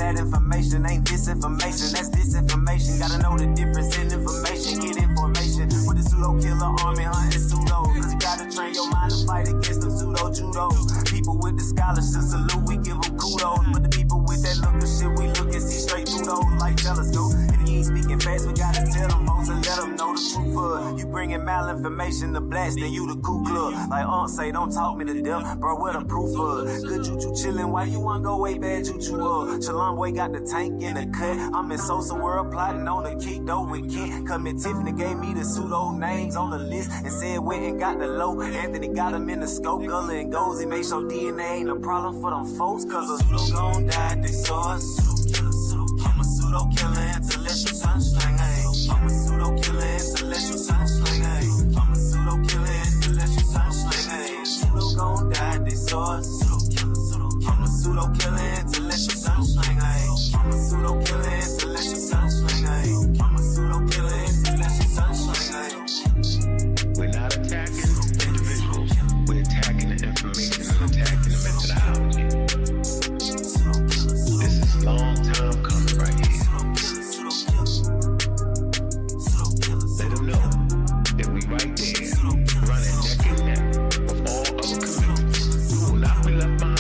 bad information ain't disinformation, that's disinformation. Gotta know the difference in information, get information. With the pseudo killer army hunting pseudo, cause you gotta train your mind to fight against the pseudo judo. People with the scholarship salute, we give them kudos. But the people with that look of shit, we look and see straight through those like telescope. If you ain't speaking fast, we gotta tell them folks and let them know the truth. You bringing malinformation to blast, then you the Ku Klux. Like say, don't talk me to death, bro, what the proof of? Good choo-choo chillin', why you wanna go way bad choo-choo up? Shalom boy got the tank in the cut. I'm in Sosa world plotting on the kick though with Kent. Come in Tiffany gave me the pseudo names on the list and said went and got the low. Anthony got him in the scope, Gullah and Gozy make sure DNA ain't a problem for them folks, cause a pseudo gon' die, they saw a pseudo killer, I'm a pseudo killer, intellectual sunsling, ayy. I'm a pseudo killer, intellectual sunsling, ayy. I'm a pseudo killer, intellectual sunsling, ayy. Pseudo gon' die, they saw a pseudo killer, I'm a pseudo killer, intellectual sunsling, ayy. I'm a pseudo killer, intellectual sunsling, ayy. I'm a pseudo killer, intellectual sunsling, ayy. We're not attacking individuals, we're attacking the information and attacking the methodology. This is a long time coming right here. Let them know that we right there, running neck and neck with all other communities. We will not be left behind.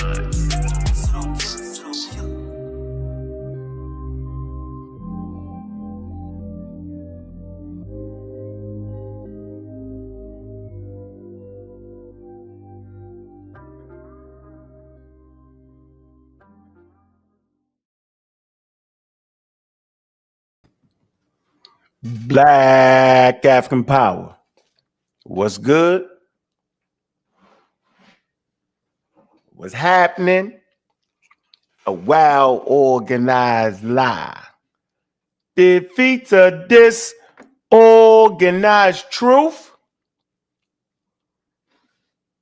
Black African power. What's good? What's happening? A well organized lie defeats a disorganized truth.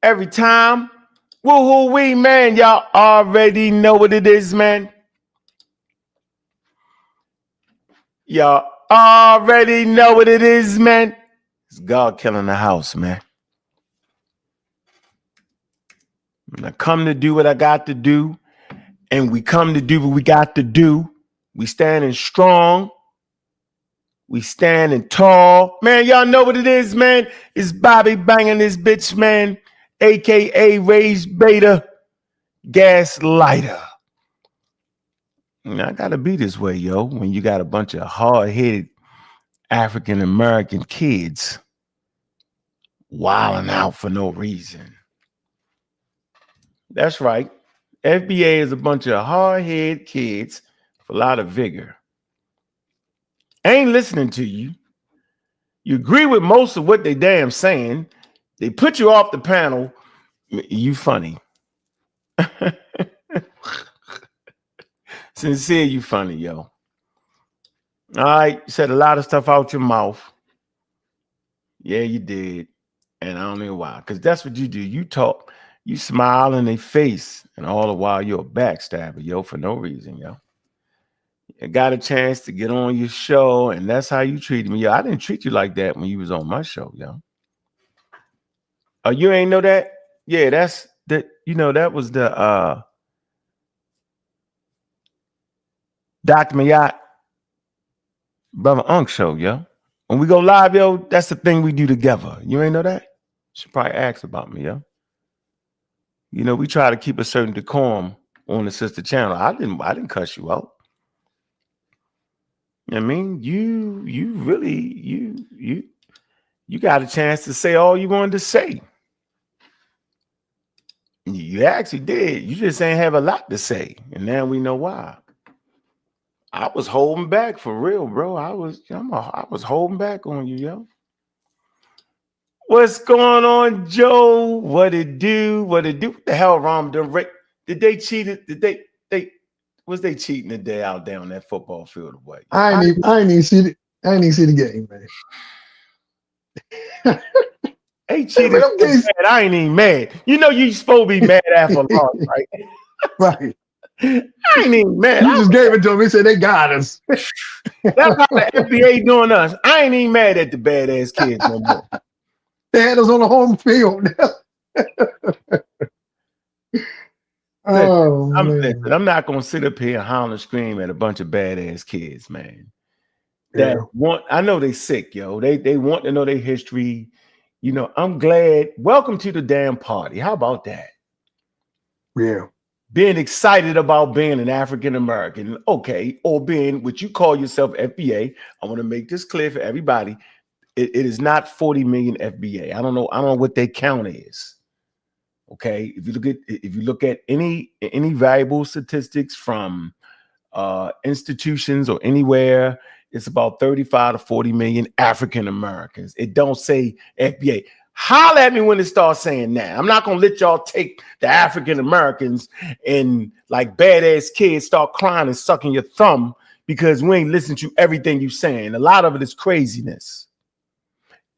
Every time. Woo-hoo-wee, man. Y'all already know what it is, man. Y'all already know what it is, man. It's God killing the house, man. I come to do what I got to do, and we come to do what we got to do. We standing strong. We standing tall. Man, y'all know what it is, man. It's Bobby banging this bitch, man, a.k.a. Raised Beta Gaslighter. I gotta be this way, yo, when you got a bunch of hard-headed African-American kids wilding out for no reason. That's right. FBA is a bunch of hard-headed kids with a lot of vigor. Ain't listening to you. You agree with most of what they damn saying. They put you off the panel. You funny. Sincere, you funny, yo. All right, you said a lot of stuff out your mouth. Yeah, you did. And I don't know why. Because that's what you do. You talk, you smile in their face, and all the while you're a backstabber, yo, for no reason, yo. I got a chance to get on your show, and that's how you treated me. Yo, I didn't treat you like that when you was on my show, yo. Oh, you ain't know that? Yeah, that's that, you know, that was the Dr. Maat, Brother Ankh show, yo. When we go live, yo, that's the thing we do together. You ain't know that? Should probably ask about me, yo. You know, we try to keep a certain decorum on the sister channel. I didn't cuss you out. I mean, you really got a chance to say all you wanted to say. You actually did. You just ain't have a lot to say, and now we know why. I was holding back for real, bro. I was holding back on you, yo. What's going on, Joe? What it do? What it do? What the hell, Rom? Did they cheat it? Was they cheating today out there on that football field or what? I ain't even see the game, man. They cheated. I ain't even mad. You know you supposed to be mad after a loss, right? Right. I ain't even mad. You just gave it to them. He said they got us. That's how the FBA doing us. I ain't even mad at the badass kids no more. They had us on the home field. Oh man. Listen, I'm not gonna sit up here and holler and scream at a bunch of badass kids, man. That Yeah. want, I know they sick, yo. They want to know their history. You know, I'm glad. Welcome to the damn party. How about that? Yeah. Being excited about being an African American, okay, or being what you call yourself FBA. I want to make this clear for everybody. It is not 40 million FBA. I don't know what their count is. Okay, if you look at any valuable statistics from institutions or anywhere, it's about 35 to 40 million African Americans. It don't say FBA. Holler at me when it starts saying that. I'm not gonna let y'all take the African Americans and like badass kids start crying and sucking your thumb because we ain't listening to everything you saying. A lot of it is craziness.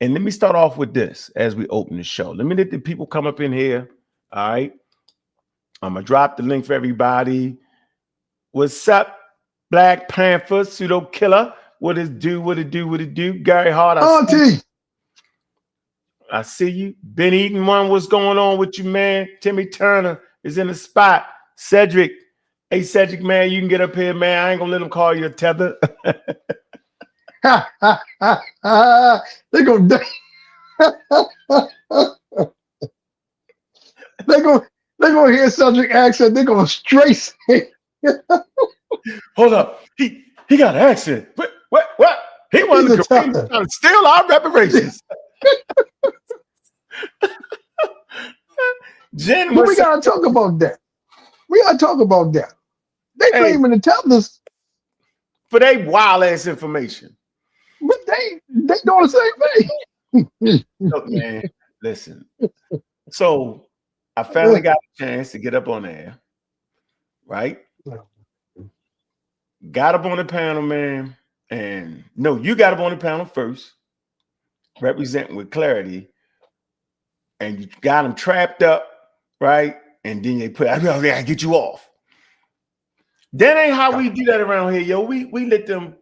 And let me start off with this as we open the show. Let me let the people come up in here. All right. I'm gonna drop the link for everybody. What's up, Black Panther, Pseudo Killer? What it do? Gary Hart, I see you. Been eating one. What's going on with you, man? Timmy Turner is in the spot. Cedric. Hey, Cedric, man, you can get up here, man. I ain't gonna let him call you a tether. They're gonna hear Cedric accent. They're gonna straight say, hold up. He got an accent. What? He wanted to trying to steal our reparations. Jen, but we gotta talk about that. They claiming to tell us for they wild ass information. But they doing the same thing. Look, man, listen. So I finally got a chance to get up on there, right? Got up on the panel, man. And no, you got up on the panel first, representing with clarity. And you got them trapped up, right? And then they put, I gotta get you off. That ain't how we do that around here, yo. We let them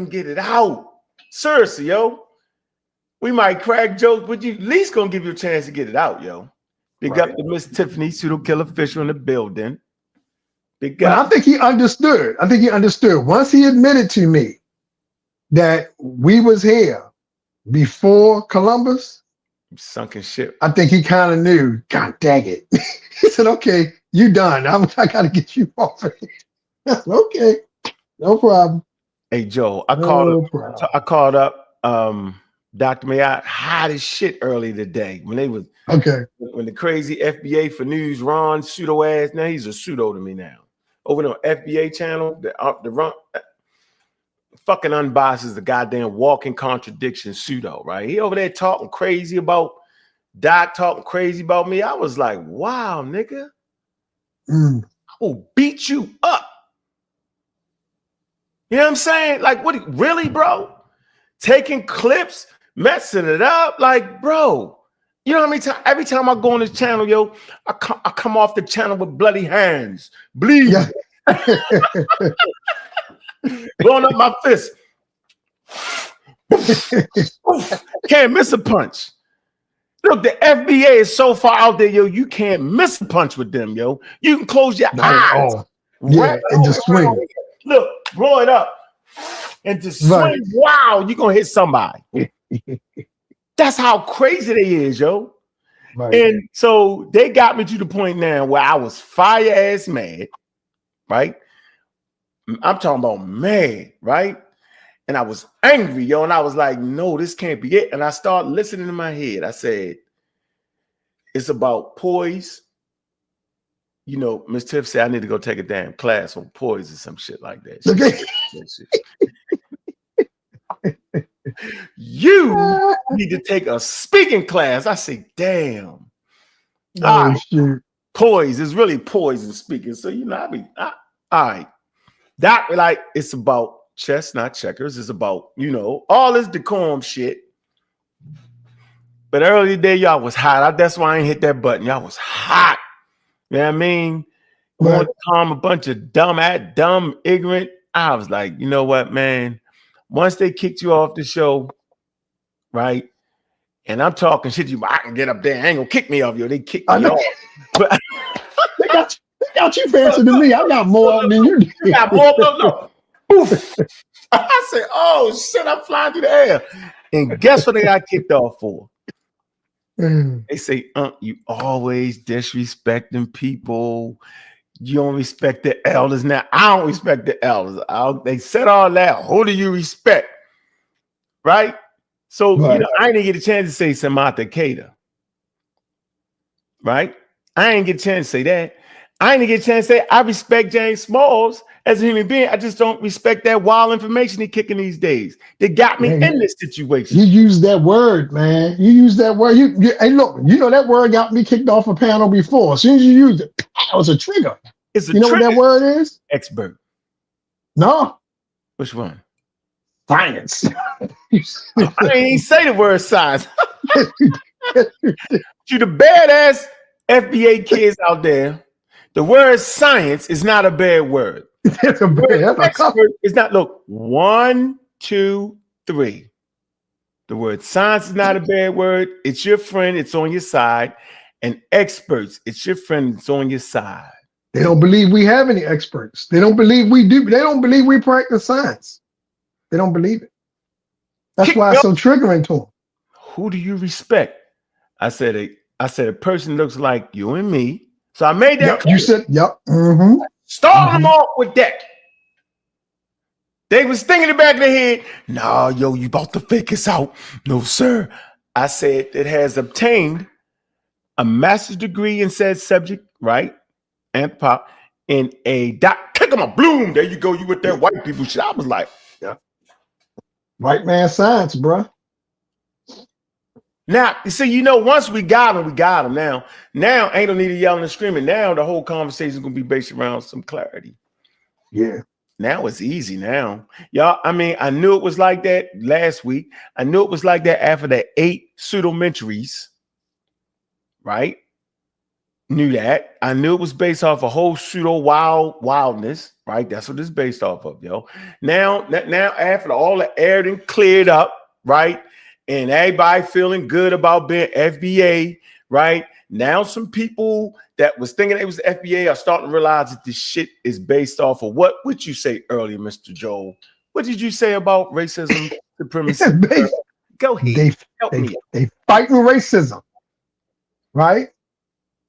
get it out. Seriously, yo. We might crack jokes, but you at least gonna give you a chance to get it out, yo. Big up to Miss Tiffany, Pseudo Killer Fisher in the building. Big up. But I think he understood. Once he admitted to me that we was here before Columbus, sunken ship. I think he kind of knew. God dang it! He said, "Okay, you done. I got to get you off of here." Okay, no problem. Hey Joe, I called up Dr. Maat hot as shit early today when they was when the crazy FBA for news Ron pseudo ass. Now he's a pseudo to me now. Over on FBA channel, the run fucking unbiased is the goddamn walking contradiction pseudo, right? He over there talking crazy about Doc, talking crazy about me. I was like, wow, nigga. I will beat you up. You know what I'm saying? Like, what, really, bro? Taking clips, messing it up. Like, bro, you know what I mean? Every time I go on this channel, yo, I come off the channel with bloody hands, bleeding. Yeah. Blowing up my fist. Can't miss a punch. Look, the FBA is so far out there, yo, you can't miss a punch with them, yo. You can close your eyes. Yeah, and just swing. Look, blow it up. And just swing. Wow, you're going to hit somebody. That's how crazy they is, yo. Right. And so they got me to the point now where I was fire ass mad, right? I'm talking about mad, right? And I was angry, yo. And I was like, no, this can't be it. And I started listening in my head. I said, it's about poise. You know, Miss Tiff said I need to go take a damn class on poise or some shit like that. You need to take a speaking class. I say, damn. Poise is really poise in speaking. So, you know, all right. That, like, it's about chess, not checkers. It's about, you know, all this decorum shit. But earlier today, y'all was hot. That's why I ain't hit that button. Y'all was hot. You know what I mean? Want to calm a bunch of dumb, ignorant. I was like, you know what, man? Once they kicked you off the show, right? And I'm talking shit to you, I can get up there. I ain't gonna kick me off, yo. They kicked me off. But they Y'all, you faster than me. I got more than you did. You got more. No. Oof. I said, oh shit, I'm flying through the air. And guess what they got kicked off for? They say, you always disrespecting people. You don't respect the elders. Now, I don't respect the elders. They said all that. Who do you respect? Right? So, Right. you know, I didn't get a chance to say Samantha Cater. Right? I didn't get a chance to say that. I didn't get a chance to say I respect James Smalls as a human being. I just don't respect that wild information he kicking these days. They got me in this situation. You use that word, man. You use that word. Hey, look, you know that word got me kicked off a panel before. As soon as you used it, it was a trigger. It's a you know trigger. What that word is? Expert. No. Which one? Science. I ain't say the word science. To the badass FBA kids out there, the word science is not a bad word. It's a bad expert is not. Look, 1, 2, 3. The word science is not a bad word. It's your friend. It's on your side. And experts, it's your friend. It's on your side. They don't believe we have any experts. They don't believe we do. They don't believe we practice science. They don't believe it. That's why it's so triggering to them. Who do you respect? I said a person looks like you and me. So I made that clear. You said, yep. Mm-hmm. Start them off with that. They was thinking in the back of their head, nah, yo, you about to fake us out. No, sir. I said it has obtained a master's degree in said subject, right? And pop in a kick 'em a bloom. There you go. You with that white people shit. I was like, yeah. White man science, bro. Now, you see, you know, once we got them. Now ain't no need of yelling and screaming. Now the whole conversation is gonna be based around some clarity. Yeah. Now it's easy now. Y'all, I mean, I knew it was like that last week. I knew it was like that after the 8 pseudo-mentaries, right? Knew that. I knew it was based off a whole pseudo wildness, right? That's what it's based off of, yo. Now after all the air done cleared up, right? And everybody feeling good about being FBA, right? Now some people that was thinking it was the FBA are starting to realize that this shit is based off of what would you say earlier, Mr. Joel? What did you say about racism, supremacy? Go ahead. Help me. They fighting racism, right?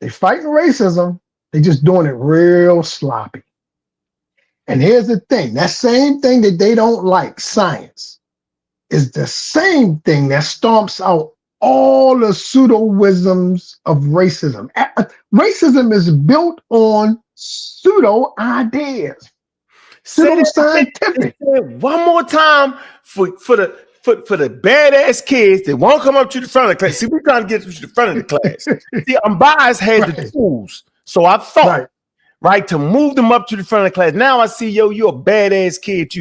They fighting racism. They just doing it real sloppy. And here's the thing. That same thing that they don't like, science, is the same thing that stomps out all the pseudo-wisdoms of racism. Racism is built on pseudo ideas. Pseudo-scientific. One more time for the badass kids that won't come up to the front of the class. See, we're trying to get to the front of the class. See, Unbiased had the tools. So I thought, right, to move them up to the front of the class. Now I see, yo, you're a badass kid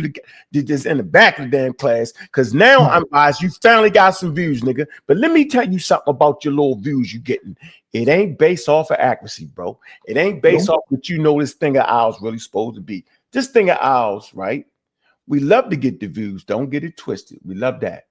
that's in the back of the damn class. Because now Unbiased, you finally got some views, nigga. But let me tell you something about your little views you getting. It ain't based off of accuracy, bro. It ain't based off what you know this thing of ours really supposed to be. This thing of ours, right? We love to get the views. Don't get it twisted. We love that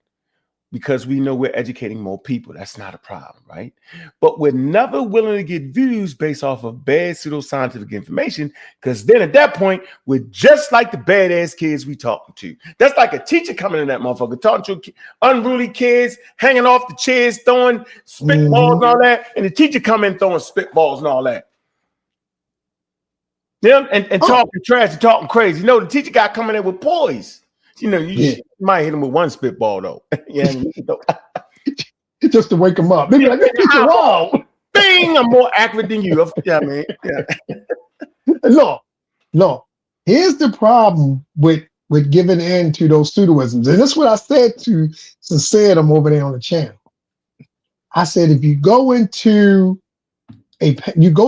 because we know we're educating more people. That's not a problem, right? But we're never willing to get views based off of bad pseudoscientific information because then at that point, we're just like the badass kids we talking to. That's like a teacher coming in that motherfucker, talking to unruly kids, hanging off the chairs, throwing spitballs and all that, and the teacher come in throwing spitballs and all that. Them and talking trash and talking crazy. You know, the teacher got coming in with poise. You know, you might hit him with one spitball though. Just to wake him up. Maybe like, teacher, wrong. Bing, I'm more accurate than you. Yeah, man. Yeah. No. Here's the problem with giving in to those pseudoisms. And that's what I said to SincereluvdagodCast over there on the channel. I said, if you go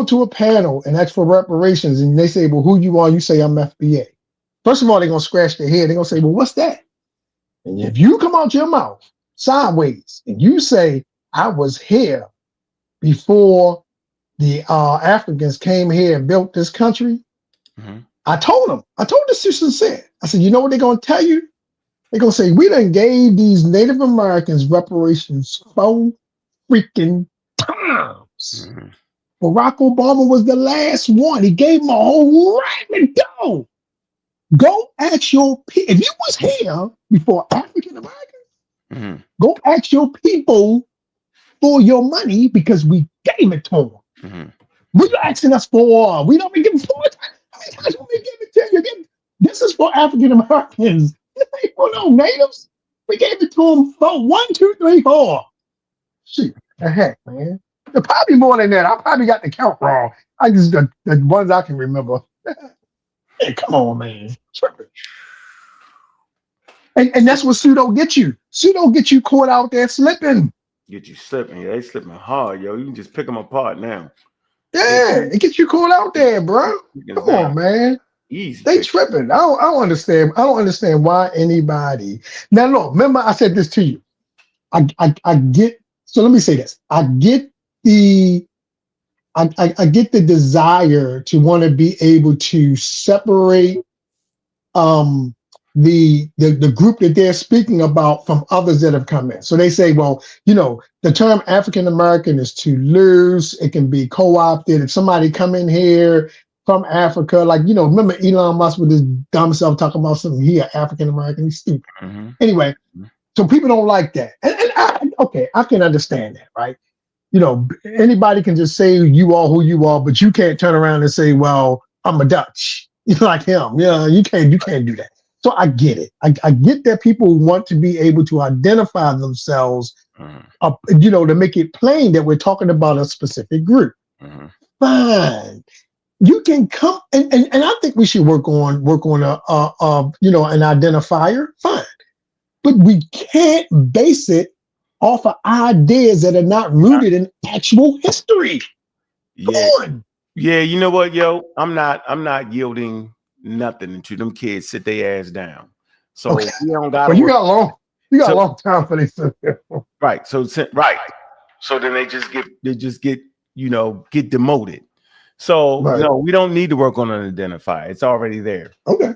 to a panel and ask for reparations and they say, well, who you are? You say, I'm FBA. First of all, they're going to scratch their head. They're going to say, well, what's that? And if you come out your mouth sideways and you say, I was here before the Africans came here and built this country, I told this to Sincere. I said, you know what they're going to tell you? They're going to say, we done gave these Native Americans reparations 4 freaking times. Barack Obama was the last one. He gave them a whole rabbit dough. Go ask your people. If you was here before African Americans, go ask your people for your money because we gave it to them. What you asking us for? We don't be giving for it. How many times we give it to you? This is for African Americans. This ain't for no natives. We gave it to them for 1, 2, 3, 4. Shit, the heck, man. There's probably more than that. I probably got the count wrong. I just the ones I can remember. Hey, come on, man. And that's what Pseudo gets you. Pseudo gets you caught out there slipping. Get you slipping. Yeah, they slipping hard, yo. You can just pick them apart now. Yeah, it gets you caught out there, bro. Come on, man. Easy. They tripping. I don't understand. I don't understand why anybody. Now, look, remember I said this to you. I get. So let me say this. I get the desire to want to be able to separate the group that they're speaking about from others that have come in. So they say, well, the term African American is too loose. It can be co-opted. If somebody come in here from Africa, like, remember Elon Musk with his dumb self talking about something, he an African American, he's stupid. Anyway, so people don't like that. And I can understand that, right? Anybody can just say you are who you are, but you can't turn around and say, well, I'm a Dutch. You're like him. You can't do that. So I get it. I get that people want to be able to identify themselves, to make it plain that we're talking about a specific group. Fine. You can come and I think we should work on an identifier. Fine. But we can't base it off of ideas that are not rooted in actual history. Come on. Yeah, you know what, yo? I'm not yielding nothing to them kids. Sit their ass down. So we don't got. Well, you got a long time for this. Right. So then they just get get demoted. So no, we don't need to work on an identifier. It's already there. Okay.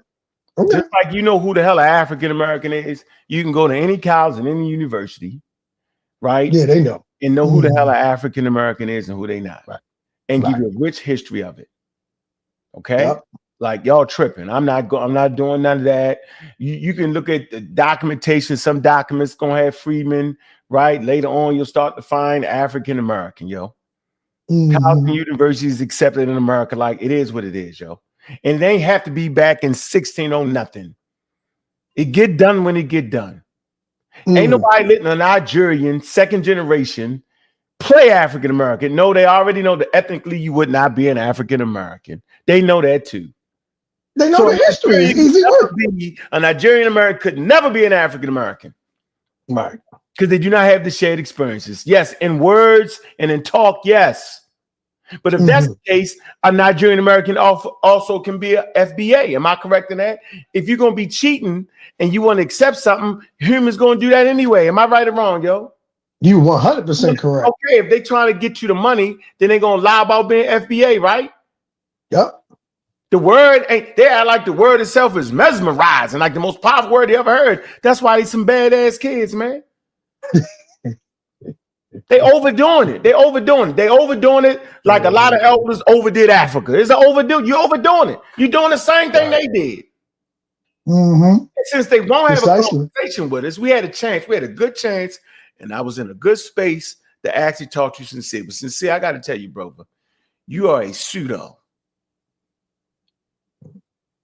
Just like who the hell an African American is, you can go to any college and any university, right? Yeah, they know. And know who the hell an African American is and who they not. Right. And give you a rich history of it. Okay? Yep. Like y'all tripping. I'm not doing none of that. You can look at the documentation. Some documents gonna have freedmen, right? Later on, you'll start to find African American, yo. College and universities accepted in America, like it is what it is, yo. And they have to be back in 1600 nothing. It get done when it get done. Ain't nobody letting a Nigerian second generation play African American. No, they already know that ethnically you would not be an African American. They know that too. They know the history. Easy work. A Nigerian American could never be an African American. Right. Because they do not have the shared experiences. Yes, in words and in talk, yes. But if that's the case, a Nigerian American also can be a FBA. Am I correct in that? If you're going to be cheating and you want to accept something, humans going to do that anyway. Am I right or wrong, yo? You 100% correct. Okay, if they trying to get you the money, then they're going to lie about being FBA, right? Yep. The word ain't there. Like the word itself is mesmerizing, like the most powerful word they ever heard. That's why they some badass kids, man. They overdoing it. They overdoing it like a lot of elders overdid Africa. It's an overdo. You're overdoing it. You're doing the same thing they did. And since they won't have a conversation with us, we had a chance. We had a good chance, and I was in a good space to actually talk to you sincere. But sincere, I got to tell you, brother, you are a pseudo.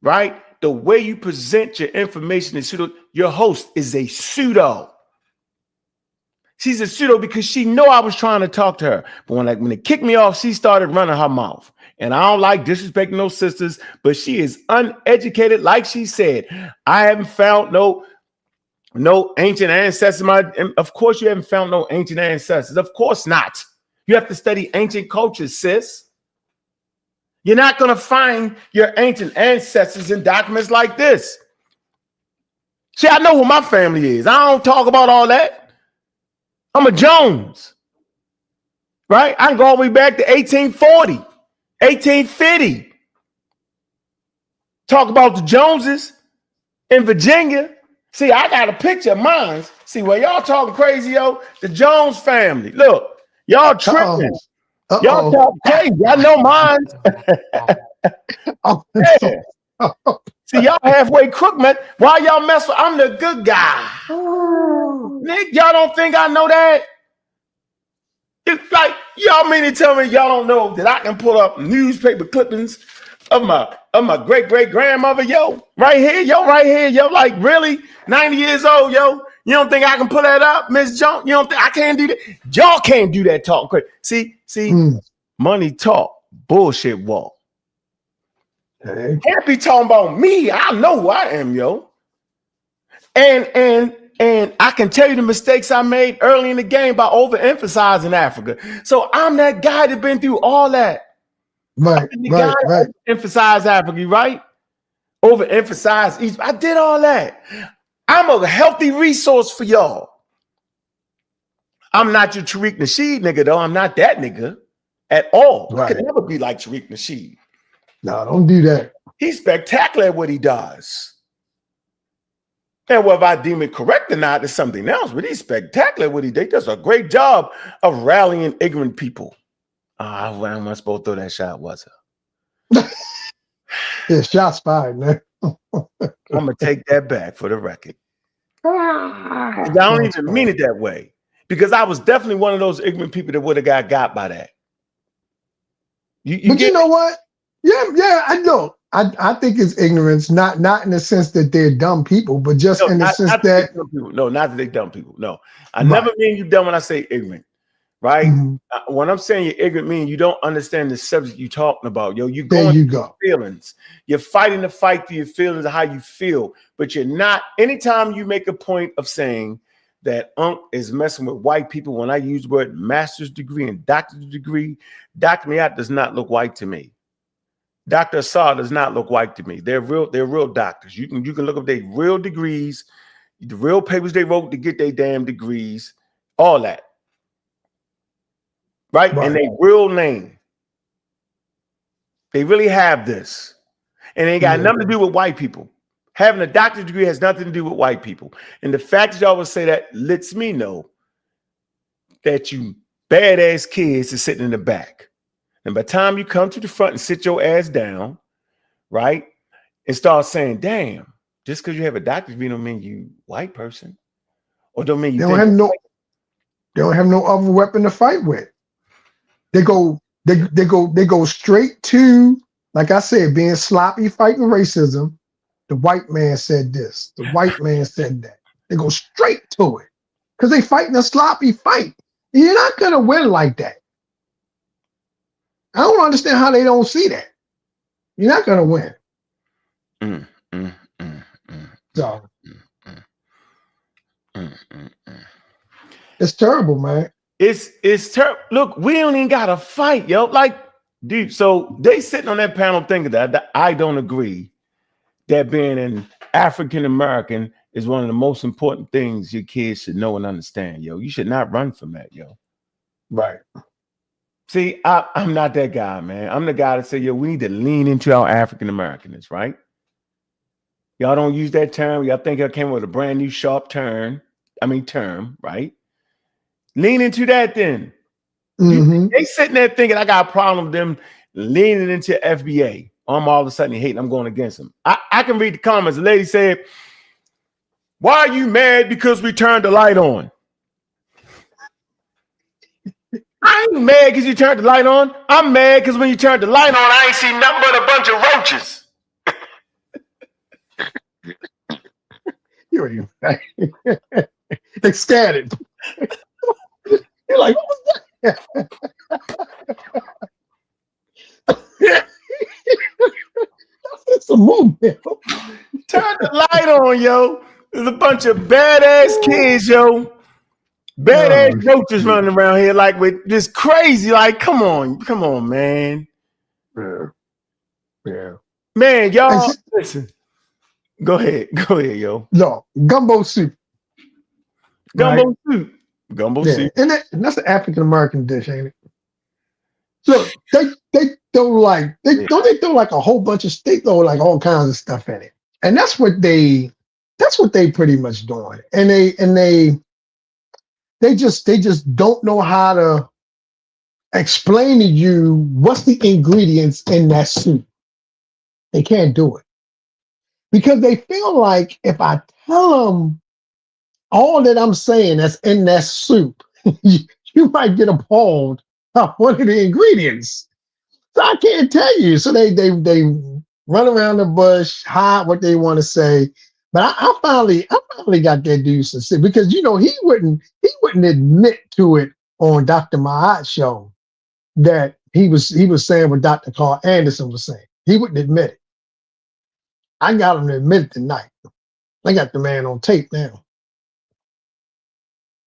Right? The way you present your information is pseudo. Your host is a pseudo. She's a pseudo because she know I was trying to talk to her. But when they kicked me off, she started running her mouth. And I don't like disrespecting those sisters, but she is uneducated. Like she said, I haven't found no ancient ancestors. Of course, you haven't found no ancient ancestors. Of course not. You have to study ancient cultures, sis. You're not going to find your ancient ancestors in documents like this. See, I know who my family is. I don't talk about all that. I'm a Jones, right? I can go all the way back to 1840, 1850. Talk about the Joneses in Virginia. See, I got a picture of mine. See, well, y'all talking crazy, yo. The Jones family. Look, y'all tripping. Y'all talk crazy. I know mine. Yeah. See, y'all halfway crook, man. Why y'all mess with? I'm the good guy. Nick, y'all don't think I know that? It's like, y'all mean to tell me y'all don't know that I can pull up newspaper clippings of my great-great-grandmother, yo, right here, yo, like really? 90 years old, yo. You don't think I can pull that up, Miss Jones? You don't think I can't do that? Y'all can't do that talk. See, money talk, bullshit walk. Okay. Can't be talking about me. I know who I am, yo. And I can tell you the mistakes I made early in the game by overemphasizing Africa. So I'm that guy that been through all that. Right. Emphasize Africa, right? Overemphasize East. I did all that. I'm a healthy resource for y'all. I'm not your Tariq Nasheed nigga, though. I'm not that nigga at all. Right. I could never be like Tariq Nasheed. No, don't do that. He's spectacular at what he does. And whether I deem it correct or not is something else, but he's spectacular at what he does. He does a great job of rallying ignorant people. I wasn't supposed to throw that shot, was I? Yeah, shots fired, man. I'm going to take that back for the record. I don't even mean it that way. Because I was definitely one of those ignorant people that would have got by that. You know what? Yeah, I know. I think it's ignorance, not in the sense that they're dumb people, but just in the sense that no, not that they're dumb people. No, I never mean you dumb when I say ignorant, right? Mm-hmm. When I'm saying you're ignorant, meaning you don't understand the subject you're talking about. Yo, you're going through your feelings. You're fighting the fight through your feelings of how you feel, but you're not. Anytime you make a point of saying that Ankh is messing with white people, when I use the word master's degree and doctor's degree, Dr. Maat does not look white to me. Dr. Assad does not look white to me. They're real doctors. You can look up their real degrees, the real papers they wrote to get their damn degrees, all that. Right? And their real name. They really have this. And it ain't got nothing to do with white people. Having a doctorate degree has nothing to do with white people. And the fact that y'all would say that lets me know that you badass kids are sitting in the back. And by the time you come to the front and sit your ass down, right, and start saying, damn, just because you have a doctorate degree don't mean you white person. Or don't mean you they don't have no other weapon to fight with. They go straight to, like I said, being sloppy, fighting racism. The white man said this. The white man said that. They go straight to it. Because they fighting a sloppy fight. You're not gonna win like that. I don't understand how they don't see that. You're not gonna win. So it's terrible, man. It's terrible. Look, we don't even gotta fight, yo. Like, dude, so they sitting on that panel thinking that I don't agree that being an African American is one of the most important things your kids should know and understand, yo. You should not run from that, yo. Right. See, I'm not that guy, man. I'm the guy that say, yo, we need to lean into our African Americanness, right? Y'all don't use that term. Y'all think I came with a brand new sharp term, right? Lean into that then. Mm-hmm. They sitting there thinking I got a problem with them leaning into FBA. I'm all of a sudden hating, I'm going against them. I can read the comments. The lady said, why are you mad because we turned the light on? I ain't mad because you turned the light on. I'm mad because when you turned the light on, I ain't seen nothing but a bunch of roaches. You ain't even they scattered. You're like, what was that? It's a movement. Turn the light on, yo. There's a bunch of badass kids, yo. Badass roaches running around here like with this crazy, like, come on, man. Yeah. Man, y'all, listen. Go ahead, yo. No, gumbo soup. Gumbo soup. And that's an African American dish, ain't it? Look, they throw like they throw like a whole bunch of they throw like all kinds of stuff in it. And that's what they pretty much doing. And they just don't know how to explain to you what's the ingredients in that soup. They can't do it because they feel like if I tell them all that I'm saying that's in that soup, you might get appalled of one of the ingredients. So I can't tell you. So they run around the bush, hide what they want to say. But I finally got that dude to say, because he wouldn't admit to it on Dr. Maat's show that he was saying what Dr. Carl Anderson was saying. He wouldn't admit it. I got him to admit it tonight. I got the man on tape now.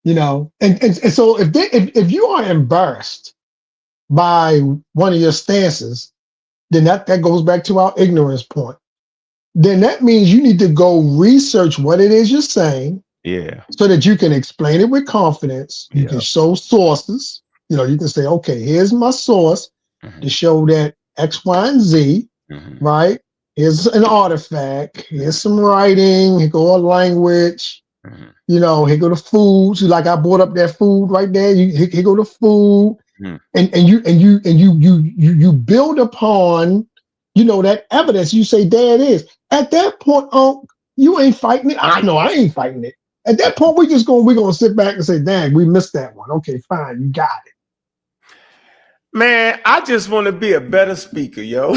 And so if you are embarrassed by one of your stances, then that goes back to our ignorance point. Then that means you need to go research what it is you're saying. Yeah. So that you can explain it with confidence. You can show sources. You can say, okay, here's my source to show that X, Y, and Z, right? Here's an artifact. Here's some writing. Here go a language. Here go the foods. Like I brought up that food right there. Here go the food. And you build upon, that evidence. You say, there it is. At that point, you ain't fighting it. I know I ain't fighting it. At that point, we're gonna sit back and say, dang, we missed that one. Okay, fine, you got it. Man, I just want to be a better speaker, yo.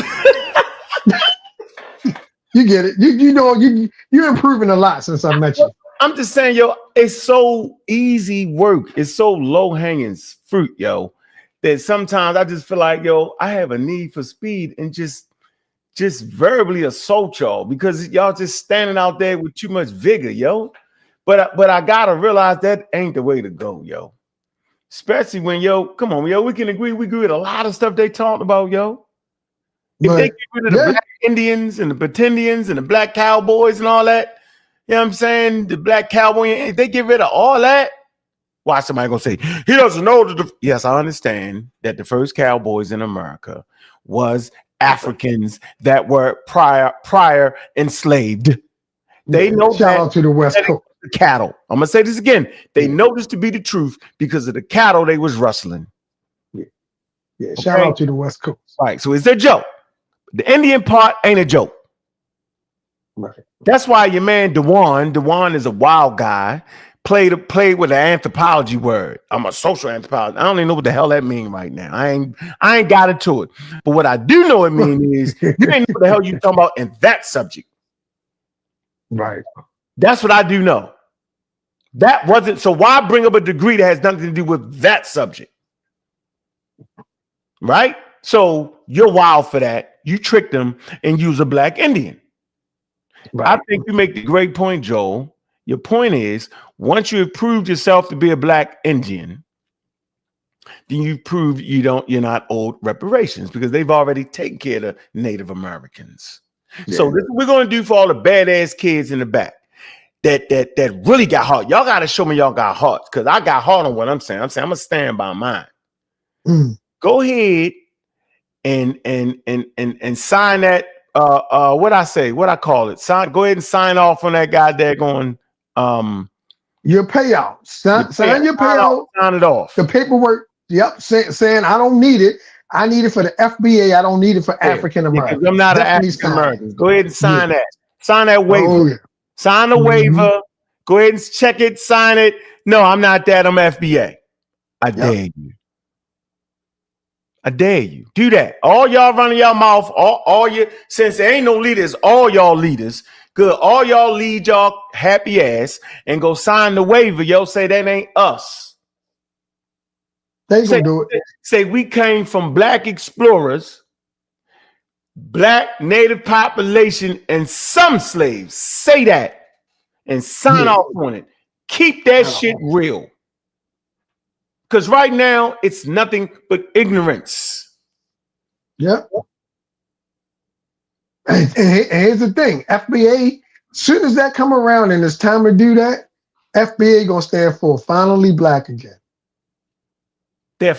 You get it. You're improving a lot since I met you. I'm just saying, yo, it's so easy work. It's so low-hanging fruit, yo, that sometimes I just feel like, yo, I have a need for speed and just verbally assault y'all because y'all just standing out there with too much vigor, yo. But I gotta realize that ain't the way to go, yo. Especially when, yo, come on, yo, we can agree. We agree with a lot of stuff they talked about, yo. If they get rid of the Black Indians and the Pretendians and the Black Cowboys and all that, you know what I'm saying? The Black Cowboy, if they get rid of all that, why somebody gonna say he doesn't know that? Yes, I understand that the first cowboys in America was Africans that were prior enslaved. They know Shout that. out to the West Coast. The cattle. I'm gonna say this again. They know this to be the truth because of the cattle they was rustling. Yeah. Shout out to the West Coast. Right. So it's a joke. The Indian part ain't a joke. Right. That's why your man Dewan is a wild guy. Played with an anthropology word. I'm a social anthropologist. I don't even know what the hell that means right now. I ain't got into it. But what I do know it means is you ain't know what the hell you talking about in that subject. Right. That's what I do know. That wasn't, so why bring up a degree that has nothing to do with that subject? Right? So you're wild for that. You tricked them and use a Black Indian. Right. I think you make the great point, Joel. Your point is, once you have proved yourself to be a Black Indian, then you've proved you're not owed reparations because they've already taken care of the Native Americans. Yeah. So this is what we're going to do for all the badass kids in the back that really got heart. Y'all got to show me y'all got hearts because I got heart on what I'm saying. I'm saying I'm going to stand by mine. Go ahead and sign that. What I call it? Go ahead and sign off on that guy there going. Your payout. Sign your payout. Sign it off. The paperwork. Yep. Saying I don't need it. I need it for the FBA. I don't need it for African Americans. Because I'm not an African American. Go ahead and sign that. Sign that waiver. Oh, yeah. Sign the waiver. Go ahead and check it. Sign it. No, I'm not that. I'm FBA. I dare you. I dare you. Do that. All y'all running your mouth. All you, since there ain't no leaders, all y'all leaders. Good. All y'all lead y'all happy ass and go sign the waiver. Yo, say that ain't us. They gonna do it. Say we came from Black explorers, Black native population, and some slaves. Say that and sign off on it. Keep that shit real. Because right now it's nothing but ignorance. Yep. And here's the thing, FBA, soon as that come around and it's time to do that, FBA gonna stand for finally Black again. They're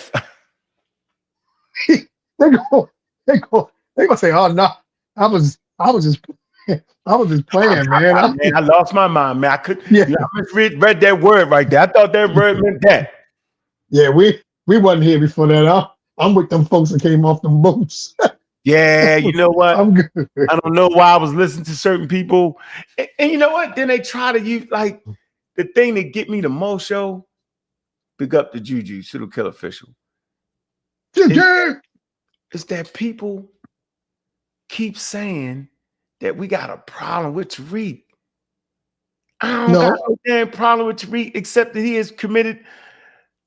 gonna say, oh no, I was just playing, man. I lost my mind, man. I read that word right there. I thought that word meant that. Yeah, we wasn't here before that, huh? I'm with them folks that came off them boats. Yeah, you know what? I'm good. I don't know why I was listening to certain people. And you know what? Then they try to use like the thing that get me the most, show. Pick up the Juju, Pseudo Kill Official. It's that people keep saying that we got a problem with Tariq. I don't got no damn problem with Tariq, except that he has committed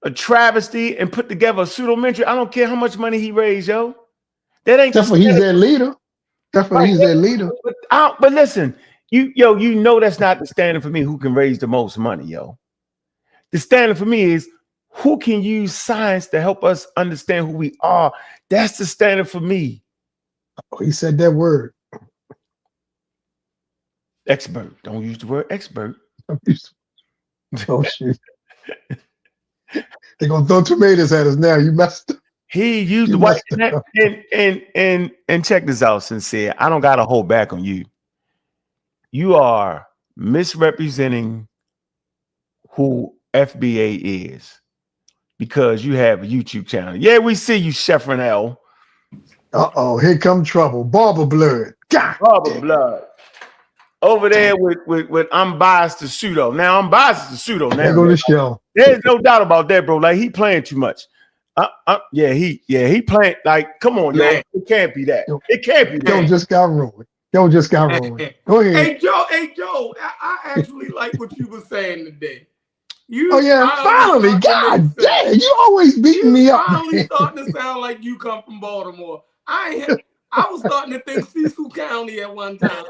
a travesty and put together a pseudo-mentary. I don't care how much money he raised, yo. That ain't definitely he's their leader. Definitely he's their leader. But listen, you know that's not the standard for me. Who can raise the most money, yo? The standard for me is who can use science to help us understand who we are. That's the standard for me. Oh, he said that word. Expert. Don't use the word expert. Oh shit. They're gonna throw tomatoes at us now. You messed up. He used the white and check this out, Sincere. I don't gotta hold back on you. You are misrepresenting who FBA is because you have a YouTube channel. Yeah, we see you, Chef L. Uh-oh, here come trouble. Barber blood. God. Barber blood. Over there with I'm biased to Pseudo. Now I'm biased to Pseudo. Now there go the show. There's no doubt about that, bro. Like he playing too much. He playing like. Come on, yo. It can't be that. It can't be that. Yo just got ruined. Go ahead. Hey Joe. I actually like what you were saying today. Finally. God damn, you always beating me up. Finally starting to sound like you come from Baltimore. I was starting to think Cecil County at one time.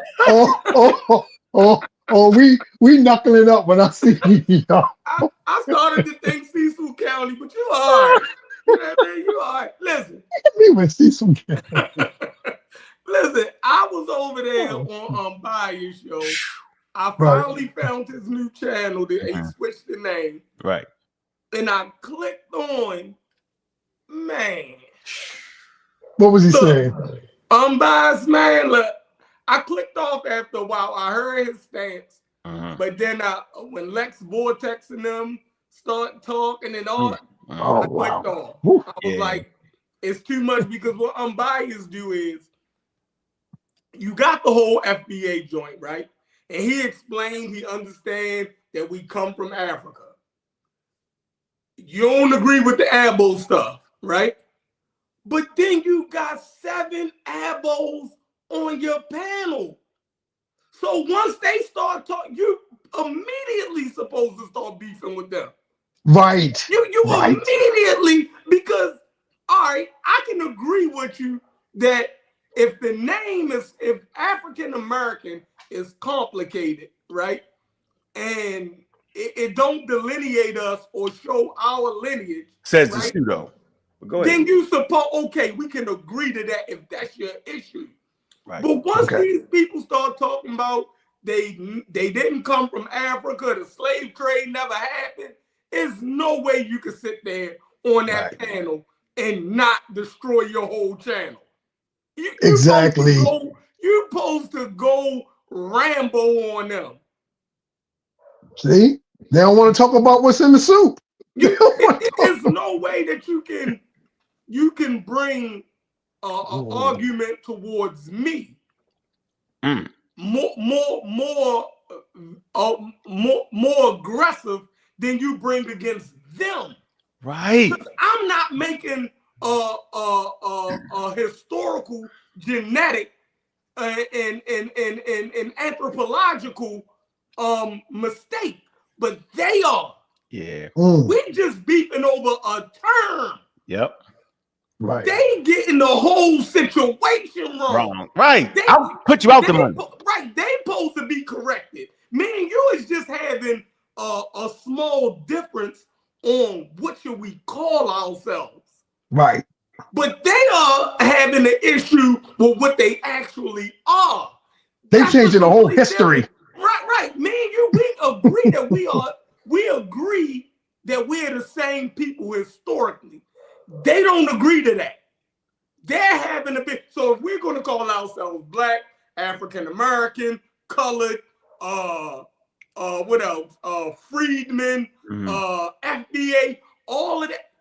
We knuckling up when I see you. I started to think Cecil County, but you all right. You know what I mean? You all right. Listen. Me with Cecil County. Listen, I was over there on Bayou Show. I finally found his new channel that he switched the name. Right. And I clicked on, man. What was he saying? Unbiased man. Look, I clicked off after a while. I heard his stance. But then when Lex Vortex and them start talking and all, I clicked on. I was like, it's too much because what unbiased do is you got the whole FBA joint, right? And he explained, he understands that we come from Africa. You don't agree with the Abo stuff, right? But then you got 7 Abos on your panel. So once they start talking, you immediately supposed to start beefing with them. Right. You immediately, because, all right, I can agree with you that if the name is, if African American is complicated, right? And it don't delineate us or show our lineage. Says the Pseudo. Go ahead. Then you suppose, okay, we can agree to that if that's your issue. Right. But once these people start talking about they didn't come from Africa, the slave trade never happened, there's no way you can sit there on that panel and not destroy your whole channel. You're supposed to go Rambo on them. See? They don't want to talk about what's in the soup. There's no way that you can bring an argument towards me more aggressive than you bring against them. Right. I'm not making a historical, genetic, and anthropological mistake, but they are. Yeah. We just beefing over a term. Yep. Right. They getting the whole situation wrong. Right. I'll put you out the money. Right. They supposed to be corrected. Me and you is just having a small difference on what should we call ourselves. Right. But they are having an issue with what they actually are. They changing the whole history. Right. Me and you, we agree that we agree that we're the same people historically. They don't agree to that. They're having a bit. So if we're going to call ourselves Black, African American, colored, what else? Freedmen, FBA, all of that.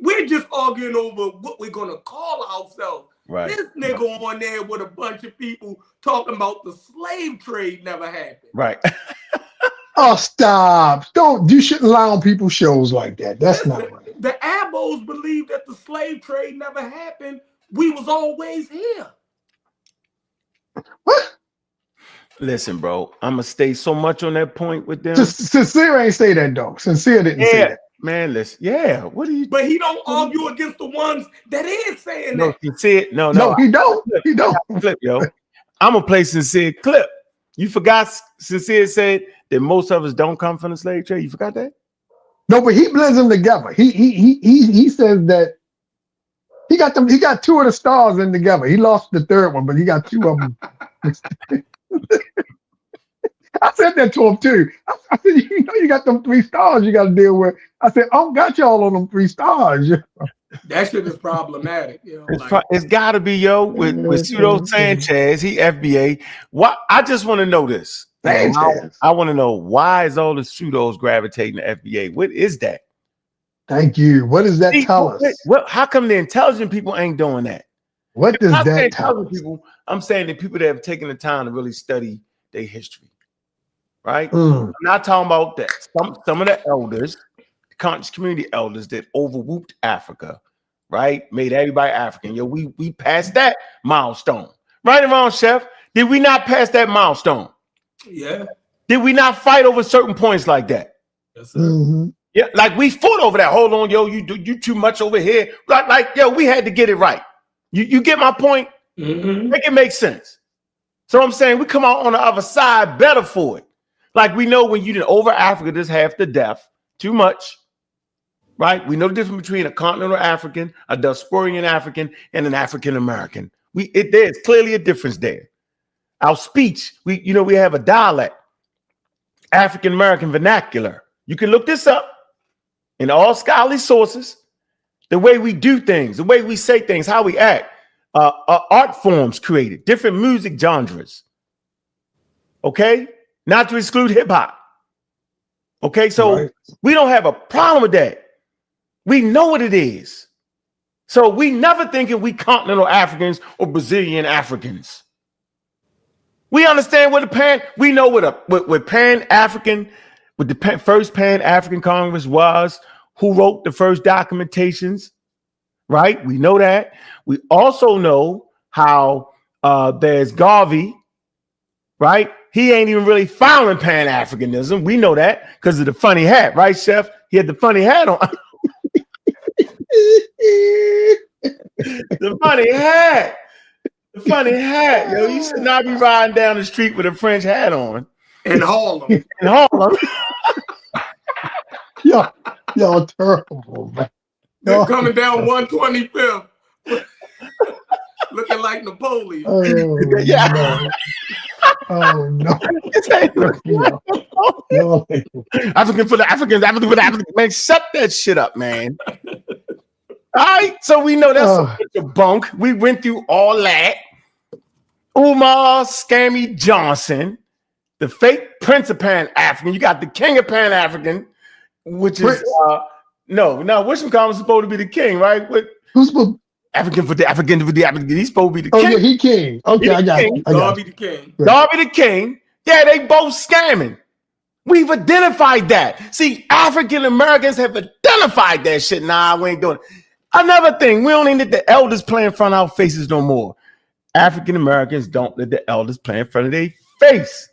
we're just arguing over what we're gonna call ourselves. Right. This nigga on there with a bunch of people talking about the slave trade never happened. Right. Oh, stop. You shouldn't lie on people's shows like that. That's not right. The Abos believe that the slave trade never happened. We was always here. What? Listen, bro, I'm gonna stay so much on that point with them. Sincere ain't say that, though. Sincere didn't say that. Man, listen. Yeah. What are you? But he don't argue against the ones that is saying No, that. Sincere. No, he don't. He don't. Clip, yo. I'm gonna play Sincere clip. You forgot Sincere said that most of us don't come from the slave trade. You forgot that? No, but he blends them together. He says that he got them. He got two of the stars in together. He lost the third one, but he got two of them. I said that to him too. I said, you know, you got them 3 stars you got to deal with. I said, I don't got y'all on them 3 stars. That shit is problematic. You know, it's got to be, yo, with Pseudo Sanchez. He FBA. What? I just want to know this. I want to know, why is all the pseudos gravitating to FBA? What is that? Thank you. What does that tell us? How come the intelligent people ain't doing that? What does that tell us? People, I'm saying the people that have taken the time to really study their history, right? Mm. I'm not talking about that. Some of the elders, the conscious community elders that overwhooped Africa, right? Made everybody African. Yo, we passed that milestone. Right and wrong, Chef. Did we not pass that milestone? Yeah. Did we not fight over certain points like that? Yes, sir. Mm-hmm. Yeah, like we fought over that. Hold on, yo, you too much over here. Like yo, we had to get it right. You get my point? Mm-hmm. Make it make sense. So I'm saying we come out on the other side better for it. Like we know when you did over Africa, there's half the death, too much, right? We know the difference between a continental African, a diasporian African, and an African American. There's clearly a difference there. Our speech, we have a dialect, African American vernacular. You can look this up in all scholarly sources. The way we do things, the way we say things, how we act, art forms created, different music genres. Okay, not to exclude hip hop. Okay, so we don't have a problem with that. We know what it is. So we never thinking we continental Africans or Brazilian Africans. We understand what we know what Pan-African, what the first Pan-African Congress was, who wrote the first documentations, right? We know that. We also know how there's Garvey, right? He ain't even really following Pan-Africanism. We know that because of the funny hat, right, Chef? He had the funny hat on. The funny hat. The funny hat. Yo, you should not be riding down the street with a French hat on. In Harlem. In Harlem. Y'all terrible, man. They're coming down 125th. Looking like Napoleon. Oh, yeah. Oh no. No. African for the Africans, African for the Africans. Man, shut that shit up, man. All right, so we know that's a bunk. We went through all that. Umar Scammy Johnson, the fake Prince of Pan-African. You got the King of Pan-African, which is Wisdom is supposed to be the king, right? Who's supposed? African for the African. He's supposed to be the king. Oh yeah, he king. Okay, I got it. Darby the king. Darby the king. Yeah, they both scamming. We've identified that. See, African Americans have identified that shit. Nah, we ain't doing it. Another thing, we don't even let the elders play in front of our faces no more. African Americans don't let the elders play in front of their face.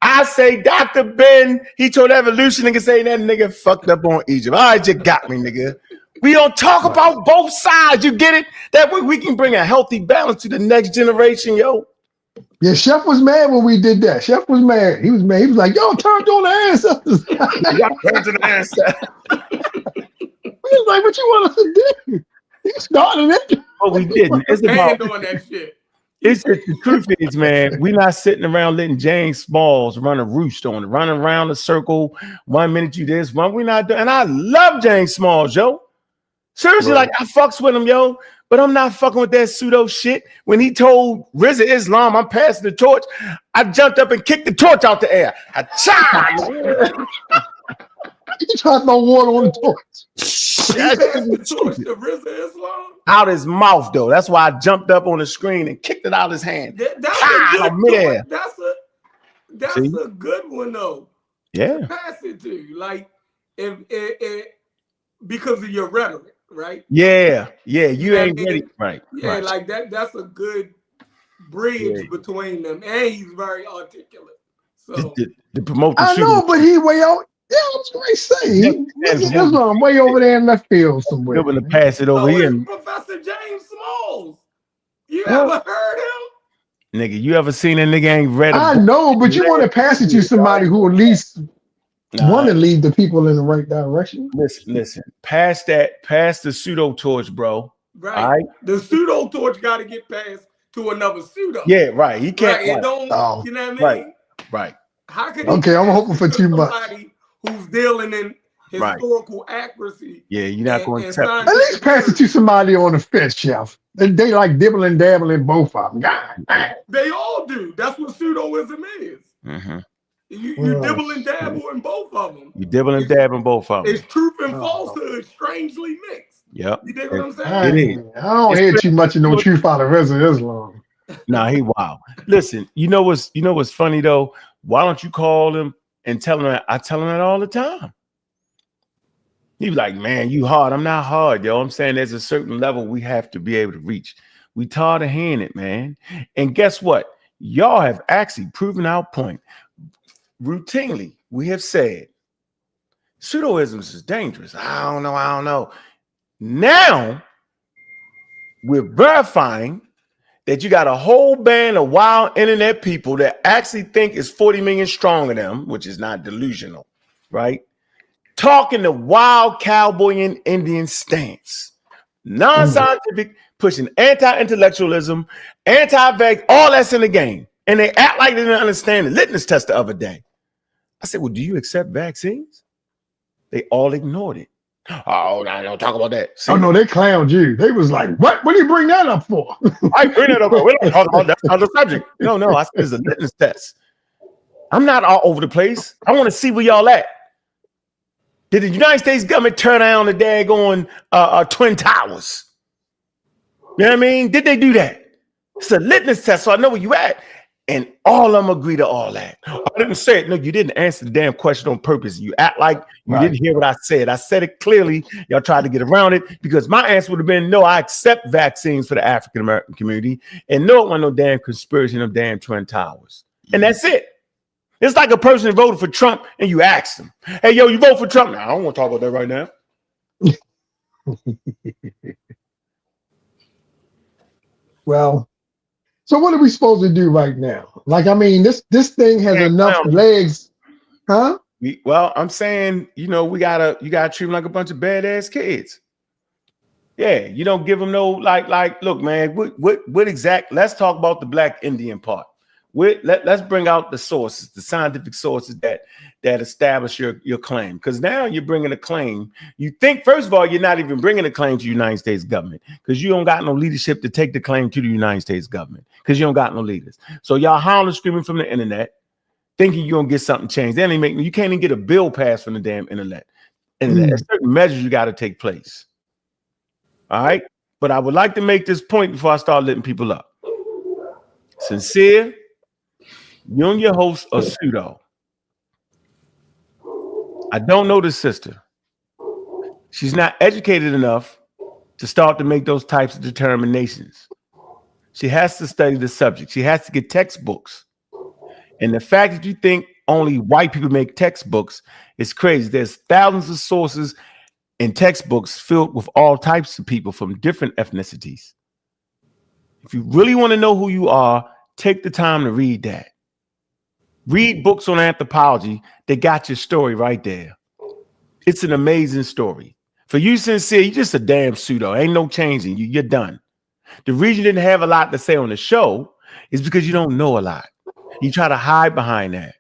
I say Dr. Ben, he told evolution nigga say that nigga fucked up on Egypt. All right, you got me, nigga. We don't talk about both sides. You get it? That way we can bring a healthy balance to the next generation, yo. Yeah, Chef was mad when we did that. Chef was mad. He was mad. He was like, yo, turned on the ancestors. Y'all turned to the ancestors. We was like, what you want us to do? You started it. Oh, we didn't. It's about doing that shit. It's the truth is, man, we not sitting around letting James Smalls run a roost on it, running around the circle. 1 minute you this, one we not doing. And I love James Smalls, yo. Seriously, like I fucks with him, yo. But I'm not fucking with that pseudo shit. When he told Rizza Islam, I'm passing the torch, I jumped up and kicked the torch out the air. I tried. You tried to throw water on the torch. He passed the torch to Rizza Islam. Out his mouth, though. That's why I jumped up on the screen and kicked it out of his hand. That's a good torch. That's See? a good one, though. Yeah. To pass it to you, like if because of your rhetoric, right? Yeah. You ain't ready, right? Yeah, right. like that. That's a good bridge between them, and he's very articulate. So to promote the I know, but he way out. Yeah, I was going to say Islam way over there in left field somewhere. Going to pass it over here. Professor James Smalls. You ever heard him? Nigga, you ever seen a nigga ain't read? I know, but you want to pass it to somebody who at least want to lead the people in the right direction. Listen. Pass the pseudo torch, bro. Right. All right. The pseudo torch got to get passed to another pseudo. Yeah, right. He can't. Right. It don't. You know what I mean? Right. How can I'm hoping for too much. Who's dealing in historical accuracy? Yeah, you're not going to accept. At least pass it to somebody on the fifth shelf. They like dibble and dabble in both of them. God. They all do. That's what pseudoism is. Mm-hmm. You dibble and dabble in both of them. You dibble and dab in both of them. It's truth and falsehood strangely mixed. Yep. You dig what I'm saying? It is. I don't hear too much of no truth out of Islam. Nah, he wild. Listen, you know what's funny though? Why don't you call him and tell him that? I tell him that all the time. He be like, man, you hard. I'm not hard, yo. I'm saying there's a certain level we have to be able to reach. We tired of hearing it, man. And guess what? Y'all have actually proven our point. Routinely, we have said pseudoisms is dangerous. I don't know. Now we're verifying that you got a whole band of wild internet people that actually think it's 40 million strong of them, which is not delusional, right? Talking the wild cowboy and Indian stance, non-scientific, pushing anti-intellectualism, anti-vax, all that's in the game. And they act like they didn't understand the litmus test the other day. I said, well, do you accept vaccines? They all ignored it. Oh, no, don't talk about that. See? Oh, no, they clowned you. They was like, what? What do you bring that up for? I bring it up. We don't talk about that on the subject. No, I said it's a litmus test. I'm not all over the place. I want to see where y'all at. Did the United States government turn down the daggone Twin Towers? You know what I mean? Did they do that? It's a litmus test, so I know where you at. And all of them agree to all that. I didn't say it. No, you didn't answer the damn question on purpose. You act like you didn't hear what I said. I said it clearly. Y'all tried to get around it because my answer would have been, no, I accept vaccines for the African American community. And no, it wasn't no damn conspiracy, no damn Twin Towers. And that's it. It's like a person who voted for Trump and you ask them, hey, yo, you vote for Trump? No, I don't want to talk about that right now. Well, so what are we supposed to do right now? Like, I mean, this thing has enough legs, huh? Well, I'm saying, you gotta treat them like a bunch of badass kids. Yeah, you don't give them no like. Look, man, what exact? Let's talk about the Black Indian part. Let's bring out the sources, the scientific sources that establish your claim. Because now you're bringing a claim. You think, first of all, you're not even bringing a claim to the United States government because you don't got no leadership to take the claim to the United States government because you don't got no leaders. So y'all howling, screaming from the internet, thinking you're gonna get something changed. Then you can't even get a bill passed from the damn internet. There's certain measures you got to take place. All right, but I would like to make this point before I start letting people up. Sincere. You and your host are Pseudo. I don't know this sister. She's not educated enough to start to make those types of determinations. She has to study the subject. She has to get textbooks. And the fact that you think only white people make textbooks is crazy. There's thousands of sources in textbooks filled with all types of people from different ethnicities. If you really want to know who you are, take the time to read that. Read books on anthropology. They got your story right there. It's an amazing story. For you, Sincere, you're just a damn pseudo. Ain't no changing you. You're done. The reason you didn't have a lot to say on the show is because you don't know a lot. You try to hide behind that,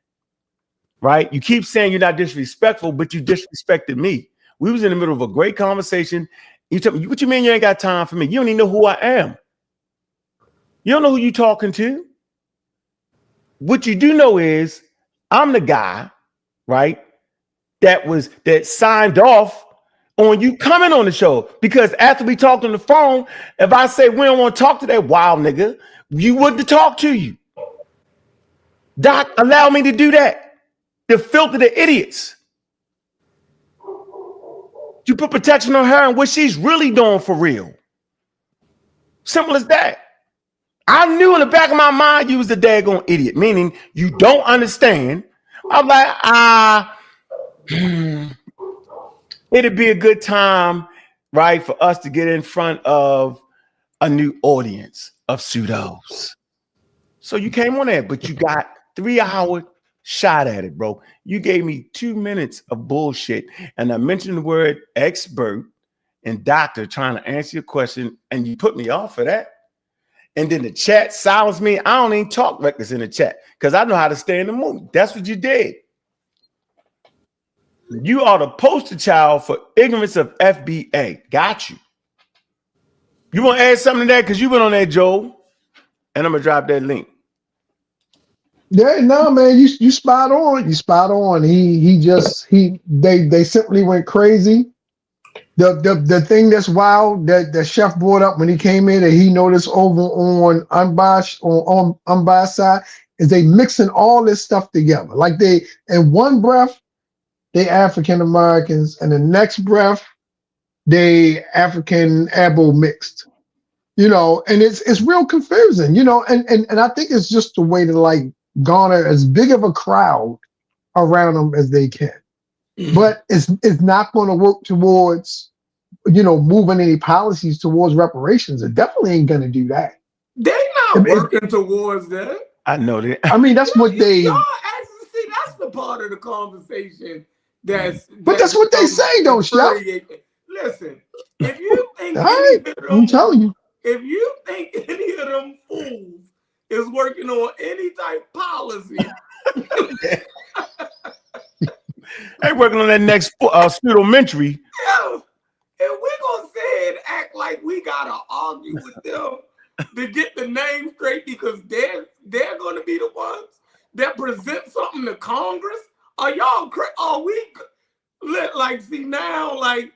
right? You keep saying you're not disrespectful, but you disrespected me. We was in the middle of a great conversation. You tell me, what you mean you ain't got time for me? You don't even know who I am. You don't know who you talking to. What you do know is I'm the guy, right, that signed off on you coming on the show, because after we talked on the phone, if I say we don't want to talk to that wild nigga, you wouldn't talk to you. Doc, allow me to do that. To filter the idiots. You put protection on her and what she's really doing for real. Simple as that. I knew in the back of my mind you was the daggone idiot, meaning you don't understand. I'm like, it'd be a good time, right, for us to get in front of a new audience of pseudos. So you came on there, but you got 3 hours shot at it, bro. You gave me 2 minutes of bullshit, and I mentioned the word expert and doctor trying to answer your question, and you put me off for that. And then the chat silenced me. I don't even talk reckless in the chat because I know how to stay in the mood. That's what you did. You are the poster child for ignorance of FBA. Got you. You want to add something to that? Because you went on there, Joe, and I'm going to drop that link. Yeah, no, man, you spot on. You spot on. They simply went crazy. The thing that's wild that the chef brought up when he came in that he noticed over on unbiased side is they mixing all this stuff together. Like they in one breath, they African Americans, and the next breath, they African Abo mixed. You know, and it's real confusing, you know, and I think it's just a way to like garner as big of a crowd around them as they can. But it's not going to work towards, you know, moving any policies towards reparations. It definitely ain't going to do that. They're not working towards that. I know that. I mean, that's what they. Y'all actually see. That's the part of the conversation but that's what they say, though, Chef. Listen, if you think I'm telling you, if you think any of them fools is working on any type of policy. They working on that next pseudo-mentary. Yeah, and we're gonna say and act like we gotta argue with them to get the name straight because they're gonna be the ones that present something to Congress. Are y'all crazy? Are we like see now? Like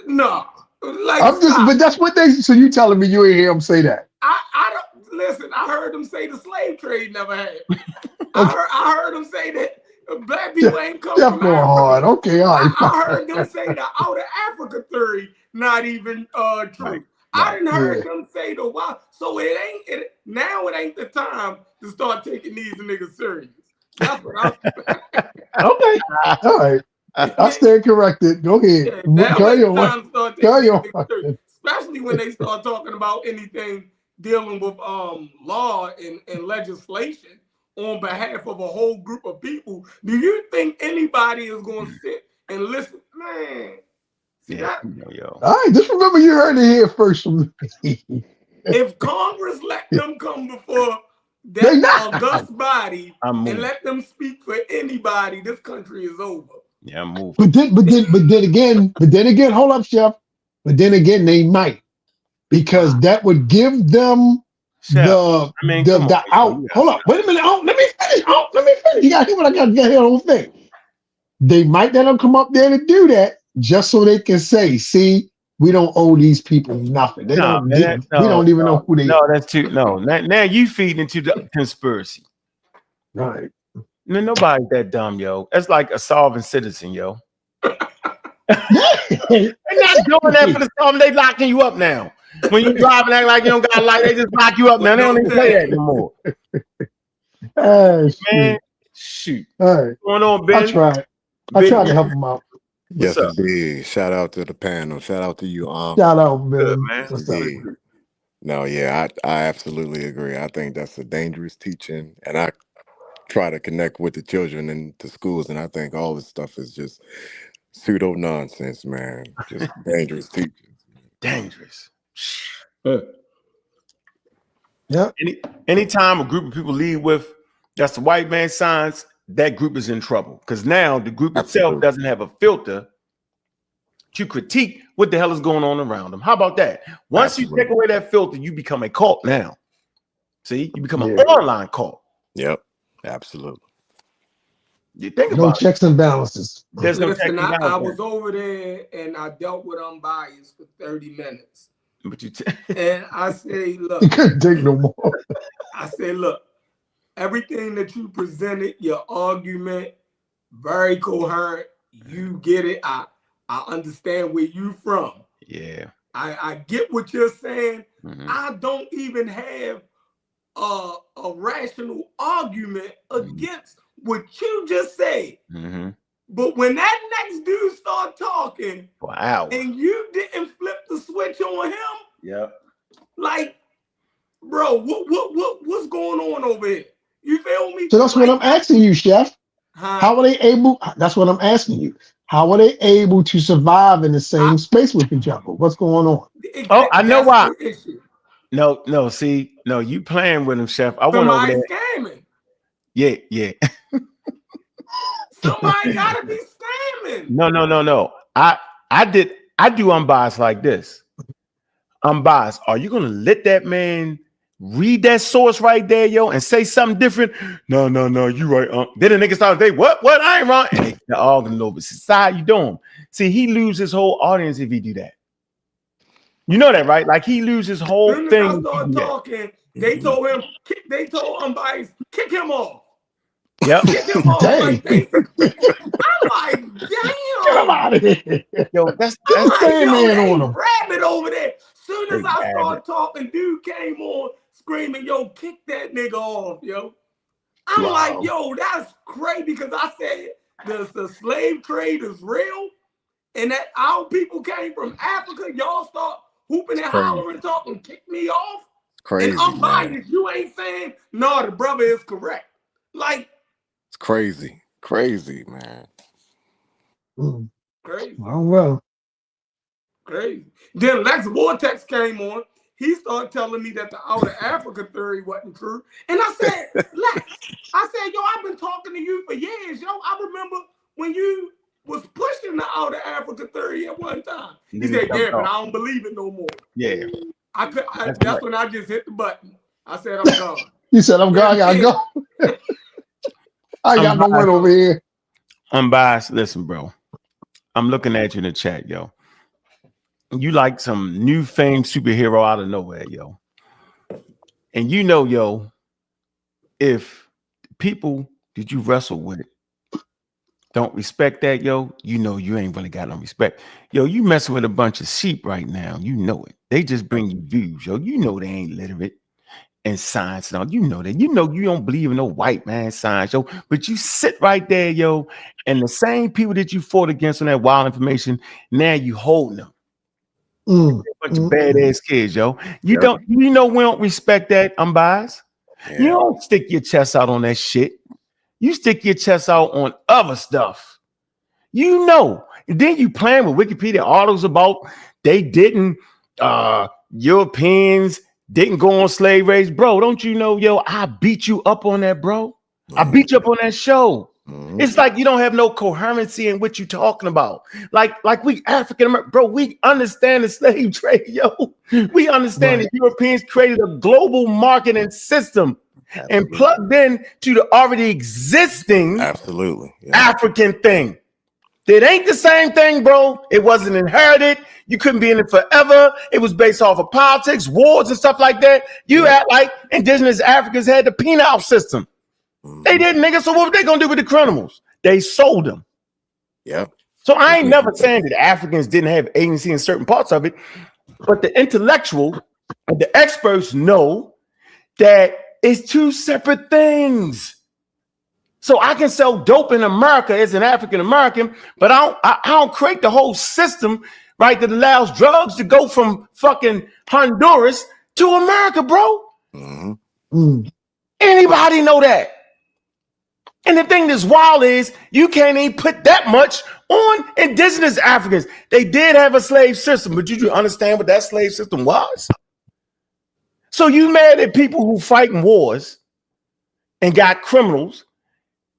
no, like I'm just. But that's what they. So you telling me you ain't hear them say that? I don't listen. I heard them say the slave trade never happened. I heard them say that. Black people ain't coming from Africa. Hard. Okay, all right. I heard them say the out of Africa theory not even true. Right. I didn't heard them say the why. So it ain't the time to start taking these niggas serious. That's what I'm okay. All right. I stand corrected. Go ahead. Yeah, Carry on. Especially when they start talking about anything dealing with law and legislation on behalf of a whole group of people. Do you think anybody is going to sit and listen? Man. All right, just remember you heard it here first from me. If Congress let them come before that august body and let them speak for anybody, this country is over. Yeah, I'm moving. But then again, hold up, Chef. But then again, they might. Because that would give them the out. Hold up, wait a minute. Let me finish. You got to hear what I got to get here on the thing. They might let them come up there to do that just so they can say, see, we don't owe these people nothing. We don't even know who they are. No, that's too now you feed into the conspiracy. Right. No, nobody's that dumb, yo. That's like a solvent citizen, yo. They're not doing that for the solvent, they locking you up now. When you drive and act like you don't got a light, they just lock you up now. They don't even say that anymore. Man, shoot. All right. What's going on, Ben? I tried to help him out. Yes, indeed. Shout out to the panel. Shout out to you. Shout out, man. No, yeah, I absolutely agree. I think that's a dangerous teaching, and I try to connect with the children and the schools, and I think all this stuff is just pseudo nonsense, man. Just dangerous teaching. Dangerous. Yeah. Anytime a group of people leave with that's the white man signs, that group is in trouble because now the group itself doesn't have a filter to critique what the hell is going on around them. How about that? Once you take away that filter, you become a cult now. See, you become an online cult. Yep, absolutely. You think No about checks and balances. There's no checks Listen, and I balances. was over there and I dealt with unbiased for 30 minutes. But you And I say, You look, couldn't take no more. I say, look, everything that you presented, your argument, very coherent. You get it. I understand where you from. Yeah. I get what you're saying. Mm-hmm. I don't even have a rational argument against what you just said. Mm-hmm. But when that next dude start talking, Wow. and you didn't flip the switch on him, Yep. like, bro, what's going on over here? You feel me? So that's what I'm asking you, Chef. How are they able? That's what I'm asking you. How are they able to survive in the same space with each other? What's going on? Oh, I know why. The issue. No, see, no, you playing with him, Chef. I went over Somebody there. scamming. Yeah. Somebody gotta be scamming. No. I do unbiased like this. Unbiased. Are you gonna let that man read that source right there, yo, and say something different? No, you right. Then the nigga start to say, what? I ain't wrong. And they're all gonna know. But how you doing? See, he lose his whole audience if he do that. You know that, right? Like he loses his whole Soon thing. as I start talking, they told unbiased, kick him off. Yep. Kick him off. Dang. Like, I'm like, damn. Get him out of here. Yo, that's I'm like, same yo, man they on him. rabbit over there. Soon as They I start rabbit. talking, dude came on screaming, yo, kick that nigga off, yo. I'm Wow. like, yo, that's crazy because I said the slave trade is real and that our people came from Africa. Y'all start hooping and hollering, talking, kick me off. Crazy, and I'm man. biased. You ain't saying, no, the brother is correct. Like, It's crazy, man. crazy. Well. Crazy. Then Lex Vortex came on. He started telling me that the outer Africa theory wasn't true. And I said, Lex, yo, I've been talking to you for years. Yo, I remember when you was pushing the outer Africa theory at one time. He said, yeah, but I don't believe it no more. Yeah. That's when I just hit the button. I said, I'm gone. You said, I'm gone. I gotta go. I got no one over here. Unbiased. Listen, bro. I'm looking at you in the chat, yo. You like some new fame superhero out of nowhere, yo. And you know, yo, if people that you wrestle with don't respect that, yo, you know you ain't really got no respect. Yo, you messing with a bunch of sheep right now. You know it. They just bring you views, yo. You know they ain't literate and science and all. You know that. You know you don't believe in no white man science, yo. But you sit right there, yo, and the same people that you fought against on that wild information, now you holding them. A bunch of badass kids, yo. You know we don't respect that. Unbiased. Yeah. You don't stick your chest out on that shit. You stick your chest out on other stuff. You know. And then you playing with Wikipedia articles about they didn't Europeans didn't go on slave race. Bro, don't you know, yo, I beat you up on that, bro. I beat you up on that show. It's like you don't have no coherency in what you're talking about. Like we African American, bro, we understand the slave trade, yo. We understand that Europeans created a global marketing system and plugged in to the already existing African thing. It ain't the same thing, bro. It wasn't inherited. You couldn't be in it forever. It was based off of politics, wars, and stuff like that. You act like indigenous Africans had the penal system. They didn't, nigga. So what were they gonna do with the criminals? They sold them. Yep. So I ain't never saying that Africans didn't have agency in certain parts of it, but the intellectual and the experts know that it's two separate things. So I can sell dope in America as an African American, but I don't create the whole system, right, that allows drugs to go from fucking Honduras to America, bro. Anybody know that? And the thing that's wild is you can't even put that much on indigenous Africans. They did have a slave system, but did you understand what that slave system was? So you mad at people who fight in wars and got criminals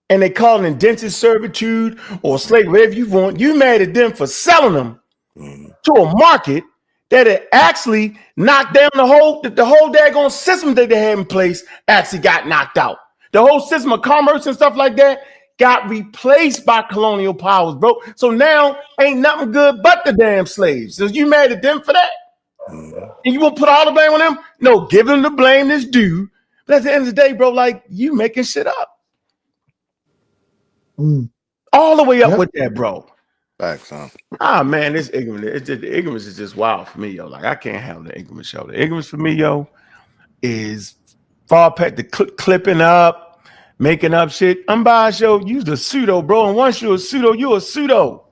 and they call it indentured servitude or slavery, whatever you want. You mad at them for selling them to a market that it actually knocked down the whole daggone system that they had in place actually got knocked out. The whole system of commerce and stuff like that got replaced by colonial powers, bro. So now ain't nothing good but the damn slaves. So you mad at them for that? And you won't put all the blame on them? No, give them the blame that's due. But at the end of the day, bro, like you making shit up. All the way up with that, bro. Facts, huh? Ah, man, this ignorance. The ignorance is just wild for me, yo. Like I can't handle the ignorance, yo. The ignorance for me, yo, is far past the clipping up, making up shit. I'm biased, yo. Use the pseudo, bro. And once you're a pseudo, you're a pseudo.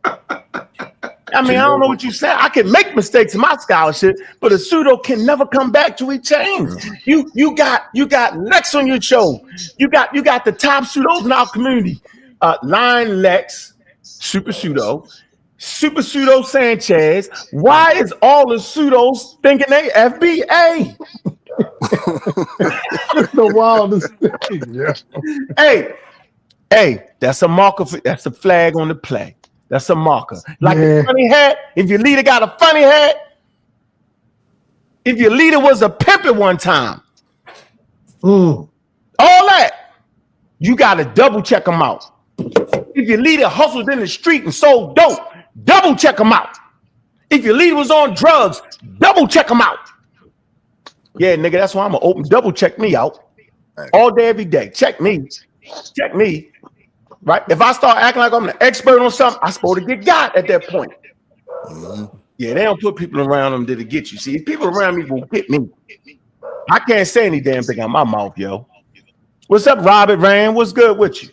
I mean, I don't know what you said. I can make mistakes in my scholarship, but a pseudo can never come back till we change. You got Lex on your show. You got the top pseudos in our community. Lion Lex, Super Pseudo Sanchez. Why is all the pseudos thinking they FBA? The wildest thing. Yeah. Hey, that's a marker. That's a flag on the play. That's a marker. Like a funny hat. If your leader got a funny hat, if your leader was a pimp at one time, all that, you got to double check them out. If your leader hustled in the street and sold dope, double check them out. If your leader was on drugs, double check them out. Yeah, nigga, that's why I'm going to open double check me out all day, every day. Check me. Check me. Right? If I start acting like I'm the expert on something, I'm supposed to get got at that point. Yeah, they don't put people around them that'll get you. See, people around me will get me. I can't say any damn thing out my mouth, yo. What's up, Robert Rand? What's good with you?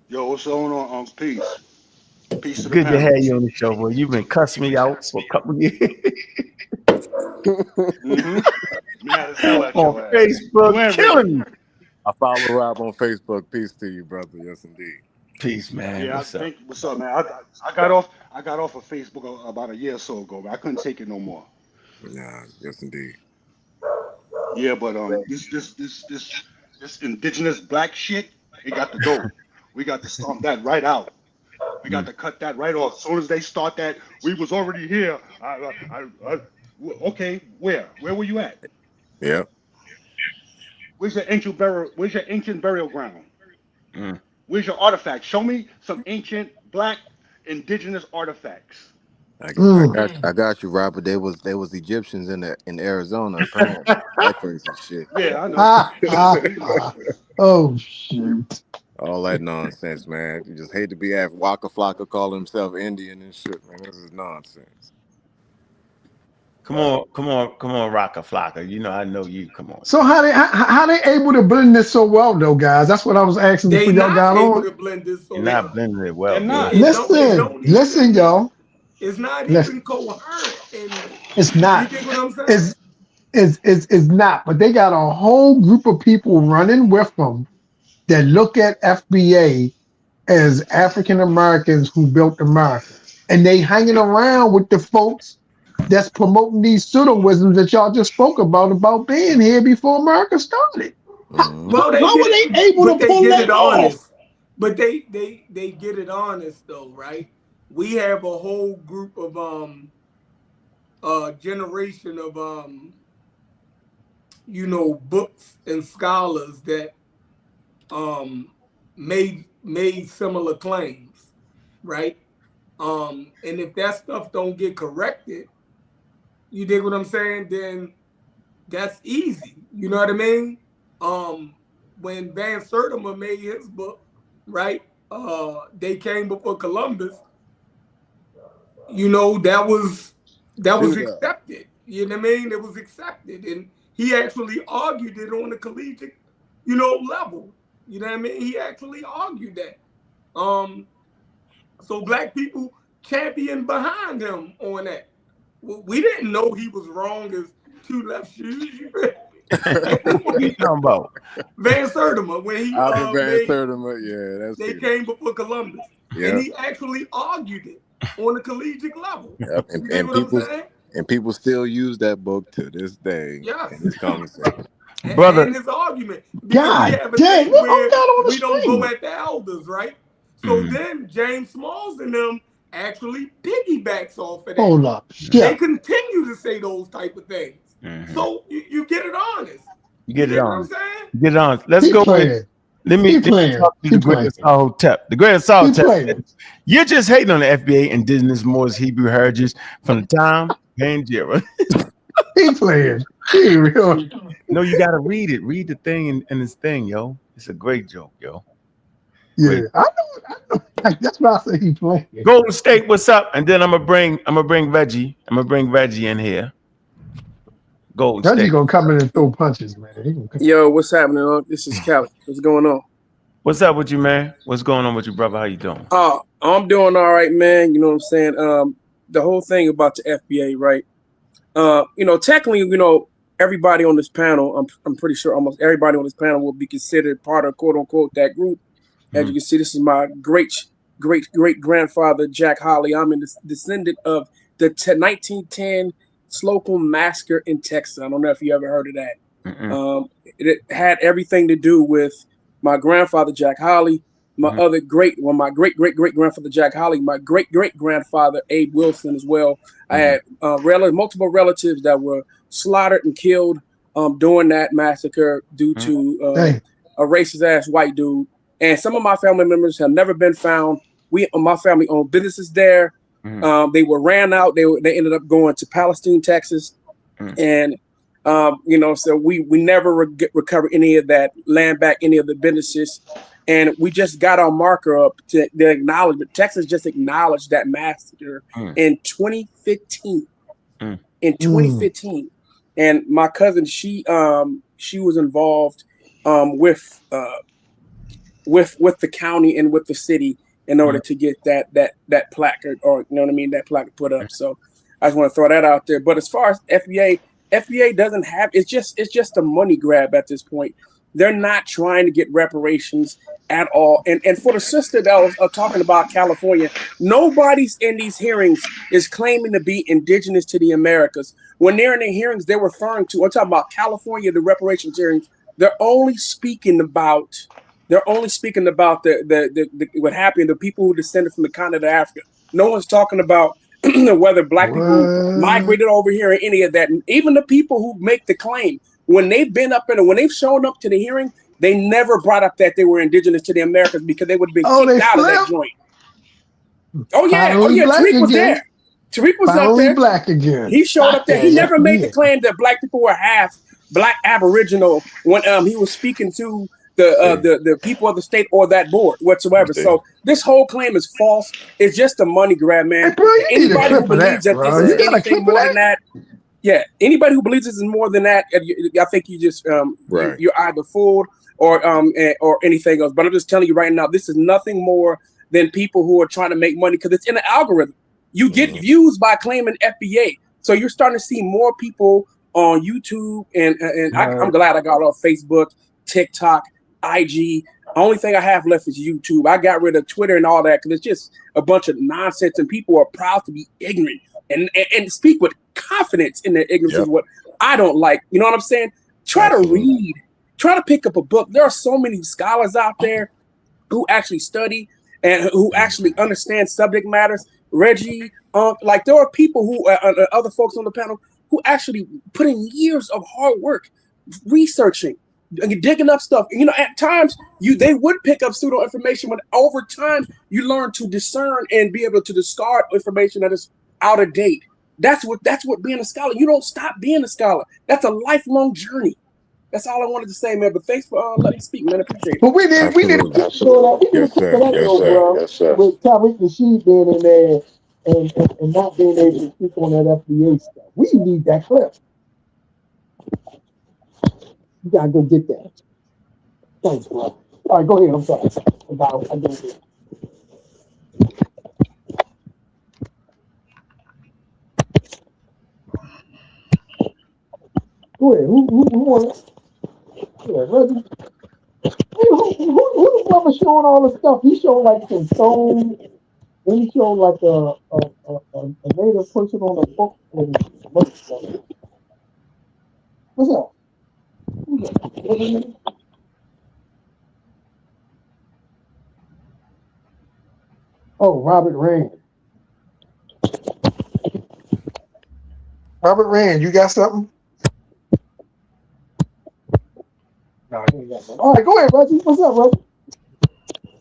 Yo, what's going on? Peace. Peace to the Good to panel. have you on the show, bro. You've been cussing me out for a couple of years. On Facebook, killing me. I follow Rob on Facebook. Peace to you, brother. Yes, indeed. Peace, man. Yeah, what's up, man? I got off of Facebook about a year or so ago, but I couldn't take it no more. Yeah, yes, indeed. Yeah, but this indigenous black shit, it got to go. We got to stomp that right out. We got to cut that right off. As soon as they start that, we was already here. Okay, where were you at? Yeah. Where's your ancient burial ground? Where's your artifacts? Show me some ancient black indigenous artifacts. I got you, Robert. There was Egyptians in Arizona, apparently. That crazy shit. Yeah, I know. Oh shoot. All that nonsense, man. You just hate to be at Waka Flocka call himself Indian and shit, man. This is nonsense. Come on, Rocka Flocka. You know, I know you. Come on. So how they able to blend this so well, though, guys? That's what I was asking before y'all got on. They're not blending it well. Listen, y'all. It's not even coherent. It's not. You think what I'm saying? It's not. But they got a whole group of people running with them that look at FBA as African Americans who built America, and they hanging around with the folks that's promoting these pseudo-wisdoms that y'all just spoke about being here before America started. Well, How were they able to pull that off? But they get it honest though, right? We have a whole group of generation of books and scholars that made similar claims, right? And if that stuff don't get corrected, you dig what I'm saying? Then that's easy. You know what I mean? When Van Sertima made his book, right? They came before Columbus. You know, that was accepted. You know what I mean? It was accepted, and he actually argued it on the collegiate, level. You know what I mean? He actually argued that. So black people championed behind him on that. We didn't know he was wrong as two left shoes. What are you talking about? Van Sertima, when he they good. came before Columbus, and he actually argued it on the collegiate level. Yep. And people still use that book to this day. Yes. In this conversation. Brother, and his argument. God damn, we don't go at the elders, right? So then James Smalls and them actually piggybacks off of that. Hold up. They continue to say those type of things. So you get it honest. You get it what honest. I'm saying? You get it honest. Let's go with Let me talk to the great Sahotep. The great Sahotep. You're just hating on the FBA, Indigenous Moors, Hebrew Heritage from the time Panjira. He playing. He real. No, you gotta read it. Read the thing and this thing, yo. It's a great joke, yo. Yeah, Great. I know. That's why I say he playing. Golden State, what's up? And then I'm gonna bring Reggie. I'm gonna bring Reggie in here. Golden Reggie State gonna come in and throw punches, man. Yo, what's happening? This is Kelly. What's going on? What's up with you, man? What's going on with you, brother? How you doing? I'm doing all right, man. You know what I'm saying? The whole thing about the FBA, right? Technically, everybody on this panel, I'm pretty sure almost everybody on this panel will be considered part of quote unquote that group. As you can see, this is my great grandfather, Jack Holly. I'm a descendant of the 1910 Slocum Massacre in Texas. I don't know if you ever heard of that. It had everything to do with my grandfather, Jack Holly, my great grandfather, Jack Holly, my great grandfather, Abe Wilson, as well. I had multiple relatives that were slaughtered and killed during that massacre due to a racist ass white dude. And some of my family members have never been found. My family owned businesses there. They were ran out. They ended up going to Palestine, Texas, and so we never recovered any of that land back, any of the businesses, and we just got our marker up to the acknowledgement. Texas just acknowledged that massacre in 2015. In 2015, and my cousin, she was involved with the county and with the city in order to get that placard, or that placard put up. So I just want to throw that out there. But as far as FBA doesn't have, it's just a money grab at this point. They're not trying to get reparations at all. And for the sister that was talking about California, nobody's in these hearings is claiming to be indigenous to the Americas. When they're in the hearings, they're referring to, I'm talking about California, the reparations hearings. They're only speaking about the what happened, the people who descended from the continent of Africa. No one's talking about whether black people migrated over here or any of that. And even the people who make the claim, when they've been up in it, when they've shown up to the hearing, they never brought up that they were indigenous to the Americas, because they would have been kicked out of that joint. Oh yeah, Tariq was there. Tariq was up there. Black again. He showed up there. He never made the claim that black people were half black Aboriginal when he was speaking to the people of the state or that board whatsoever. So this whole claim is false. It's just a money grab, man. Hey, bro, anybody who believes that this is anything more than that, anybody who believes this is more than that, I think you just you're either fooled or anything else. But I'm just telling you right now, this is nothing more than people who are trying to make money, because it's in the algorithm. You get views by claiming FBA, so you're starting to see more people on YouTube, and I'm glad I got off Facebook, TikTok, IG. Only thing I have left is YouTube. I got rid of Twitter and all that because it's just a bunch of nonsense, and people are proud to be ignorant and speak with confidence in their ignorance is what I don't like. You know what I'm saying? Try to read. Try to pick up a book. There are so many scholars out there who actually study and who actually understand subject matters. Reggie, there are people who other folks on the panel who actually put in years of hard work researching, digging up stuff. At times they would pick up pseudo information, but over time you learn to discern and be able to discard information that is out of date. That's what being a scholar. You don't stop being a scholar. That's a lifelong journey. That's all I wanted to say, man. But thanks for letting me speak, man. I appreciate it. But we did Yes, sir. With Tariq Nasheed being in there and not being able to speak on that FBA stuff. We need that clip. You gotta go get that. Thanks, bro. All right, go ahead. I'm sorry. I don't get it. Go ahead. Who wants? Yeah, Reggie. Who the fuck was showing all the stuff? He showed like some stone. Then he showed like a native person on a book and stuff. What's up? Oh, Robert Rand. Robert Rand, you got something? All right, go ahead, Reggie. What's up, Reggie?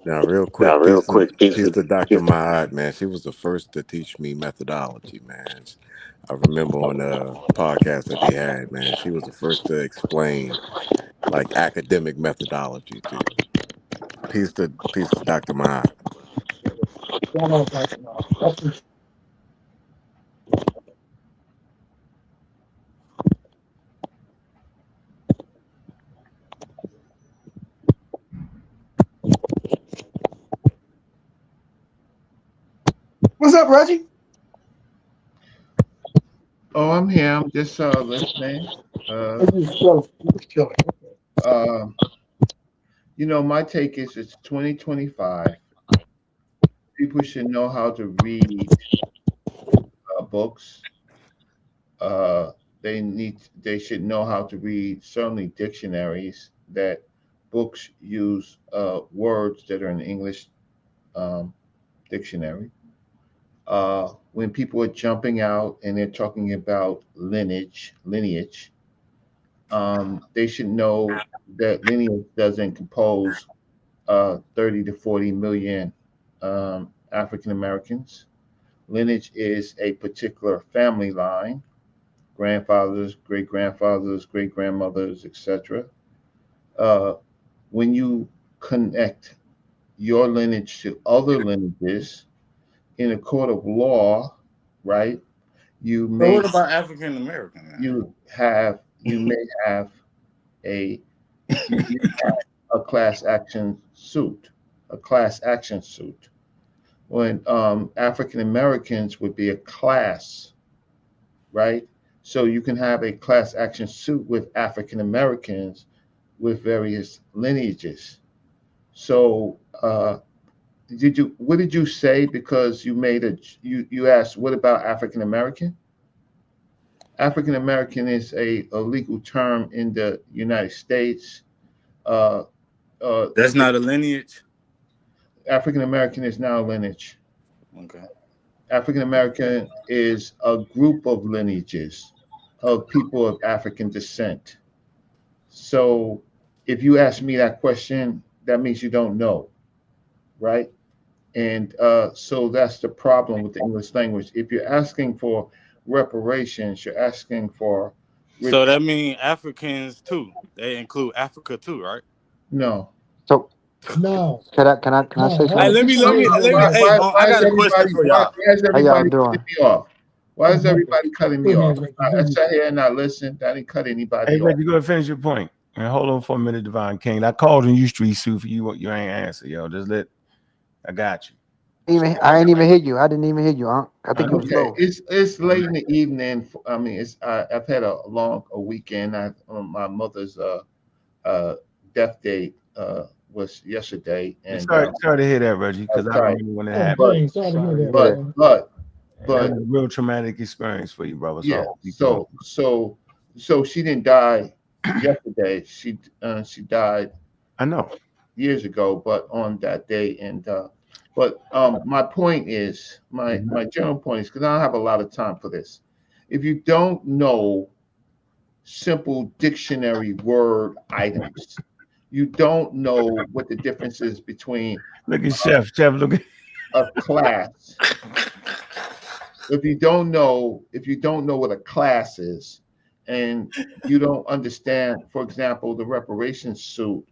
Now, real quick, piece to Dr. Maat, man. She was the first to teach me methodology, man. I remember on a podcast that we had, man, she was the first to explain like academic methodology to you. Peace to Dr. Maat. What's up, Reggie? Oh, I'm here. I'm just listening. You know, my take is it's 2025. People should know how to read books. They should know how to read certainly dictionaries. That books use words that are in English dictionary. When people are jumping out and they're talking about lineage, they should know that lineage doesn't compose 30 to 40 million African Americans. Lineage is a particular family line, grandfathers, great grandfathers, great grandmothers, etc. When you connect your lineage to other lineages in a court of law, right? You So may what about African American? you may have a class action suit, when African Americans would be a class, right? So you can have a class action suit with African Americans with various lineages. So what did you say? Because you asked, what about African American? African American is a legal term in the United States. That's not a lineage. African American is now a lineage. Okay. African American is a group of lineages of people of African descent. So if you ask me that question, that means you don't know, right? And so that's the problem with the English language. If you're asking for reparations, you're asking for. So that means Africans too. They include Africa too, right? No. So No. can I say Hey, something? let me. Hey, I got a question for y'all. Why is How y'all everybody doing? cutting me off? Why is everybody cutting me off? I sat here and I listened. I didn't cut anybody Hey, off. Reggie, go ahead and finish your point. And hold on for a minute, Divine King. I called on you, Street Sue, for you. You ain't answer, yo. I got you. I ain't even hear you. I didn't even hear you, Ankh. I think you was Okay, low. it's late in the evening. I mean, I've had a long weekend. My mother's death date was yesterday, and Sorry to hear that, Reggie, because I remember when it happened. Sorry to hear that. But that was a real traumatic experience for you, brother. yeah. So she didn't die yesterday. She died. I know. Years ago, but on that day, and my point is, my general point is, because I don't have a lot of time for this. If you don't know simple dictionary word items, you don't know what the difference is between. Look at Chef. Look at a class. If you don't know what a class is, and you don't understand, for example, the reparations suit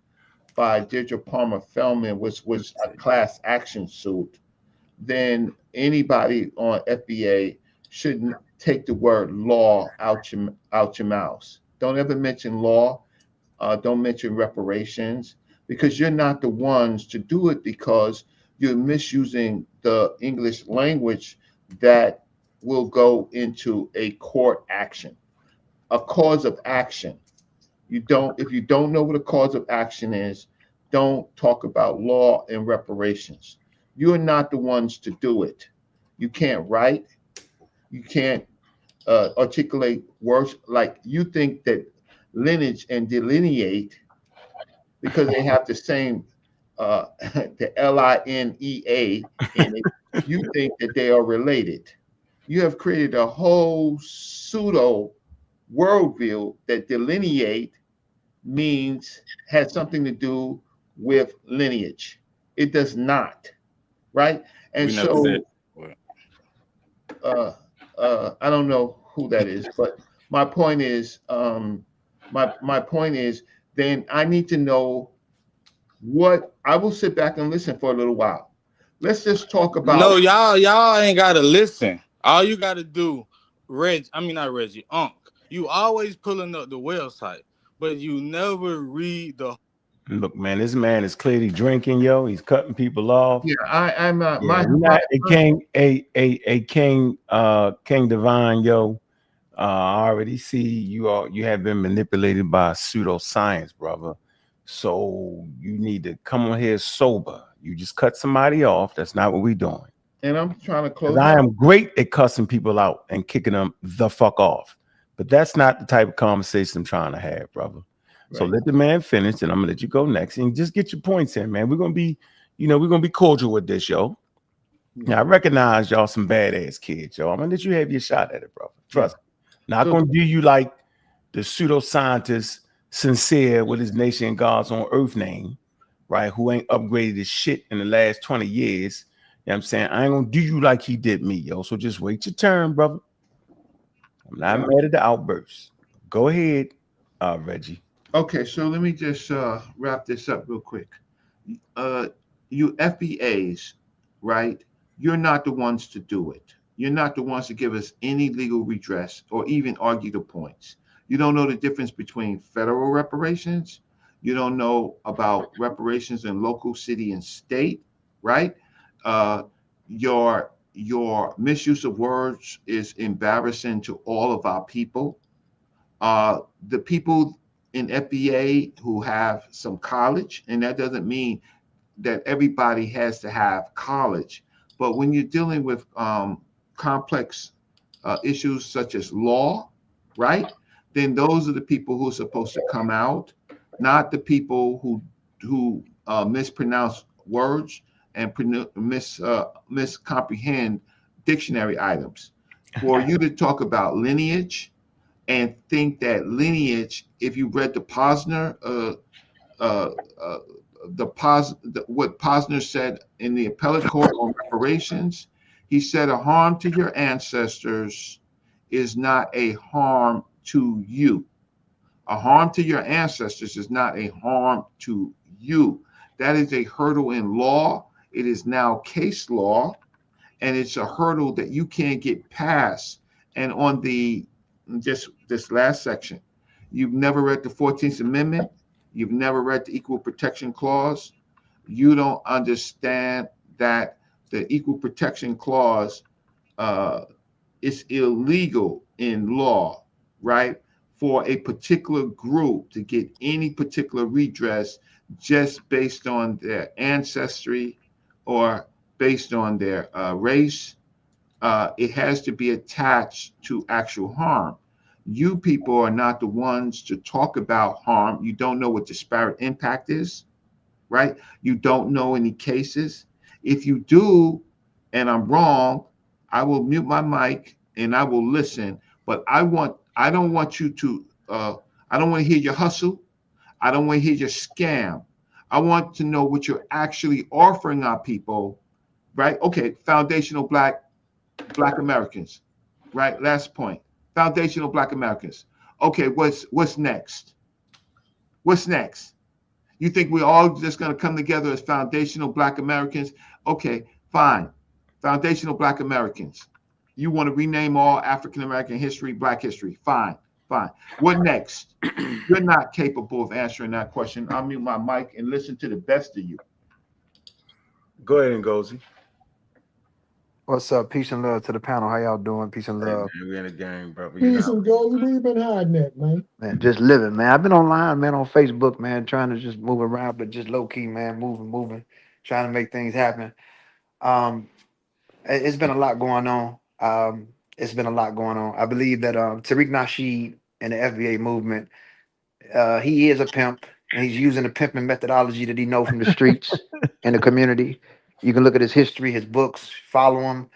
by Deirdre Palmer Feldman, which was a class action suit, then anybody on FBA shouldn't take the word law out your mouth. Don't ever mention law. Don't mention reparations, because you're not the ones to do it, because you're misusing the English language that will go into a court action, a cause of action. If you don't know what a cause of action is, don't talk about law and reparations. You're not the ones to do it. You can't write. You can't articulate words. Like, you think that lineage and delineate, because they have the same the LINEA in it, you think that they are related. You have created a whole pseudo worldview that delineate has something to do with lineage. It does not, right? And We never said. I don't know who that is, but my point is, my point is, then I need to know what I will sit back and listen for a little while. Let's just talk about. No, y'all ain't gotta listen. All you gotta do, not Reggie, Ankh. You always pulling up the website, but you never read the. Look, man, this man is clearly drinking, yo. He's cutting people off. Yeah, I'm not. King Divine, yo. I already see you have been manipulated by pseudoscience, brother. So you need to come on here sober. You just cut somebody off. That's not what we're doing. And I'm trying to close. I am great at cussing people out and kicking them the fuck off. But that's not the type of conversation I'm trying to have, brother. Right. So let the man finish, and I'm gonna let you go next. And just get your points in, man. We're gonna be cordial with this, yo. Now I recognize y'all some badass kids, yo. I'm gonna let you have your shot at it, bro. Trust me. Not gonna do you like the pseudoscientist Sincere with his Nation Gods on Earth name, right? Who ain't upgraded his shit in the last 20 years. You know what I'm saying? I ain't gonna do you like he did me, yo. So just wait your turn, brother. I'm not mad at the outburst. Go ahead, Reggie. Okay, so let me just wrap this up real quick. You FBAs, right? You're not the ones to do it. You're not the ones to give us any legal redress or even argue the points. You don't know the difference between federal reparations. You don't know about reparations in local, city, and state, right? Your misuse of words is embarrassing to all of our people. The people in FBA who have some college, and that doesn't mean that everybody has to have college, but when you're dealing with complex issues such as law, right? Then those are the people who are supposed to come out, not the people who mispronounce words and miscomprehend dictionary items. For you to talk about lineage and think that lineage, if you read the Posner, what Posner said in the appellate court on reparations, he said a harm to your ancestors is not a harm to you. A harm to your ancestors is not a harm to you. That is a hurdle in law. It is now case law, and it's a hurdle that you can't get past. And on this last section, you've never read the 14th Amendment. You've never read the Equal Protection Clause. You don't understand that the Equal Protection Clause is illegal in law, right? For a particular group to get any particular redress just based on their ancestry or based on their race. It has to be attached to actual harm. You people are not the ones to talk about harm. You don't know what disparate impact is, right? You don't know any cases. If you do, and I'm wrong, I will mute my mic and I will listen. But I don't want you to, I don't want to hear your hustle. I don't want to hear your scam. I want to know what you're actually offering our people, right? Okay, foundational Black Americans, right? Last point. Foundational Black Americans. Okay, what's next? What's next? You think we're all just going to come together as foundational Black Americans? Okay, fine. Foundational Black Americans. You want to rename all African American history Black history? Fine. What next? You're not capable of answering that question. I'll mute my mic and listen to the best of you. Go ahead, Ngozi. What's up? Peace and love to the panel. How y'all doing? Peace and love. Hey, man, we in the game, bro. Peace and Ngozi. Where you been hiding at, man? Man, just living, man. I've been online, man, on Facebook, man, trying to just move around, but just low key, man, moving, trying to make things happen. It's been a lot going on. I believe that Tariq Nasheed and the FBA movement, he is a pimp, and he's using the pimping methodology that he know from the streets and the community. You can look at his history, his books, follow him,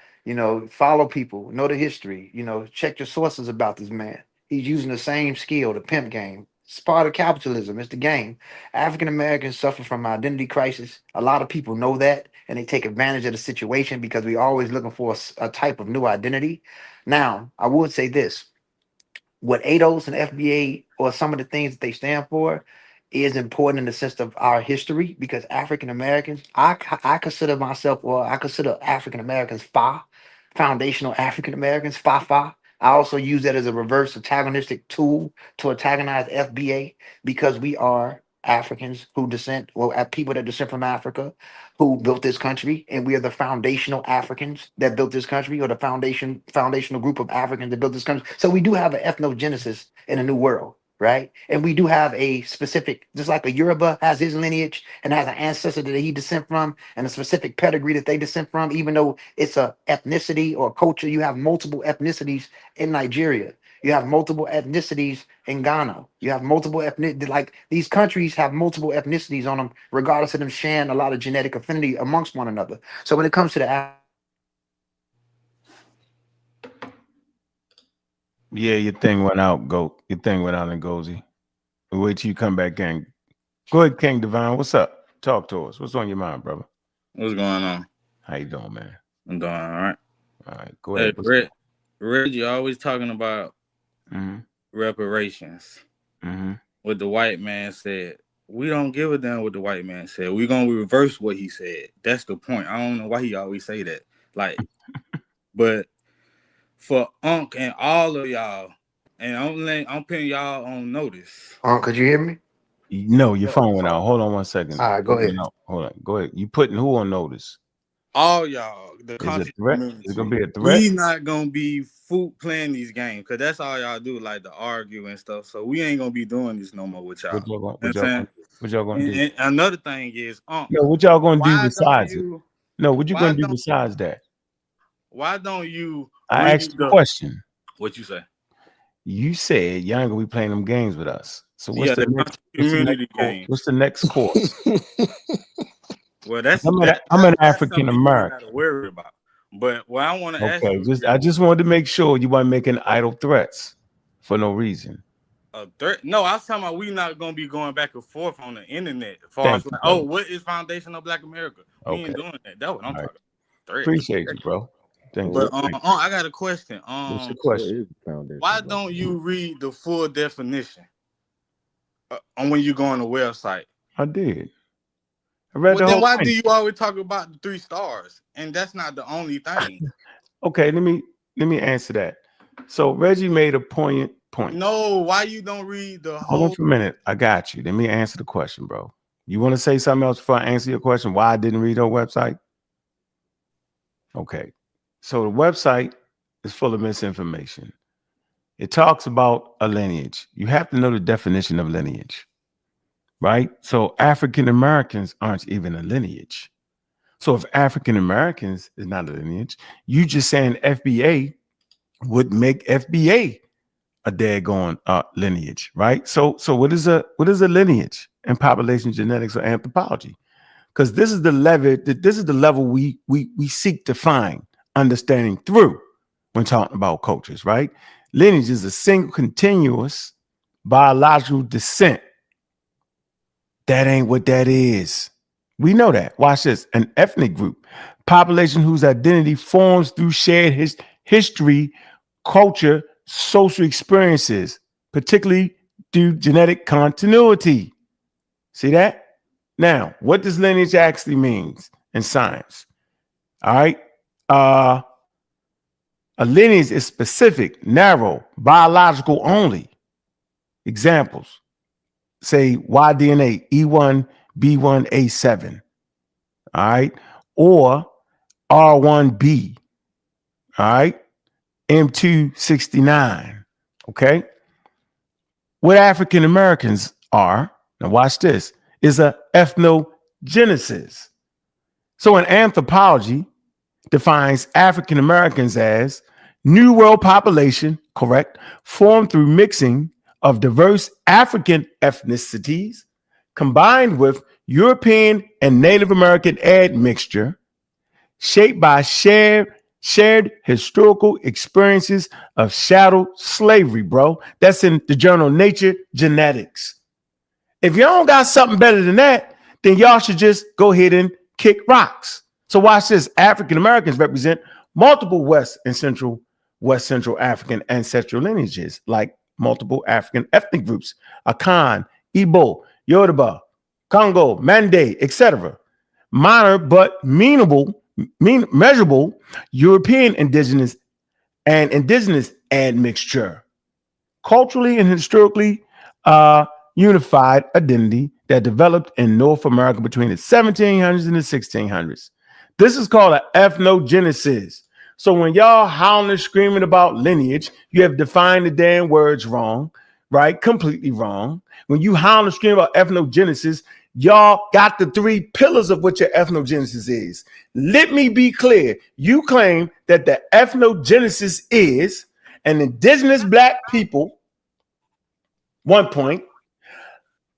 follow people, know the history, check your sources about this man. He's using the same skill, the pimp game. It's part of capitalism. It's the game. African Americans suffer from identity crisis. A lot of people know that, and they take advantage of the situation because we're always looking for a type of new identity. Now, I would say this: what ADOS and FBA or some of the things that they stand for is important in the sense of our history because African Americans, I consider myself, or I consider African Americans foundational African Americans, FA. I also use that as a reverse antagonistic tool to antagonize FBA because we are Africans who descend, well, people that descend from Africa who built this country, and we are the foundational Africans that built this country, or the foundational group of Africans that built this country. So we do have an ethnogenesis in a new world, right? And we do have a specific, just like a Yoruba has his lineage and has an ancestor that he descend from, and a specific pedigree that they descend from, even though it's a ethnicity or culture. You have multiple ethnicities in Nigeria. You have multiple ethnicities in Ghana. You have multiple like these countries have multiple ethnicities on them, regardless of them sharing a lot of genetic affinity amongst one another. So when it comes to the Yeah, your thing went out, Goat. Your thing went out in Gozy. Wait till you come back in. Go ahead, King Divine. What's up? Talk to us. What's on your mind, brother? What's going on? How you doing, man? I'm doing all right. All right, go ahead. Hey, Reggie always talking about reparations. What the white man said. We don't give a damn what the white man said. We're going to reverse what he said. That's the point. I don't know why he always say that. Like, but for Ankh and all of y'all, and I'm putting y'all on notice. Could you hear me? No, your phone went out. Hold on 1 second. All right, go ahead. Hold on. Go ahead. You putting who on notice? All y'all, the is it threat? Is it gonna be a threat? We not gonna be playing these games because that's all y'all do, like to argue and stuff. So we ain't gonna be doing this no more with y'all. What y'all gonna do? And another thing is, what y'all gonna do besides it? No, what you gonna do besides that? Why don't you? I asked the question. What you say? You said y'all ain't gonna be playing them games with us. So what's the next community game? What's the next course? Well, that's I'm an African American. You gotta worry about. But what I want to ask you, I just wanted to make sure you weren't making idle threats for no reason. A threat? No, I was talking about we not gonna be going back and forth on the internet. As far as like, what is foundational Black America? We ain't doing that. That's what I'm talking about. Appreciate you, bro. Thank you. But I got a question. What's the question? Why don't you read the full definition on when you go on the website? I did. I read then why do you always talk about the 3 stars? And that's not the only thing. Okay, let me answer that. So Reggie made a point. No, why you don't read the whole? Hold on for a minute. I got you. Let me answer the question, bro. You want to say something else before I answer your question? Why I didn't read her website? Okay. So the website is full of misinformation. It talks about a lineage. You have to know the definition of lineage, right? So African Americans aren't even a lineage. So if African Americans is not a lineage, you just saying FBA would make FBA a daggone lineage, right? So what is a lineage in population genetics or anthropology? Because this is the level we seek to find understanding through when talking about cultures, right? Lineage is a single continuous biological descent. That ain't what that is. We know that. Watch this. An ethnic group, population whose identity forms through shared history, culture, social experiences, particularly through genetic continuity. See that? Now, what does lineage actually mean in science? All right. A lineage is specific, narrow, biological only. Examples. Say Y-DNA, E1, B1, A7. All right. Or R1B. All right. M269. Okay. What African Americans are, now watch this, is a ethnogenesis. So in anthropology, defines African Americans as New World population, correct, formed through mixing of diverse African ethnicities combined with European and Native American admixture, shaped by shared shared historical experiences of shadow slavery, bro. That's in the journal Nature Genetics. If y'all don't got something better than that, then y'all should just go ahead and kick rocks. So watch this. African Americans represent multiple West Central African ancestral lineages, like multiple African ethnic groups: Akan, Igbo, Yoruba, Congo, Mande, etc. Minor but measurable European indigenous admixture. Culturally and historically unified identity that developed in North America between the 1700s and the 1600s. This is called an ethnogenesis. So when y'all howling and screaming about lineage, you have defined the damn words wrong, right? Completely wrong. When you howl and scream about ethnogenesis, y'all got the three pillars of what your ethnogenesis is. Let me be clear. You claim that the ethnogenesis is an indigenous black people, 1 point,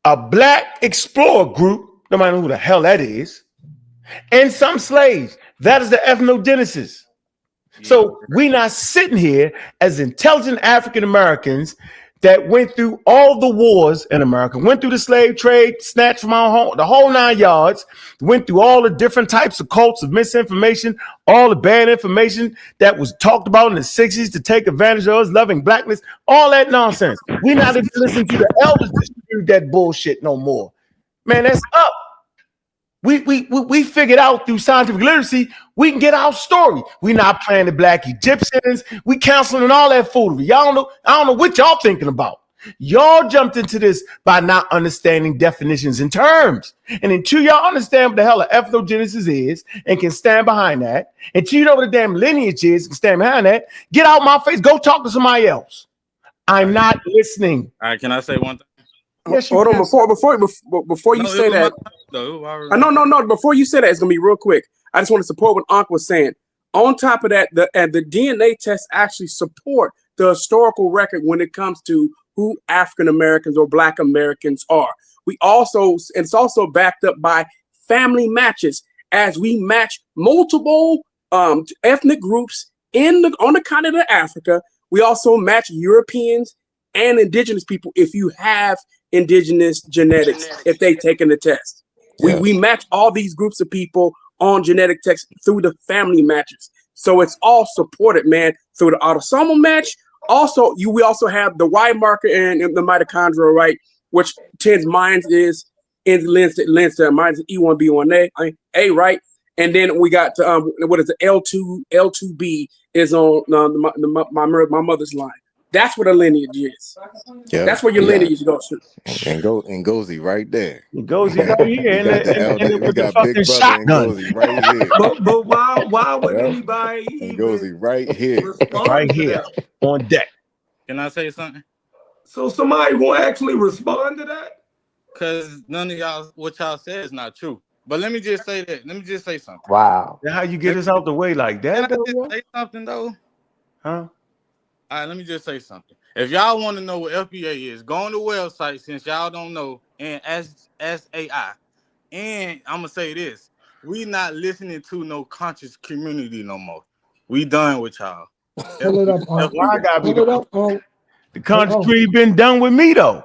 a black explorer group, no matter who the hell that is, and some slaves. That is the ethnogenesis. So we're not sitting here as intelligent African Americans that went through all the wars in America, went through the slave trade, snatched from our home, the whole 9 yards, went through all the different types of cults of misinformation, all the bad information that was talked about in the 60s to take advantage of us, loving blackness, all that nonsense. We're not even listening to the elders distribute that bullshit no more. Man, that's up. We figured out through scientific literacy, we can get our story. We're not playing the black Egyptians. We counseling all that foolery. I don't know what y'all thinking about. Y'all jumped into this by not understanding definitions and terms. And until y'all understand what the hell an ethnogenesis is and can stand behind that, until you know what the damn lineage is and stand behind that, get out my face, go talk to somebody else. I'm not listening. All right, can I say one thing? Yes, hold on, before you say that. No. Before you say that, it's gonna be real quick. I just want to support what Ankh was saying. On top of that, the DNA tests actually support the historical record when it comes to who African Americans or Black Americans are. It's also backed up by family matches, as we match multiple ethnic groups on the continent of Africa. We also match Europeans and indigenous people if you have indigenous genetics, if they've taken the test. We match all these groups of people on genetic tests through the family matches. So it's all supported, man, through the autosomal match. Also, we also have the Y marker and the mitochondria, right? Which tends mine is lens to mine is E1B1A, right? And then we got what is the L2B is on my mother's line. That's where the lineage is. Yeah, that's where your lineage goes to. And Ngozi right there. Ngozi right here. We got Big Brother shotgun. and Ngozi right here. But why would anybody and Ngozi right here. Right here on deck. Can I say something? So somebody won't actually respond to that? Because none of y'all, what y'all said is not true. But let me just say that. Let me just say something. Wow. How you get us out the way like that? Can I just say something though? Huh? All right, let me just say something. If y'all want to know what FBA is, go on the website since y'all don't know and ask AI. And I'm gonna say this: we not listening to no conscious community no more. We done with y'all. Pull it up. The conscious community been done with me though.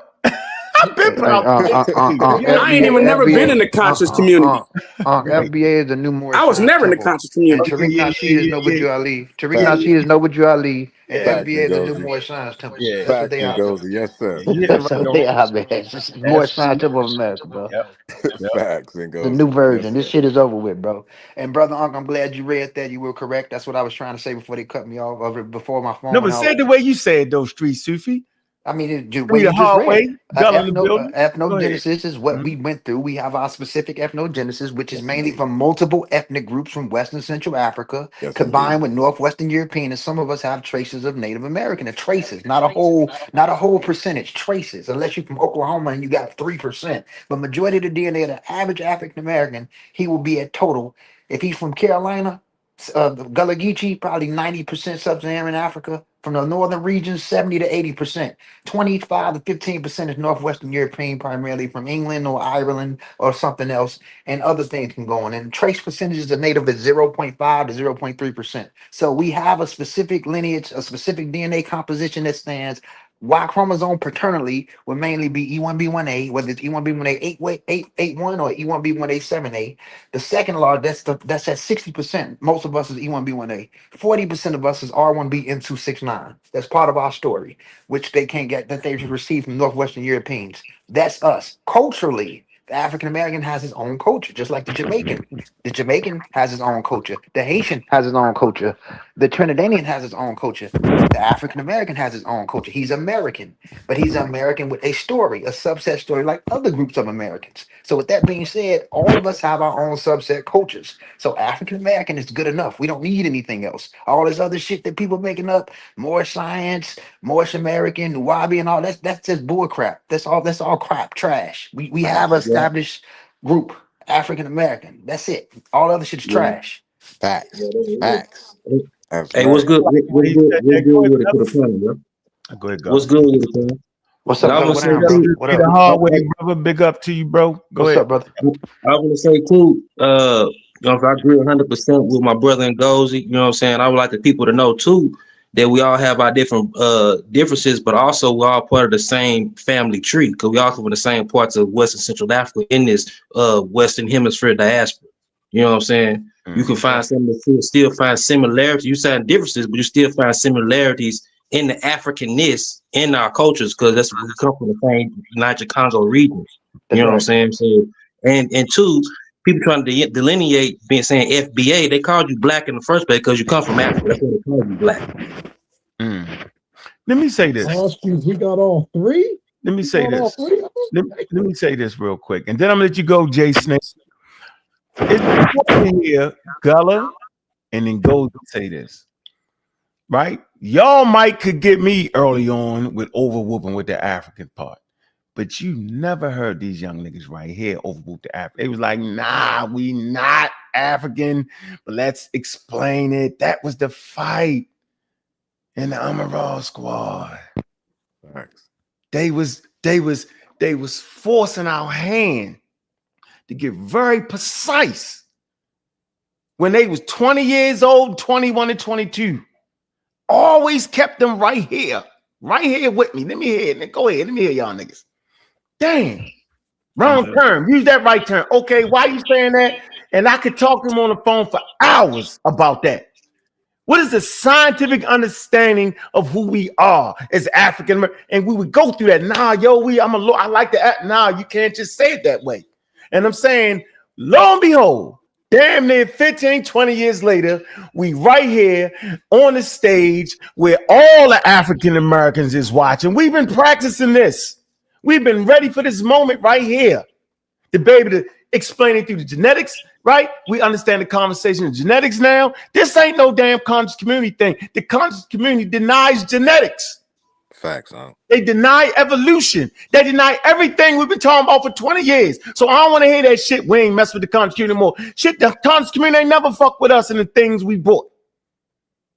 I've been I ain't even never been in the conscious community. FBA is the new more. I was never in the conscious community. Tariq Nasheed is Nobuju Ali. Tariq Nasheed is Nobuju Ali. And FBA is the new more science temple. Yeah, that's what they are. Yes, sir. That's what they are, man. More science temple of America, bro. Facts and the new version. This shit is over with, bro. And brother Uncle, I'm glad you read that. You were correct. That's what I was trying to say before they cut me off. Before my phone. No, but say it the way you said those Street Sufi. I mean, what you just read. Ethnogenesis is what Mm-hmm. we went through. We have our specific ethnogenesis, which is mainly from multiple ethnic groups from Western Central Africa, combined with Northwestern European, and some of us have traces of Native American. And traces, not a whole percentage. Traces, unless you're from Oklahoma and you got 3%. But majority of the DNA of the average African American, he will be at total. If he's from Carolina, Gullah Geechee, probably 90% Sub-Saharan Africa. From the northern regions, 70 to 80%. 25 to 15% is Northwestern European, primarily from England or Ireland or something else, and other things can go on. And trace percentages of native is 0.5 to 0.3%. So we have a specific lineage, a specific DNA composition that stands. Y chromosome paternally would mainly be E1B1A, whether it's E1B1A 881 or E1B1A7A. The second law, that's at 60%. Most of us is E1B1A. 40% of us is R1B N269. That's part of our story, which they can't get, that they received from Northwestern Europeans. That's us. Culturally, the African American has his own culture, just like the Jamaican. The Jamaican has his own culture. The Haitian has his own culture. The Trinidadian has his own culture. The African American has his own culture. He's American, but he's American with a story, a subset story, like other groups of Americans. So, with that being said, all of us have our own subset cultures. So, African American is good enough. We don't need anything else. All this other shit that people making up, more science, Moorish American, Nuwabi, and all that's just bull crap. That's all crap, trash. We have an established group, African American. That's it. All other shit's trash. Facts. That's Hey, right. what's good? What's good with it to the panel, bro? Go ahead, go. What's good with it, man? What's up, I brother? was What saying down, bro? too. What The up? hard way, brother. Big up to you, bro. Go What's ahead. up, brother? I want to say too. You know, if I agree 100% with my brother Ngozi, you know what I'm saying. I would like the people to know too that we all have our different differences, but also we're all part of the same family tree because we all come from the same parts of West and Central Africa in this Western Hemisphere diaspora. You know what I'm saying? You can find still find similarities. You find differences, but you still find similarities in the Africanness in our cultures because that's we come from the same Niger Congo regions. That's You know what I'm right. saying? So, and two, people trying to delineate being saying FBA, they called you black in the first place because you come from Africa. That's why they called you black. Let me say this. We got all three. Let me say All this. three of them? Let me say this real quick, and then I'm gonna let you go, Jay Snake. It's important to hear Gullah and then go say this, right? Y'all might could get me early on with overwhooping with the African part, but you never heard these young niggas right here overwhoop the African. It was like, nah, we not African, but let's explain it. That was the fight in the Amaral squad. Facts. They was forcing our hand to get very precise when they was 20 years old, 21 and 22. Always kept them right here with me. Let me hear it. Go ahead. Let me hear y'all niggas. Damn. Wrong term. Use that right term. Okay, why you saying that? And I could talk to him on the phone for hours about that. What is the scientific understanding of who we are as African American? And we would go through that. Nah, yo, I like that. Nah, you can't just say it that way. And I'm saying, lo and behold, damn near 15, 20 years later, we right here on the stage where all the African Americans is watching. We've been practicing this. We've been ready for this moment right here to be able to explain it through the genetics, right? We understand the conversation of genetics now. This ain't no damn conscious community thing. The conscious community denies genetics. Facts, huh? They deny evolution. They deny everything we've been talking about for 20 years. So I don't want to hear that shit. We ain't mess with the conscious community anymore. Shit, the conscious community ain't never fuck with us and the things we brought.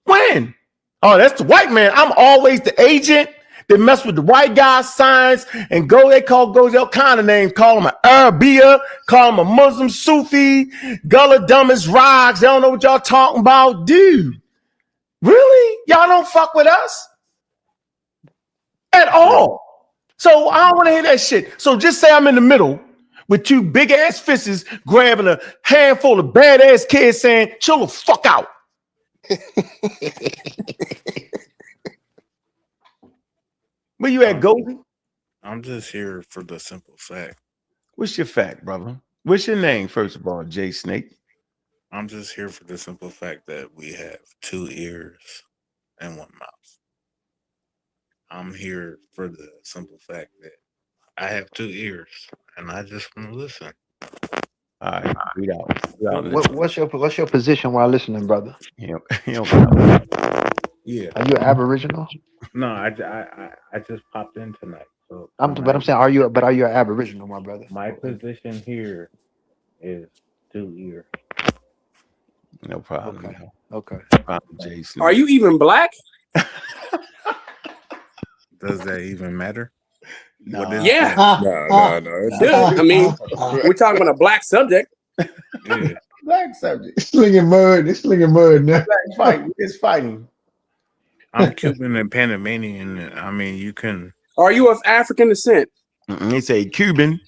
When? Oh, that's the white man. I'm always the agent. They mess with the white guy's signs and they goes all kind of names. Call him an Arabia, call him a Muslim Sufi, Gullah dumb as rocks. They don't know what y'all talking about. Dude, really? Y'all don't fuck with us at all. So I don't want to hear that shit. So just say I'm in the middle with two big ass fists grabbing a handful of badass kids saying, chill the fuck out. Where you at, Goldie? I'm just here for the simple fact. What's your fact, brother? What's your name, first of all, Jay Snake? I'm just here for the simple fact that we have 2 ears and 1 mouth. I'm here for the simple fact that I have 2 ears and I just want to listen. All right, read out. What's your position while listening, brother? Yeah. Are you Aboriginal? No, I just popped in tonight. So I'm saying, are you an Aboriginal, my brother? My position here is 2 ears. No problem. Okay. No problem, Jason. Are you even black? Does that even matter? No. What is Yeah. that? No. Dude, I mean, we're talking about a black subject. Yeah. Black subject. It's slinging mud. It's slinging mud now. Black fight. It's fighting. I'm Cuban and Panamanian. I mean, you can. Are you of African descent? They say Cuban.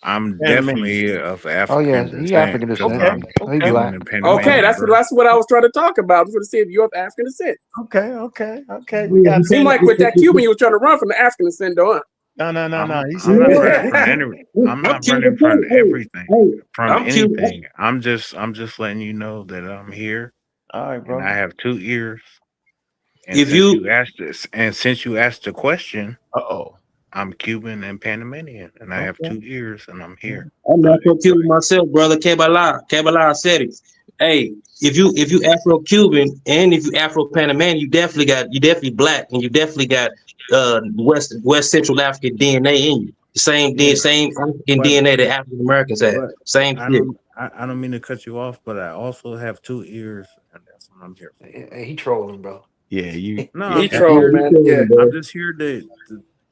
I'm Panamanian. definitely of Oh yeah, African he African descent because descent. I'm He Okay. black. Cuban and Panamanian. Okay, that's bro. what I was trying to talk about. I was going to see if you're of African descent. Okay. We got It seemed like with that Cuban, you were trying to run from the African descent, though. Huh? No. He I'm said not that. running from any. I'm not running from everything, from anything. I'm just letting you know that I'm here All right, and bro. I have 2 ears. And If since you you asked this, and since you asked the question, Uh-oh. I'm Cuban and Panamanian, and I have 2 ears, and I'm here. I'm Afro-Cuban myself, brother. Kabbalah said it. Hey, if you Afro-Cuban and if you Afro-Panamanian, you definitely black, and you definitely got West Central African DNA in you. Same Yeah, African but DNA that African Americans have. but Same I shit. don't mean to cut you off, but I also have 2 ears, and that's what I'm here for. Hey, he trolling, bro. Yeah, you. No, He I'm just trolling, here. man. Yeah. I'm just here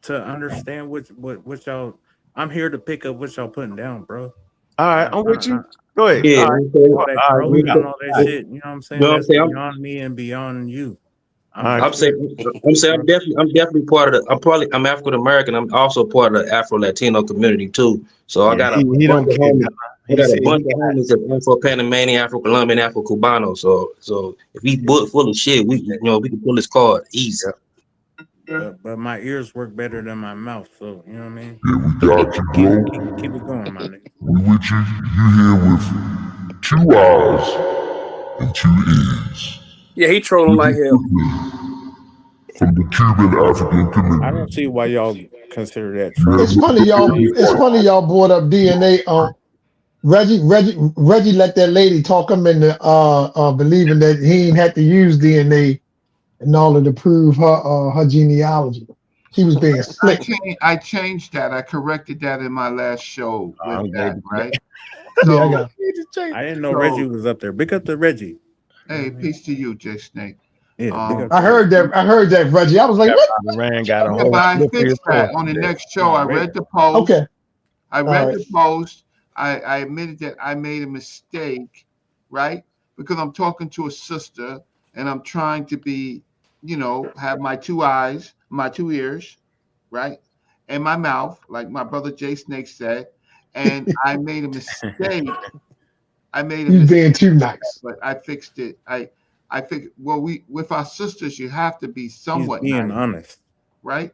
to understand what y'all. I'm here to pick up what y'all putting down, bro. All right, I'm with you. Go ahead. Yeah, All right. All that All right, we trolling got. and all that shit. You know what I'm saying? You know what I'm That's saying? beyond me and beyond you. All right. I'm definitely part of the. I'm African American. I'm also part of the Afro Latino community too. So I got a He bunch don't of care. homies. I He got said a he bunch of got. homies of Afro Panamanian, Afro Colombian, Afro Cubano. So if we book full of shit, we can pull this card easy. But my ears work better than my mouth, so you know what I mean. Yeah, we got you, bro. Keep it going, my nigga. We with you. You here with 2 eyes and 2 ears. Yeah, he trolling like hell. From the Cuban African community. I don't see why y'all consider that Yeah, trolling. It's funny y'all brought up DNA. Reggie let that lady talk him into believing that he ain't had to use DNA in order to prove her genealogy. She was being slick. I changed that. I corrected that in my last show with that, right? Yeah, I got it. I didn't know Reggie was up there. Big up to Reggie. Hey, peace to you, J Snake. Yeah, big up. I heard that, Reggie. I was like, what? Rand got a Yeah, whole but I slippery fixed that fork on the there. next show. I read the post. Okay. I read All the post. I admitted that I made a mistake, right? Because I'm talking to a sister and I'm trying to be, have my 2 eyes, my 2 ears, right? And my mouth, like my brother Jay Snake said. And I made a mistake. He's being too nice. But I fixed it. I figured, well, with our sisters, you have to be somewhat He's being nice, honest, right?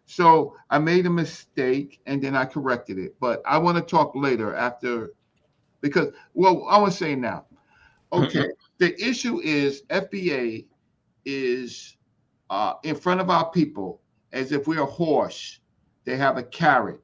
So I made a mistake and then I corrected it. But I want to talk later after, because, well, I want to say now, okay, the issue is FBA is in front of our people as if we're a horse. They have a carrot,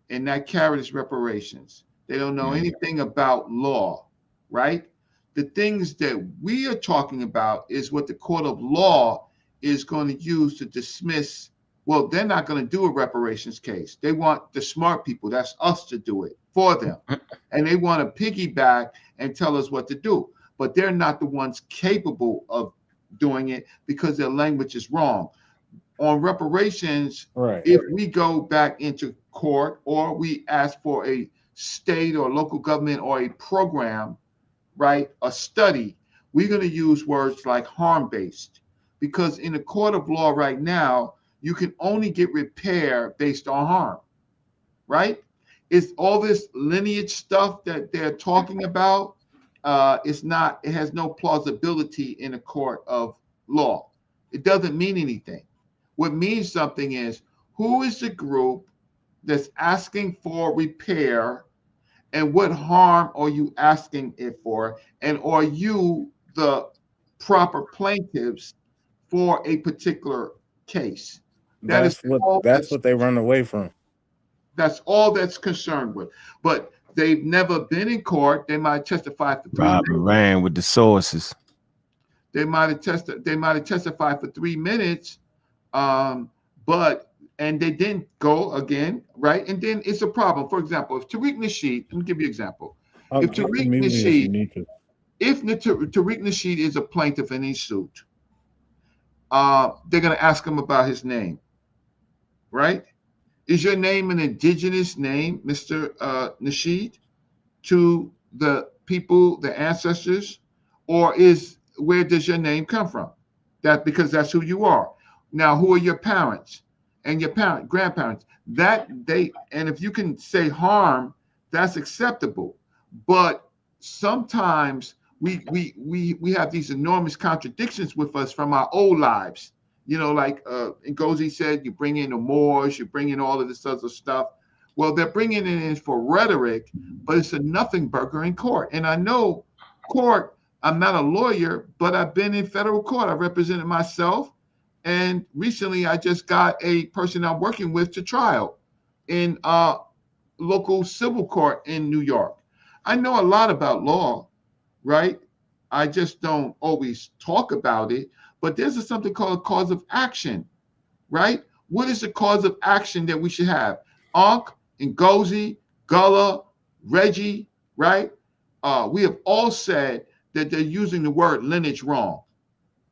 and that carrot is reparations. They don't know anything about law, right? The things that we are talking about is what the court of law is going to use to dismiss. Well, they're not going to do a reparations case. They want the smart people, that's us, to do it for them. And they want to piggyback and tell us what to do. But they're not the ones capable of doing it because their language is wrong. On reparations, right? If we go back into court or we ask for a state or local government or a program, right, a study, we're going to use words like harm-based, because in the court of law right now, you can only get repair based on harm, right? It's all this lineage stuff that they're talking about. It has no plausibility in a court of law. It doesn't mean anything. What means something is, who is the group that's asking for repair, and what harm are you asking it for? And are you the proper plaintiffs for a particular case? That's what they run away from. That's all that's concerned with. But they've never been in court. They might testify for 3 minutes. Rand with the sources. They might have testified for 3 minutes, and they didn't go again, right? And then it's a problem. For example, if Tariq Nasheed, let me give you an example. If Tariq Nasheed is a plaintiff in his suit, they're going to ask him about his name. right? Is your name an indigenous name, Mr. Nasheed, to the people, the ancestors, or where does your name come from? That because that's who you are. Now, who are your parents and your grandparents? And if you can say harm, that's acceptable. But sometimes we have these enormous contradictions with us from our old lives. Like Ngozi said, you bring in the Moors, you bring in all of this other stuff. Well, they're bringing it in for rhetoric, but it's a nothing burger in court. And I know court, I'm not a lawyer, but I've been in federal court. I represented myself. And recently I just got a person I'm working with to trial in local civil court in New York. I know a lot about law, right? I just don't always talk about it, but there's something called a cause of action, right? What is the cause of action that we should have? Ankh, Ngozi, Gullah, Reggie, right? We have all said that they're using the word lineage wrong.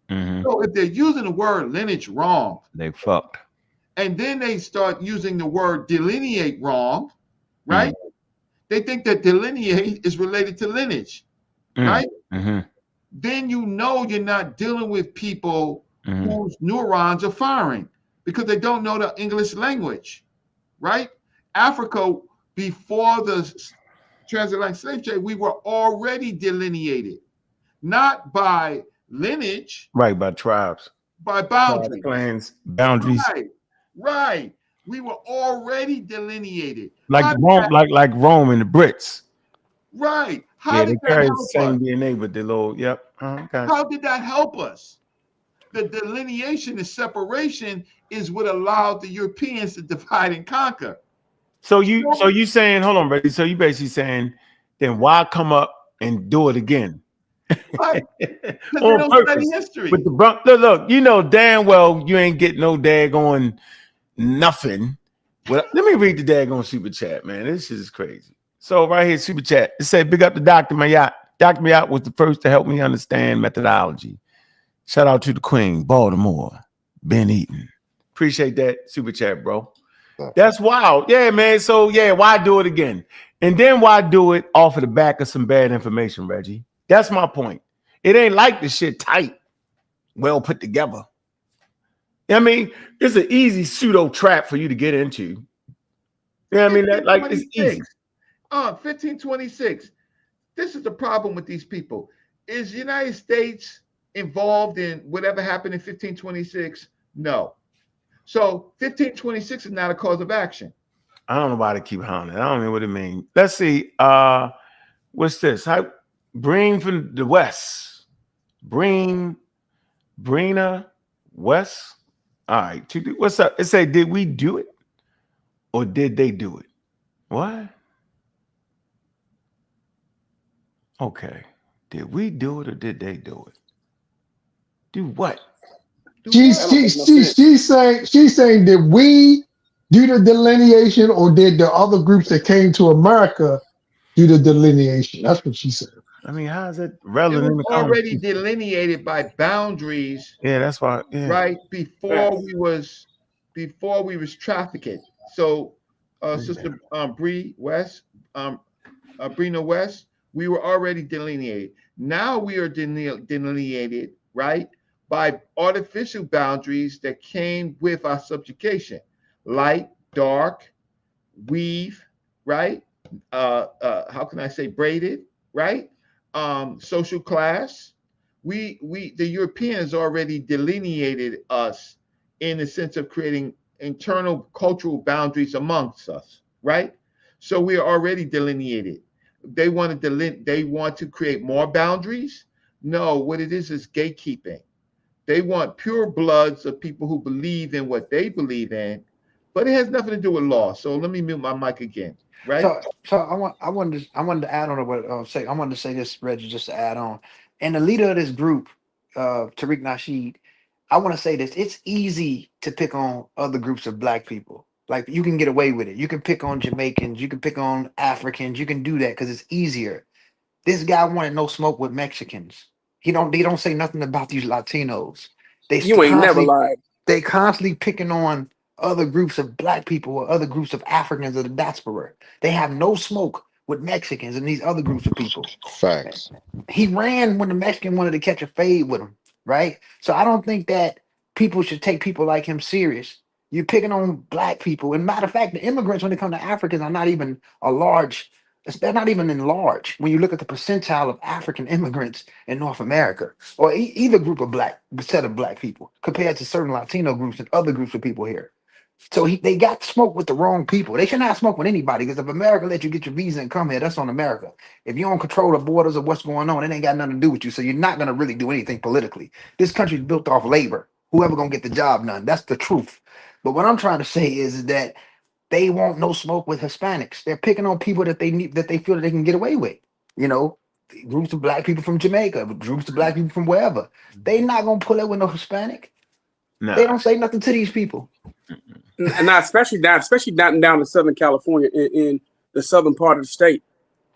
Mm-hmm. So if they're using the word lineage wrong, they fucked. And then they start using the word delineate wrong, right? Mm-hmm. They think that delineate is related to lineage, right? Mm-hmm. Then you're not dealing with people whose neurons are firing because they don't know the English language, right? Africa, before the transatlantic slave trade, we were already delineated, not by lineage, right? By tribes, by boundaries, clans, boundaries, right. We were already delineated, like Rome and the Brits, right? How did that help us? Same DNA with the little, yep. How did that help us? The delineation, the separation, is what allowed the Europeans to divide and conquer. So you saying, hold on, buddy. So you basically saying, then why come up and do it again? Right. Because they don't study history. With the look, damn well you ain't getting no daggone nothing. Well, let me read the daggone super chat, man. This shit is crazy. So right here, super chat. It said, big up to Dr. Maat. Dr. Maat was the first to help me understand methodology. Shout out to the Queen, Baltimore, Ben Eaton. Appreciate that super chat, bro. That's wild. Yeah, man. So yeah, why do it again? And then why do it off of the back of some bad information, Reggie? That's my point. It ain't like the shit tight, well put together. I mean, it's an easy pseudo trap for you to get into. Yeah, I mean, it's easy. 1526. This is the problem with these people. Is the United States involved in whatever happened in 1526? No. So 1526 is not a cause of action. I don't know why they keep hounding. I don't know what it means. Let's see. What's this? Bring from the West. Brina West. All right. What's up? It say, did we do it? Or did they do it? What? Okay. Did we do it or did they do it? Do what? She's saying, did we do the delineation or did the other groups that came to America do the delineation? That's what she said. I mean, how is it relevant? It was already delineated by boundaries. Yeah, that's why. Yeah. Right before we was trafficked. So, Sister Brina West, we were already delineated. Now we are delineated, right, by artificial boundaries that came with our subjugation: light, dark, weave, right? How can I say braided, right? Social class. The Europeans already delineated us in the sense of creating internal cultural boundaries amongst us, right? So we are already delineated. They want to create more boundaries. No, what it is gatekeeping. They want pure bloods of people who believe in what they believe in, but it has nothing to do with law. So let me mute my mic again. Right. So I wanted to add on what I wanted to say this, Reggie, just to add on. And the leader of this group, Tariq Nasheed, I want to say this. It's easy to pick on other groups of Black people. Like, you can get away with it. You can pick on Jamaicans. You can pick on Africans. You can do that because it's easier. This guy wanted no smoke with Mexicans. They don't say nothing about these Latinos. You ain't never lied. They constantly picking on other groups of black people or other groups of Africans of the diaspora. They have no smoke with Mexicans and these other groups of people. Facts. He ran when the Mexican wanted to catch a fade with him, right? So I don't think that people should take people like him serious. You're picking on black people. And matter of fact, the immigrants, when it comes to Africans, are not even a large, they're not even in large when you look at the percentile of African immigrants in North America, or either group of set of black people compared to certain Latino groups and other groups of people here. So they got smoked with the wrong people. They should not smoke with anybody, because if America let you get your visa and come here, that's on America. If you don't control the borders of what's going on, it ain't got nothing to do with you. So you're not going to really do anything politically. This country's built off labor. Whoever going to get the job done. That's the truth. But what I'm trying to say is that they want no smoke with Hispanics. They're picking on people that they need, that they feel that they can get away with. You know, groups of black people from Jamaica, groups of black people from wherever. They not going to pull it with no Hispanic. No. They don't say nothing to these people. And not especially down in Southern California, in the southern part of the state.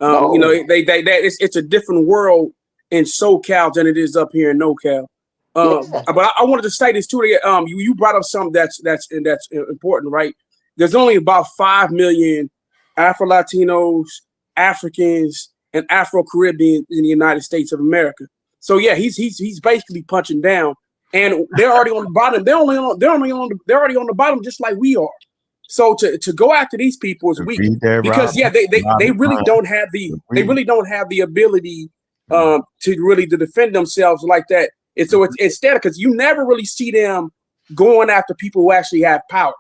You know, it's a different world in SoCal than it is up here in NoCal. But I wanted to say this too. You brought up something that's important, right? There's only about 5 million Afro-Latinos, Africans, and Afro-Caribbean in the United States of America. So yeah, he's basically punching down. And they're already on the bottom. They're already on the bottom, just like we are. So to go after these people is weak, because they really don't have the ability to really to defend themselves like that. And so it's instead, because you never really see them going after people who actually have power.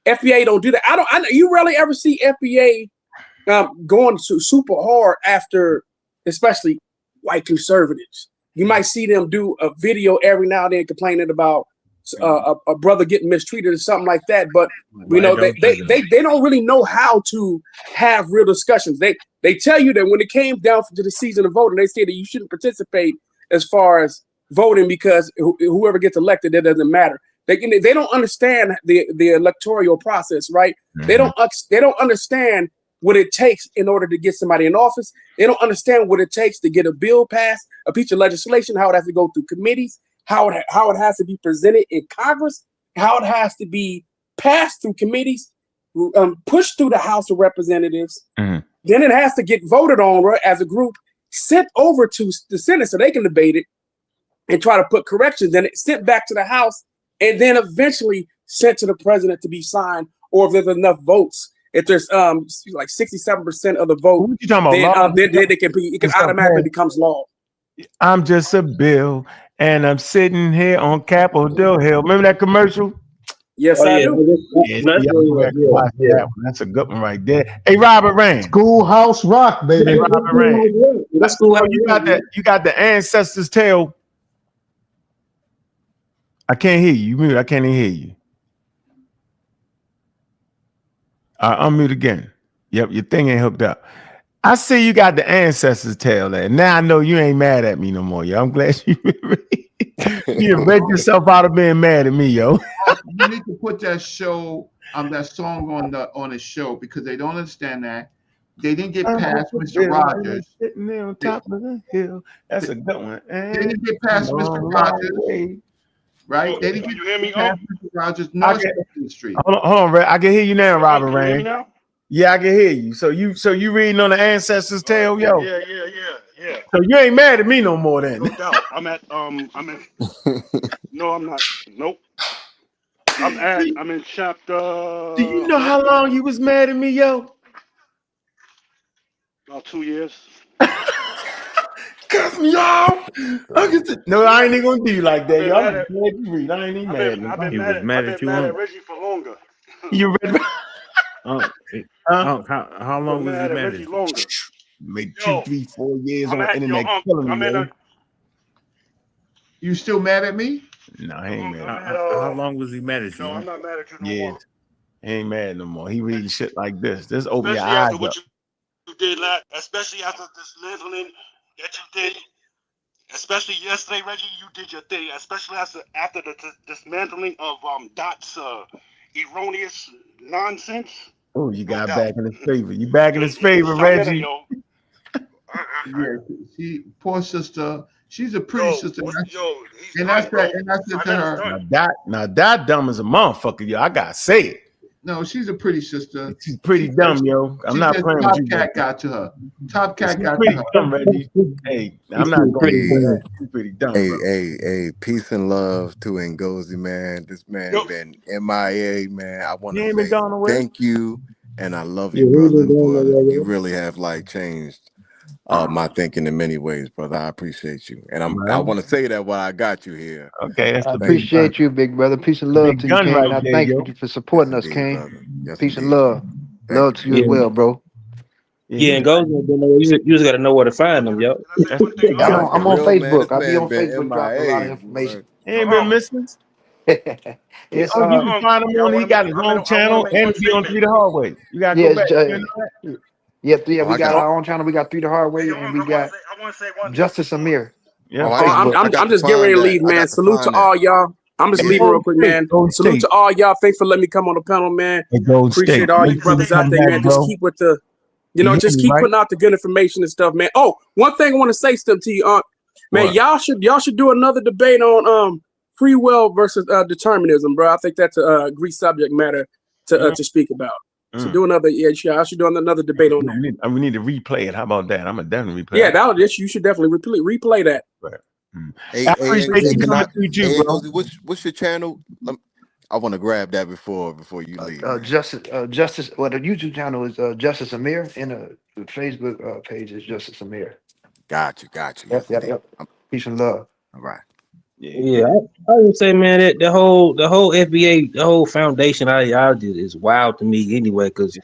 FBA don't do that. You rarely ever see FBA going super hard after, especially white conservatives. You might see them do a video every now and then complaining about a brother getting mistreated or something like that. But you know, they don't really know how to have real discussions. They tell you that when it came down to the season of voting, they say that you shouldn't participate as far as voting, because whoever gets elected, that doesn't matter. They don't understand the electoral process, right? Mm-hmm. They don't understand what it takes in order to get somebody in office. They don't understand what it takes to get a bill passed, a piece of legislation, how it has to go through committees, how it has to be presented in Congress, how it has to be passed through committees, pushed through the House of Representatives. Mm-hmm. Then it has to get voted on, right, as a group, sent over to the Senate so they can debate it and try to put corrections, and it sent back to the House, and then eventually sent to the president to be signed, or if there's enough votes. If there's like 67% of the vote, then it can automatically becomes law. I'm just a bill, and I'm sitting here on Capitol Hill. Remember that commercial? Yes, I do. That's a good one right there. Hey, Robert Rain. Schoolhouse Rock, baby. Hey, Robert Rain. That's cool. You got the ancestors' tale. I can't hear you. I can't even hear you. Unmute again. Yep, your thing ain't hooked up. I see you got the ancestors' tale there. Now I know you ain't mad at me no more, yo. I'm glad you read yourself out of being mad at me, yo. You need to put that show that song on the show, because they don't understand that. They didn't get past Mr. Rogers. Sitting there on top of the hill. That's a good one. They didn't get past Mr. Rogers. Right? They didn't get past Mr. Rogers. No, the street. Hold on, Ray. I can hear you now, Robert Rain. Can you hear me now? Yeah, I can hear you. So you reading on the ancestors' tale, yo? Yeah. So you ain't mad at me no more then? No doubt. I'm in. No, I'm not. Nope. I'm in chapter. Do you know how long you was mad at me, yo? About 2 years. Cuss me off. No, I ain't even gonna do you like that, yo. I'm glad you read. I ain't even mad. I've been mad at Reggie for longer. You read? How long was you mad at you? Longer. Maybe 2, 3, 4 years on the internet killing me. You still mad at me? No, I ain't mad. How long was he mad at you? No, I'm not mad at you no more. He ain't mad no more. He reading shit like this. This open your eyes up. What you did last, especially after dismantling that you did. Especially yesterday, Reggie, you did your thing. Especially after the dismantling of Dot's erroneous nonsense. Oh, you got back in his favor. You back in his favor, Reggie. Yeah, poor sister She's a pretty sister. And right, that's bro. that. And I said to her, Now that dumb as a motherfucker, yo. I gotta say it. no, she's a pretty sister. She's pretty dumb, yo. I'm not playing with Top you. Cat got to her. Top Cat She's got to pretty her. dumb, Reggie. Hey, I'm not going to that. She's pretty dumb, bro. Hey, peace and love to Ngozi, man. This man been MIA, man. I want to say thank you, and I love you, brother. You really have like changed my thinking in many ways, brother. I appreciate you, and I want to say that while I got you here. Okay, that's I the appreciate you, big brother. Peace and love to you, King. right And I there, thank yo. you for supporting us, Indeed, King. brother. Yes, Peace and indeed. love. Love to you as well, bro. Yeah, and go. You just got to know where to find them, yo. I'm on Facebook. I'll be on Facebook dropping a lot of information. He ain't been missing. It's you can find him on. He got his own channel and be on Through the Hallway. You gotta go back. We got our own channel. We got Through the Hallway, and we got Justice Amir. Yeah, I'm just getting ready to leave, man. Salute to all y'all. I'm just leaving real quick, man. Salute to all y'all. Thanks for letting me come on the panel, man. Appreciate all you brothers out there, man. Just keep with the, just keep putting out the good information and stuff, man. Oh, one thing I want to say stuff to you, man. Y'all should do another debate on free will versus determinism, bro. I think that's a great subject matter to speak about. So do another, I should do another debate on that. We need to replay it. How about that? I'm gonna definitely replay. Yeah, you should definitely replay that. Right. Hey, what's your channel? I want to grab that before you leave. Justice. Well, the YouTube channel is Justice Amir, and the Facebook page is Justice Amir. Got you. Yep. Peace and love. All right. Yeah, I would say, man, that the whole FBA, the whole foundation ideology is wild to me anyway. Because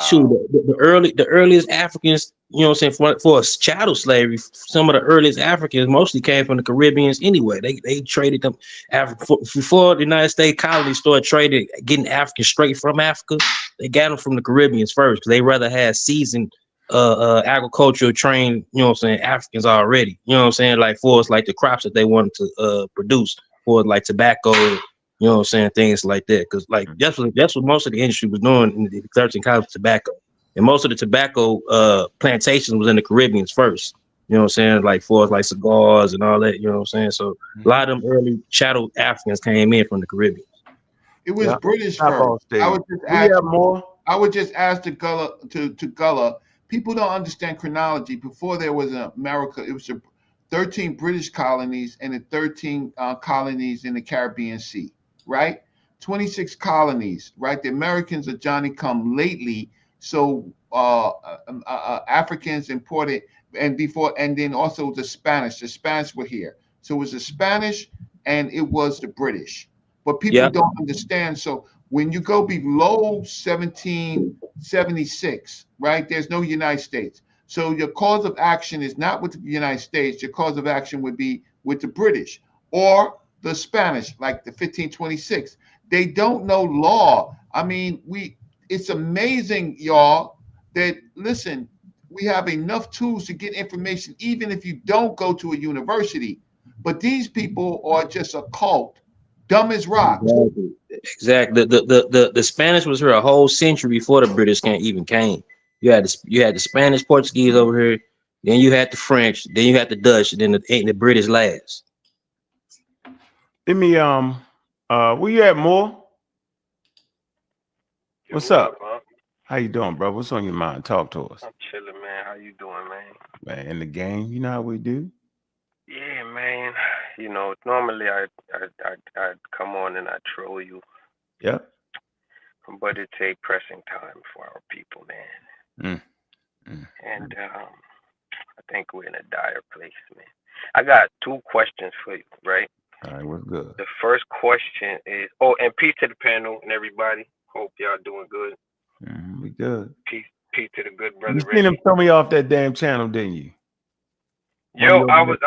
shoot, the earliest Africans, for chattel slavery, some of the earliest Africans mostly came from the Caribbeans anyway. They traded them before the United States colonies started trading, getting Africans straight from Africa. They got them from the Caribbeans first because they rather had seasoned agricultural trained, Africans already, like for us, like the crops that they wanted to produce for like tobacco, things like that. Because like that's what most of the industry was doing in the 13 colonies, tobacco, and most of the tobacco plantations was in the Caribbeans first. Like for us, like cigars and all that. So a lot of them early chattel Africans came in from the Caribbean. It was British first. I would just ask to Gullah. People don't understand chronology. Before there was America, it was 13 British colonies and the 13 colonies in the Caribbean Sea, right? 26 colonies, right? The Americans are Johnny come lately, so Africans imported, and then also the Spanish. The Spanish were here, so it was the Spanish and it was the British. But people don't understand. So when you go below 1776, right, there's no United States. So your cause of action is not with the United States. Your cause of action would be with the British or the Spanish, like the 1526. They don't know law. I mean, it's amazing, y'all, that, listen, we have enough tools to get information, even if you don't go to a university. But these people are just a cult. Dumb as rocks. Exactly. The Spanish was here a whole century before the British even came. You had the Spanish, Portuguese over here, then you had the French, then you had the Dutch, and then the British last. Let me where you at, Moore? What's up? How you doing, bro? What's on your mind? Talk to us. I'm chilling, man. How you doing, man? Man, in the game, you know how we do. Yeah, man. Normally I'd come on and I troll you. Yep. But it take pressing time for our people, man. And I think we're in a dire place, man. I got two questions for you, right? All right, what's good? The first question is, and peace to the panel and everybody. Hope y'all doing good. We good. Peace to the good brother. You seen him throw me off that damn channel, didn't you? Yo, I was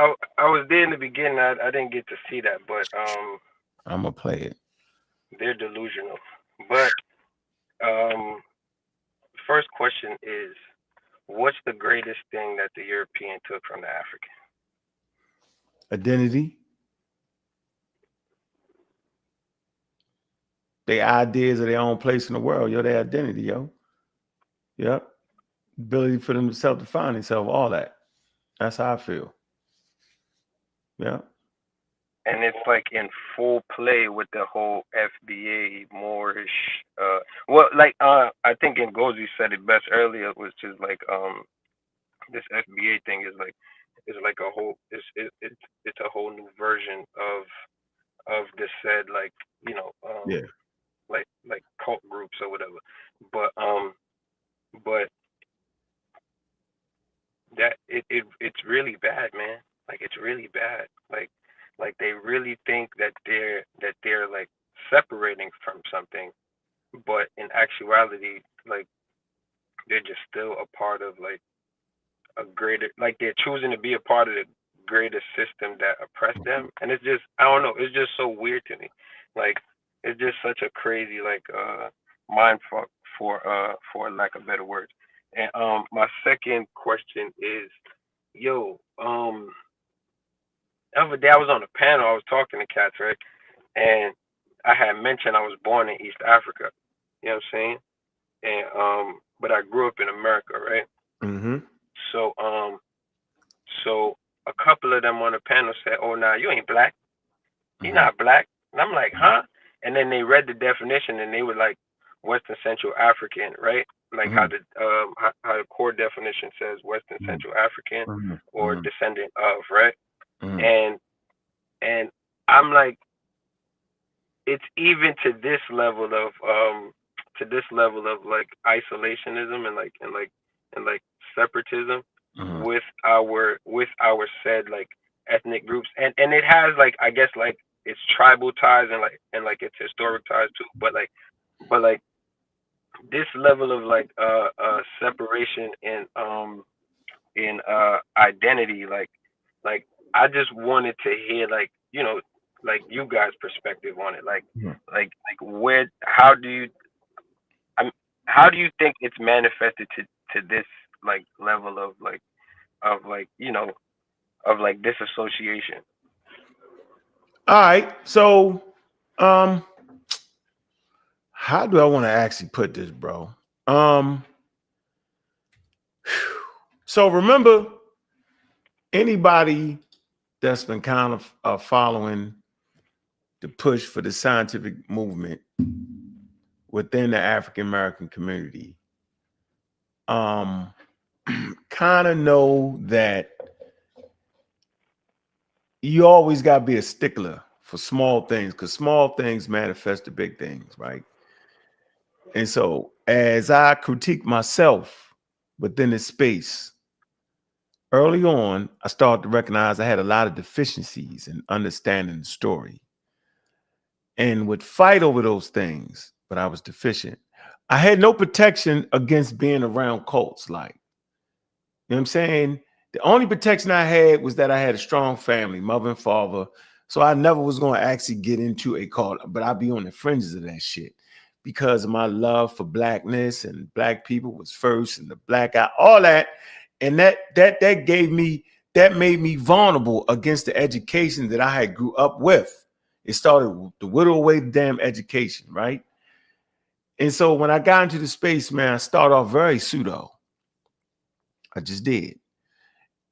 there in the beginning. I didn't get to see that, but I'm gonna play it. They're delusional. But first question is, what's the greatest thing that the European took from the African? Identity. Their ideas of their own place in the world, their identity, Yep. Ability for them to self-define themselves, all that. That's how I feel. Yeah. And it's like in full play with the whole FBA Moorish. Well, like I think Ngozi said it best earlier, was just like this FBA thing is like a whole it's a whole new version of the said, like, Yeah. like cult groups or whatever. But that it's really bad, man. Like, it's really bad. Like they really think that they're like separating from something, but in actuality, like, they're just still a part of like a greater, like, they're choosing to be a part of the greater system that oppressed them. And it's just, I don't know, it's just so weird to me. Like, it's just such a crazy, like, mind fuck, for lack of better words. And my second question is, yo, the other day I was on a panel, I was talking to cats, right? And I had mentioned I was born in East Africa. You know what I'm saying? And but I grew up in America, right? Mm-hmm. So a couple of them on the panel said, "Oh, nah, you ain't black. You're not black." And I'm like, "Huh?" And then they read the definition, and they were like, Western Central African, right? Like how the core definition says Western Central African or descendant of, right? And I'm like, it's even to this level of like isolationism and like separatism with our said like ethnic groups, and it has, like, I guess, like, it's tribal ties and like its historic ties too, but like this level of like separation in identity, like I just wanted to hear, like, like you guys' perspective on it, like where, how do you think it's manifested to this like level of like disassociation? All right. So how do I want to actually put this, bro? So remember, anybody that's been kind of following the push for the scientific movement within the African American community, kind of know that you always got to be a stickler for small things, because small things manifest to big things, right? And so as I critique myself within this space, early on, I started to recognize I had a lot of deficiencies in understanding the story and would fight over those things, but I was deficient. I had no protection against being around cults, like, you know what I'm saying? The only protection I had was that I had a strong family, mother and father. So I never was going to actually get into a cult, but I'd be on the fringes of that shit because of my love for blackness, and black people was first, and the black eye, all that. And that made me vulnerable against the education that I had grew up with. It started to whittle away the damn education, right? And so when I got into the space, man, I started off very pseudo. I just did.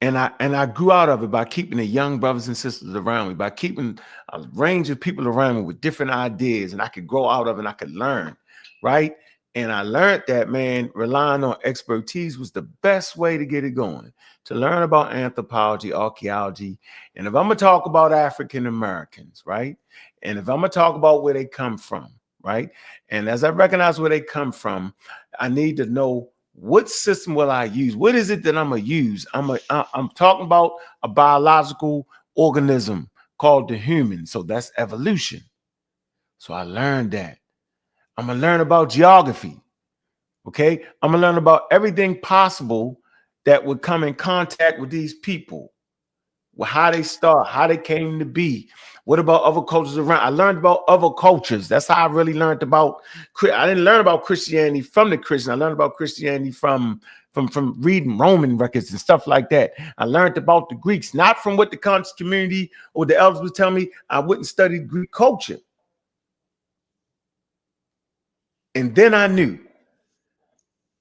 And I grew out of it by keeping the young brothers and sisters around me, by keeping a range of people around me with different ideas, and I could grow out of it and I could learn, right? And I learned that, man, relying on expertise was the best way to get it going, to learn about anthropology, archaeology. And if I'm going to talk about African Americans, right? And if I'm going to talk about where they come from, right? And as I recognize where they come from, I need to know, what system will I use? What is it that I'm going to use? I'm talking about a biological organism called the human. So that's evolution. So I learned that. I'm going to learn about geography. Okay. I'm going to learn about everything possible that would come in contact with these people. How they start, how they came to be. What about other cultures around? I learned about other cultures. That's how I really learned about. I didn't learn about Christianity from the Christian. I learned about Christianity from reading Roman records and stuff like that. I learned about the Greeks, not from what the conscious community or the elders would tell me. I wouldn't study Greek culture. And then I knew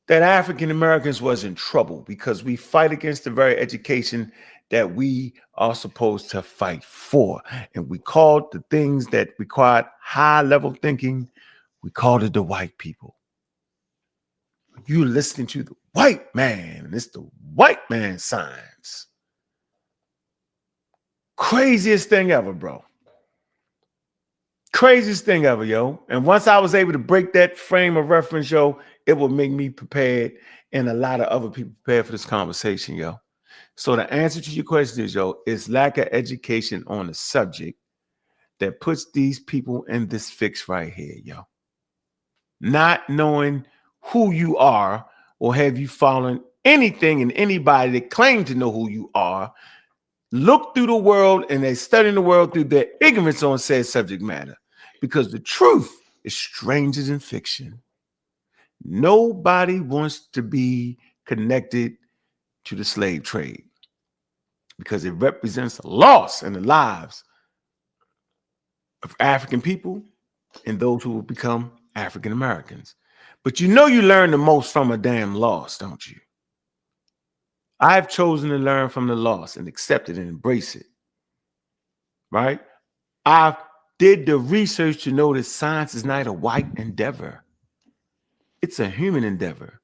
that African Americans was in trouble because we fight against the very education that we are supposed to fight for. And we called the things that required high level thinking, we called it the white people. You listening to the white man, it's the white man science. Craziest thing ever, bro. Craziest thing ever, yo. And once I was able to break that frame of reference, yo, it will make me prepared and a lot of other people prepared for this conversation, yo. So the answer to your question is, yo, it's lack of education on the subject that puts these people in this fix right here, yo. Not knowing who you are, or have you fallen anything and anybody that claim to know who you are, look through the world and they studying the world through their ignorance on said subject matter. Because the truth is stranger than fiction. Nobody wants to be connected to the slave trade because it represents a loss in the lives of African people and those who will become African Americans. But you know you learn the most from a damn loss, don't you? I've chosen to learn from the loss and accept it and embrace it. Right? I did the research to know that science is not a white endeavor. It's a human endeavor.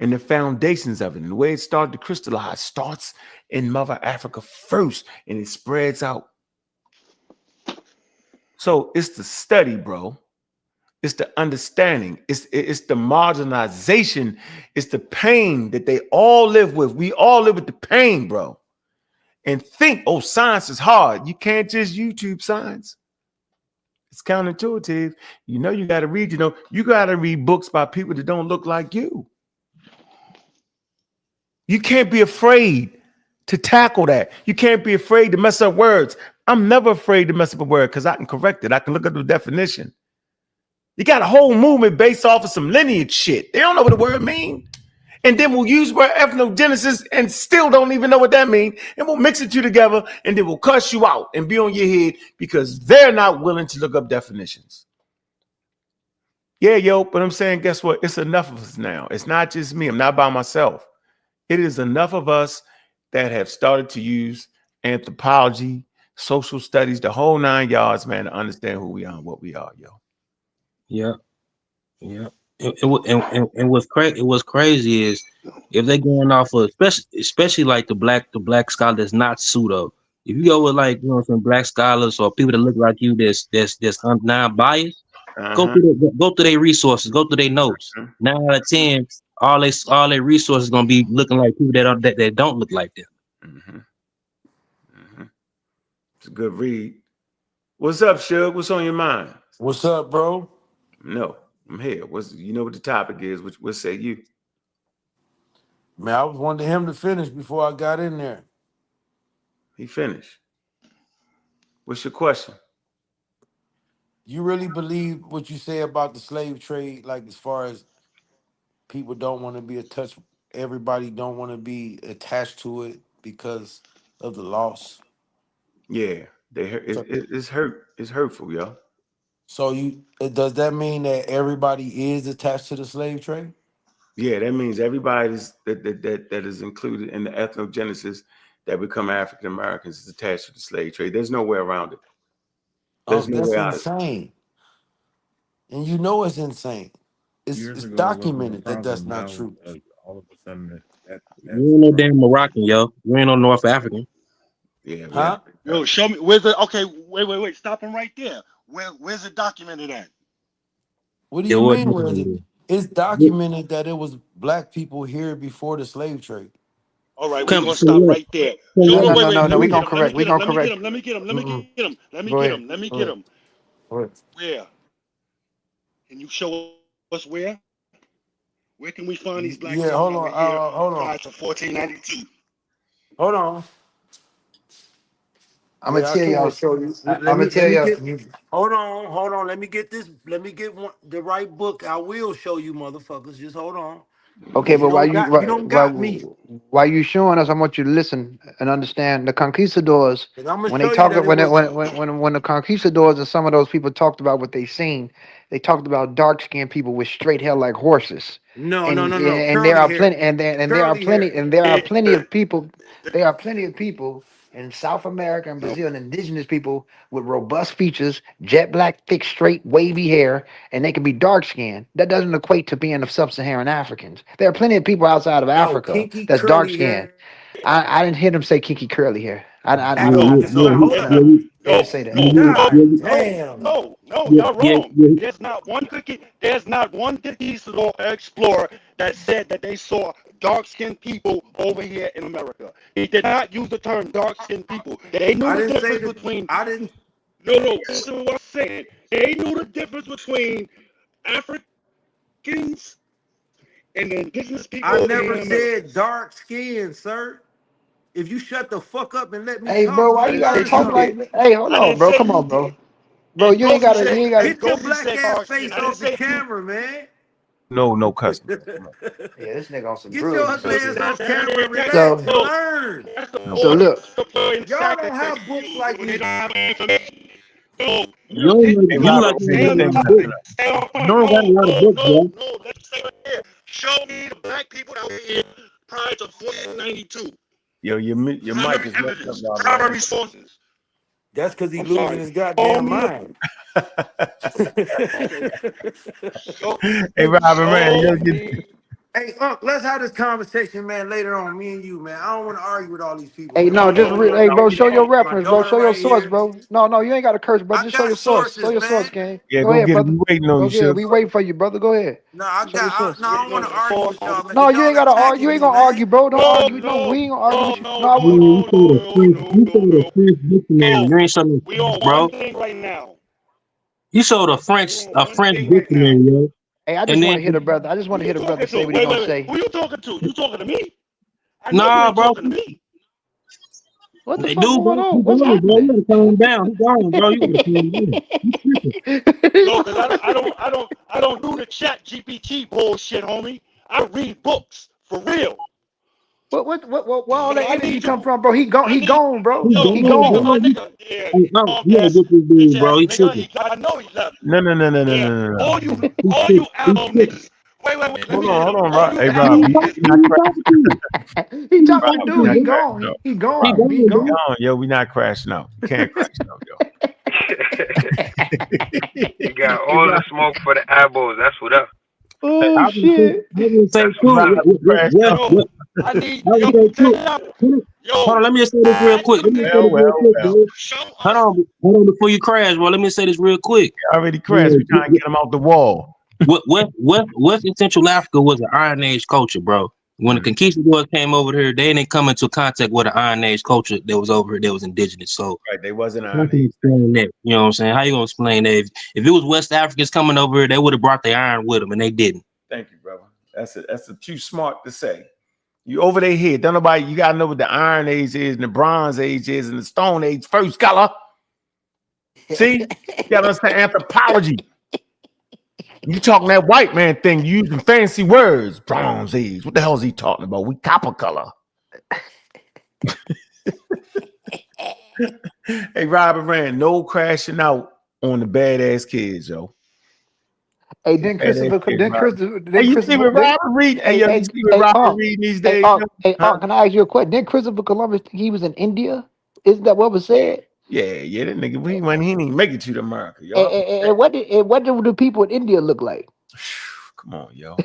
And the foundations of it and the way it started to crystallize starts in Mother Africa first and it spreads out. So it's the study, bro. It's the understanding. It's the marginalization. It's the pain that they all live with. We all live with the pain, bro. And think, oh, science is hard. You can't just YouTube science. It's counterintuitive. You know, you got to read, you got to read books by people that don't look like you. You can't be afraid to tackle that. You can't be afraid to mess up words. I'm never afraid to mess up a word because I can correct it. I can look at the definition. You got a whole movement based off of some lineage shit. They don't know what the word means. And then we'll use word ethnogenesis and still don't even know what that means. And we'll mix the two together and then we'll cuss you out and be on your head because they're not willing to look up definitions. Yeah, yo, but I'm saying, guess what? It's enough of us now. It's not just me. I'm not by myself. It is enough of us that have started to use anthropology, social studies, the whole 9 yards, man, to understand who we are and what we are, yo. Yeah. Yeah. And what's crazy, is if they're going off of especially like the black scholar that's not pseudo. If you go with like some black scholars or people that look like you that's non-biased, go through their resources, go through their notes. 9 out of 10, all their resources gonna be looking like people that don't look like them. It's a good read. What's up, Shug? What's on your mind? What's up, bro? No, I'm here. You know what the topic is? What say you? Man, I wanted him to finish before I got in there. He finished. What's your question? You really believe what you say about the slave trade, like as far as people don't want to be attached, everybody don't want to be attached to it because of the loss? Yeah, it's hurt. It's hurtful, yo. So does that mean that everybody is attached to the slave trade? Yeah, that means everybody that is included in the ethnogenesis that become African Americans is attached to the slave trade. There's no way around it. There's no that's way out of it. insane. And you know it's insane. It's documented that that's not true. All of a sudden, you ain't no damn Moroccan, yo. You ain't no North African. Yeah. Huh? Yo, show me where's the wait. Stop him right there. Where's it documented at? What do you mean? Where is it? It's documented that it was black people here before the slave trade. All right, we're gonna stop right there. No. We're gonna correct. We're gonna correct. Let me get him. Where? Can you show us where? Where can we find these black people hold that on. were here Hold on. prior to 1492? Hold on. I'm gonna tell y'all. I'm gonna tell y'all. Hold on. Let me get this. Let me get the right book. I will show you, motherfuckers. Just hold on. Okay, Because but you don't got me. while you showing us, I want you to listen and understand the conquistadors. Because I'm gonna When they show you talk, that it was when the conquistadors and some of those people talked about what they seen, they talked about dark skinned people with straight hair like horses. no. And there Curly are hair. plenty Curly hair. there are plenty of people. There are plenty of people in South America and Brazil and indigenous people with robust features, jet black, thick, straight, wavy hair, and they can be dark skinned. That doesn't equate to being of sub-Saharan Africans. There are plenty of people outside of No, Africa kinky that's dark curly skinned. hair. I didn't hear them say kinky curly hair. Afro. So hold up. They didn't say that. God damn. Y'all wrong. There's not one conquistador explorer that said that they saw dark-skinned people over here in America. He did not use the term dark-skinned people. They knew the difference between. I didn't. No. Listen to what I'm saying. They knew the difference between Africans and the indigenous people I over here never in America. said dark skin, sir. If you shut the fuck up and let me Hey, talk, bro, you why can you gotta learn talk like something. that? Hey, hold I on, didn't bro. say Come you on, bro. did. Bro, you ain't gotta. You ain't gotta. Get your black ass face I didn't off the say you. camera, man. No cussing. Yeah, this nigga on some Get your drugs. ugly ass off camera and relax and So, learn. so look. Y'all don't have books like me. You don't like, Hey, you Robert, like say you this got a thing lot of cussing books. You don't got a lot of books, bro. Let's stay right there. Show me the black people that were here prior to 1492. Yo, your mic is messed up, Evidence, Robert. primary sources. That's because he's I'm losing sorry. his goddamn mind. Hey, Robert, man, yo, Hey, Unc, let's have this conversation, man, later on. Me and you, man. I don't want to argue with all these people, Hey, man. no, My just daughter, hey, bro, show your my reference, bro. daughter Show your right source, here. bro. No, you ain't got to curse, bro. I Just show got your source. Show sources, your source, man. gang. Yeah, Go go ahead, get it. brother. We waiting on Go you, ahead. sugar. We waiting for you, brother. Go ahead. No, I Show your source. don't want to argue with y'all, man. No, 'Cause you ain't y'all gotta argue. You attacking ain't me, gonna man. argue, bro. Don't argue. No, we ain't gonna argue with you. No, I wouldn't. You saw the French dictionary. You ain't showing We the on bro. one thing right now. You showed a French dictionary, yo. Hey, I just And want then to hear the brother. I just want to hear the brother say what he gonna Wait. say. Who you talking to? You talking to me? I know you nah, ain't bro. talking to me. What the Hey, fuck dude, going bro, he on? What's gone, bro. You happening? gotta calm down. He gone, bro. You gotta calm down. You tripping. No, because I don't do the chat GPT bullshit, homie. I read books for real. Where all But that I energy need come you. from, bro? He gone, bro. He Yo, He gone, gone. bro. nigga. Yeah, Hey, you gotta ass get this bitch dude, bro. ass He nigga. tripping. I know he left. No. Yeah, all He you tripping. album niggas. Wait. Let Hold me hit on, him. All Rob. you Hey, Who Rob, album we you niggas. not talking to? He Who you talking to talking we dude. not He to, bro? gone. crashing out. He He gone. He gone, We bro. gone. gone, yo. We not crashing out. We can't crash out, yo. You got Hey, all the Rob, smoke for the eyeballs. That's what up. Oh shit. I was gonna say That's too. Rob, we crashed out. Yo, I need I was yo. gonna say Check too. it out. Hold on, Yo, let me just say this real ask quick. them Let me just say niggas. this real quick, Well. bro. Show us. Hold on before you crash, bro. Let me say this real quick. Already crashed. We trying to get him off the wall. West and Central Africa was an Iron Age culture, bro. When the conquistadors came over here, they didn't come into contact with an Iron Age culture that was over here that was indigenous. So Right, they wasn't how Iron can you Age. explain that? You know what I'm saying? How you gonna explain that? If it was West Africans coming over here, they would have brought their iron with them, and they didn't. Thank you, brother. That's too smart to say. You over their head. Don't nobody. You gotta know what the Iron Age is, and the Bronze Age is, and the Stone Age first, color. See, you gotta understand anthropology. You talking that white man thing, you using fancy words. Bronze Age. What the hell is he talking about? We copper color. Hey, Robert Rand, no crashing out on the badass kids, yo. Hey, then Christopher, Hey, you see what Robert reading? Hey, yo, you see what Robert reading these days? Can I ask you a question? Didn't Christopher Columbus think he was in India? Isn't that what was said? Yeah, that nigga, he didn't even make it to America, yo. And what did the people in India look like? Come on, yo.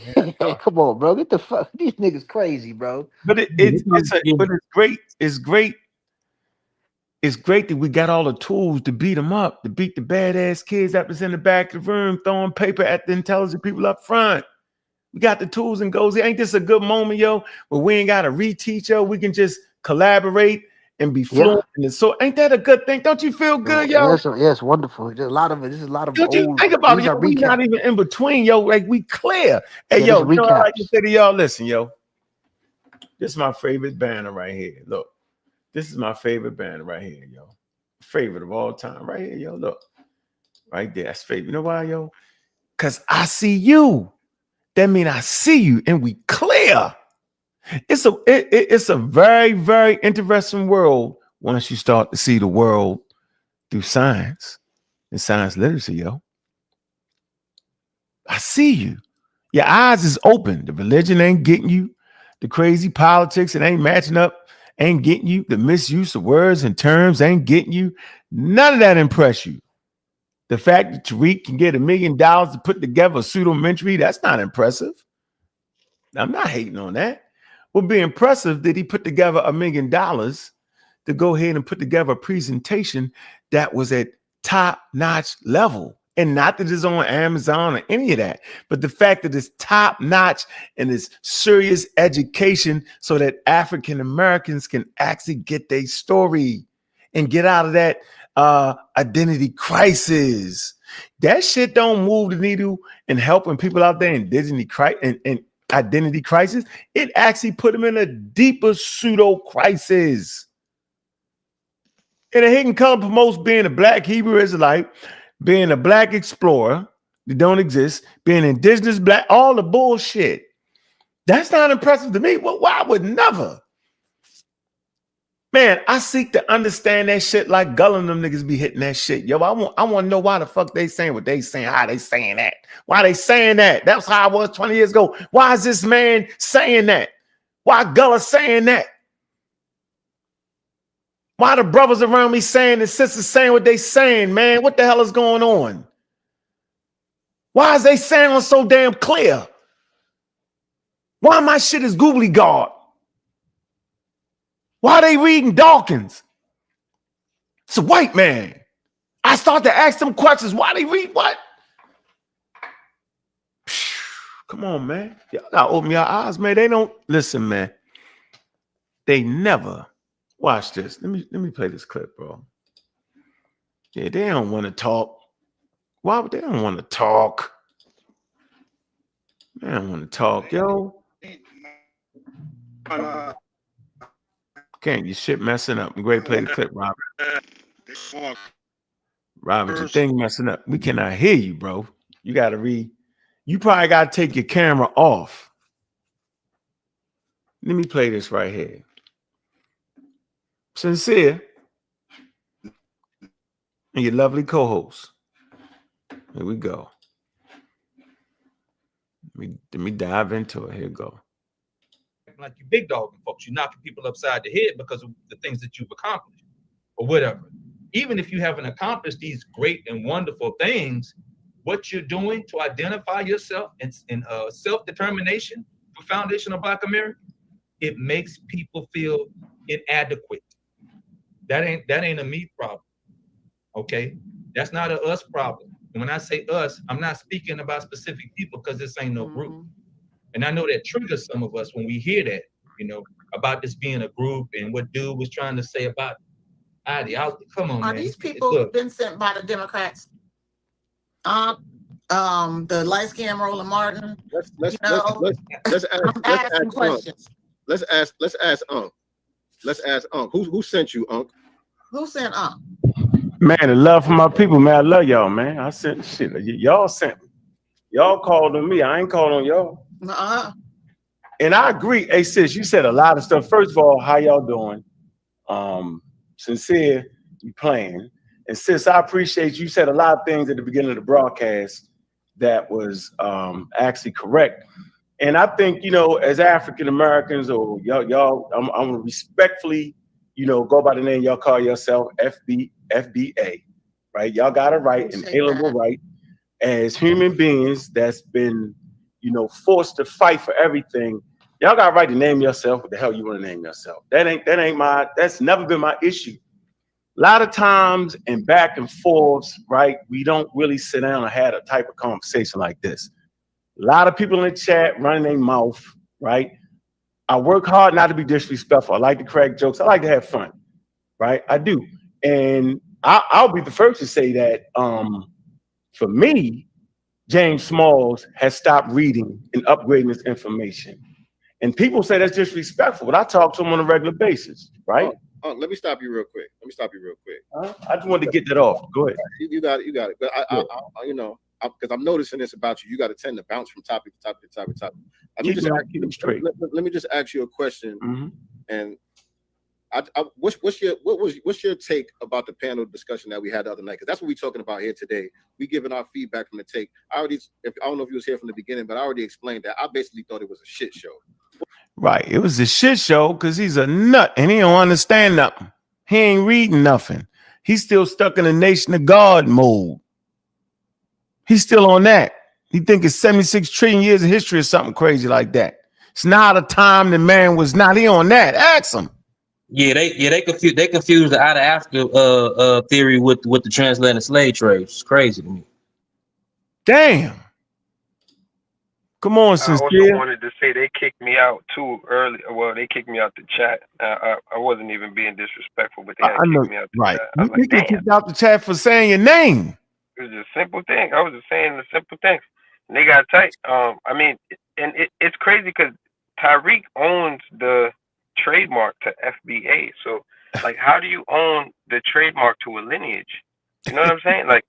Come on, bro. Get the fuck. These niggas crazy, bro. But it's great. It's great. It's great that we got all the tools to beat them up, to beat the badass kids that was in the back of the room throwing paper at the intelligent people up front. We got the tools and goes. Ain't this a good moment, yo? Where we ain't got to reteach, yo. We can just collaborate and be fluent. Yeah. And so, ain't that a good thing? Don't you feel good, yo? Yes, wonderful. There's a lot of it. This is a lot of Don't you old. think about it, yo? We Recaps. not even in between, yo. Like we clear. Hey, yeah, yo, you know what I like to say to y'all? Listen, yo. This is my favorite banner right here. Look, this is my favorite banner right here, yo. Favorite of all time, right here, yo. Look, right there. That's favorite. You know why, yo? Because I see you. that means I see you and we clear. It's a very, very interesting world once you start to see the world through science and science literacy, yo. I see you. Your eyes is open. The religion ain't getting you. The crazy politics, it ain't matching up, ain't getting you. The misuse of words and terms ain't getting you. None of that impress you. The fact that Tariq can get $1 million to put together a pseudo-mentary, that's not impressive. I'm not hating on that. Would be impressive that he put together $1 million to go ahead and put together a presentation that was at top-notch level. And not that it's on Amazon or any of that, but the fact that it's top-notch and it's serious education so that African Americans can actually get their story and get out of that identity crisis. That shit don't move the needle in helping people out there in identity crisis. It actually put them in a deeper pseudo crisis. And a hidden color promotes being a black Hebrew Israelite, being a black explorer that don't exist, being indigenous black, all the bullshit. That's not impressive to me. Well, why would never? Man, I seek to understand that shit like Gull and them niggas be hitting that shit. Yo, I want to know why the fuck they saying what they saying, how they saying that. Why they saying that? That's how I was 20 years ago. Why is this man saying that? Why Gull is saying that? Why the brothers around me saying and sisters saying what they saying, man? What the hell is going on? Why is they sound so damn clear? Why my shit is googly god? Why are they reading Dawkins? It's a white man. I start to ask them questions. Why they read what? Come on, man. Y'all gotta open your eyes, man. They don't listen, man. They never watch this. Let me play this clip, bro. Yeah, they don't want to talk. Why would they don't want to talk? They don't want to talk, yo. Can't your shit messing up? I'm great to play the clip, Robert. Robert, your thing messing up. We cannot hear you, bro. You gotta read. You probably gotta take your camera off. Let me play this right here. Sincere and your lovely co-host. Here we go. Let me dive into it. Here we go. Like you big dogging folks, you're knocking people upside the head because of the things that you've accomplished or whatever. Even if you haven't accomplished these great and wonderful things, what you're doing to identify yourself in self-determination for Foundation of Black America, it makes people feel inadequate. That ain't a me problem. Okay, that's not a us problem. And when I say us, I'm not speaking about specific people because this ain't no group. And I know that triggers some of us when we hear that, you know, about this being a group and what dude was trying to say about ideology. Come on, man. These people been sent by the Democrats? The light skinned Roland Martin. Let's ask questions. Let's ask Unc. Let's ask Unc. Who sent you, Unc? Who sent Unc? Man, the love for my people, man. I love y'all, man. I sent shit. Y'all sent me. Y'all called on me. I ain't called on y'all. And I agree. Hey, sis, you said a lot of stuff. First of all, how y'all doing? Sincere, you playing. And sis, I appreciate you said a lot of things at the beginning of the broadcast that was actually correct. And I think, you know, as African Americans or y'all, I'm gonna respectfully, you know, go by the name y'all call yourself FBA, right? Y'all got a right, an inalienable right, as human beings that's been, you know, forced to fight for everything. Y'all got a right to name yourself what the hell you want to name yourself. That's never been my issue. A lot of times and back and forths, right? We don't really sit down and have a type of conversation like this. A lot of people in the chat running their mouth, right? I work hard not to be disrespectful. I like to crack jokes. I like to have fun, right? I do. And I'll be the first to say that for me, James Smalls has stopped reading and upgrading his information. And people say that's disrespectful, but I talk to him on a regular basis, right? Let me stop you real quick. I just wanted to get that off. Go ahead. You got it. But because I'm noticing this about you. You got to tend to bounce from topic to topic to topic to topic. Let me just ask you a question, and what's your take about the panel discussion that we had the other night? Because that's what we're talking about here today. We giving our feedback from the take. I don't know if you was here from the beginning, but I already explained that I basically thought it was a shit show. Right, it was a shit show because he's a nut and he don't understand nothing. He ain't reading nothing. He's still stuck in the nation of God mode. He's still on that. He think it's 76 trillion years of history or something crazy like that. It's not a time the man was not. He on that. Ask him. Yeah, they confuse the out of Africa theory with the transatlantic slave trade. It's crazy to me. Damn. Come on, Sincere. I also wanted to say they kicked me out too early. Well, they kicked me out the chat. I wasn't even being disrespectful, but they had kicked me out the chat. I was You get kicked out the chat for saying your name. It was a simple thing. I was just saying the simple things. And they got tight. I mean, and it's crazy because Tariq owns the trademark to FBA. So, like, how do you own the trademark to a lineage? You know what I'm saying? Like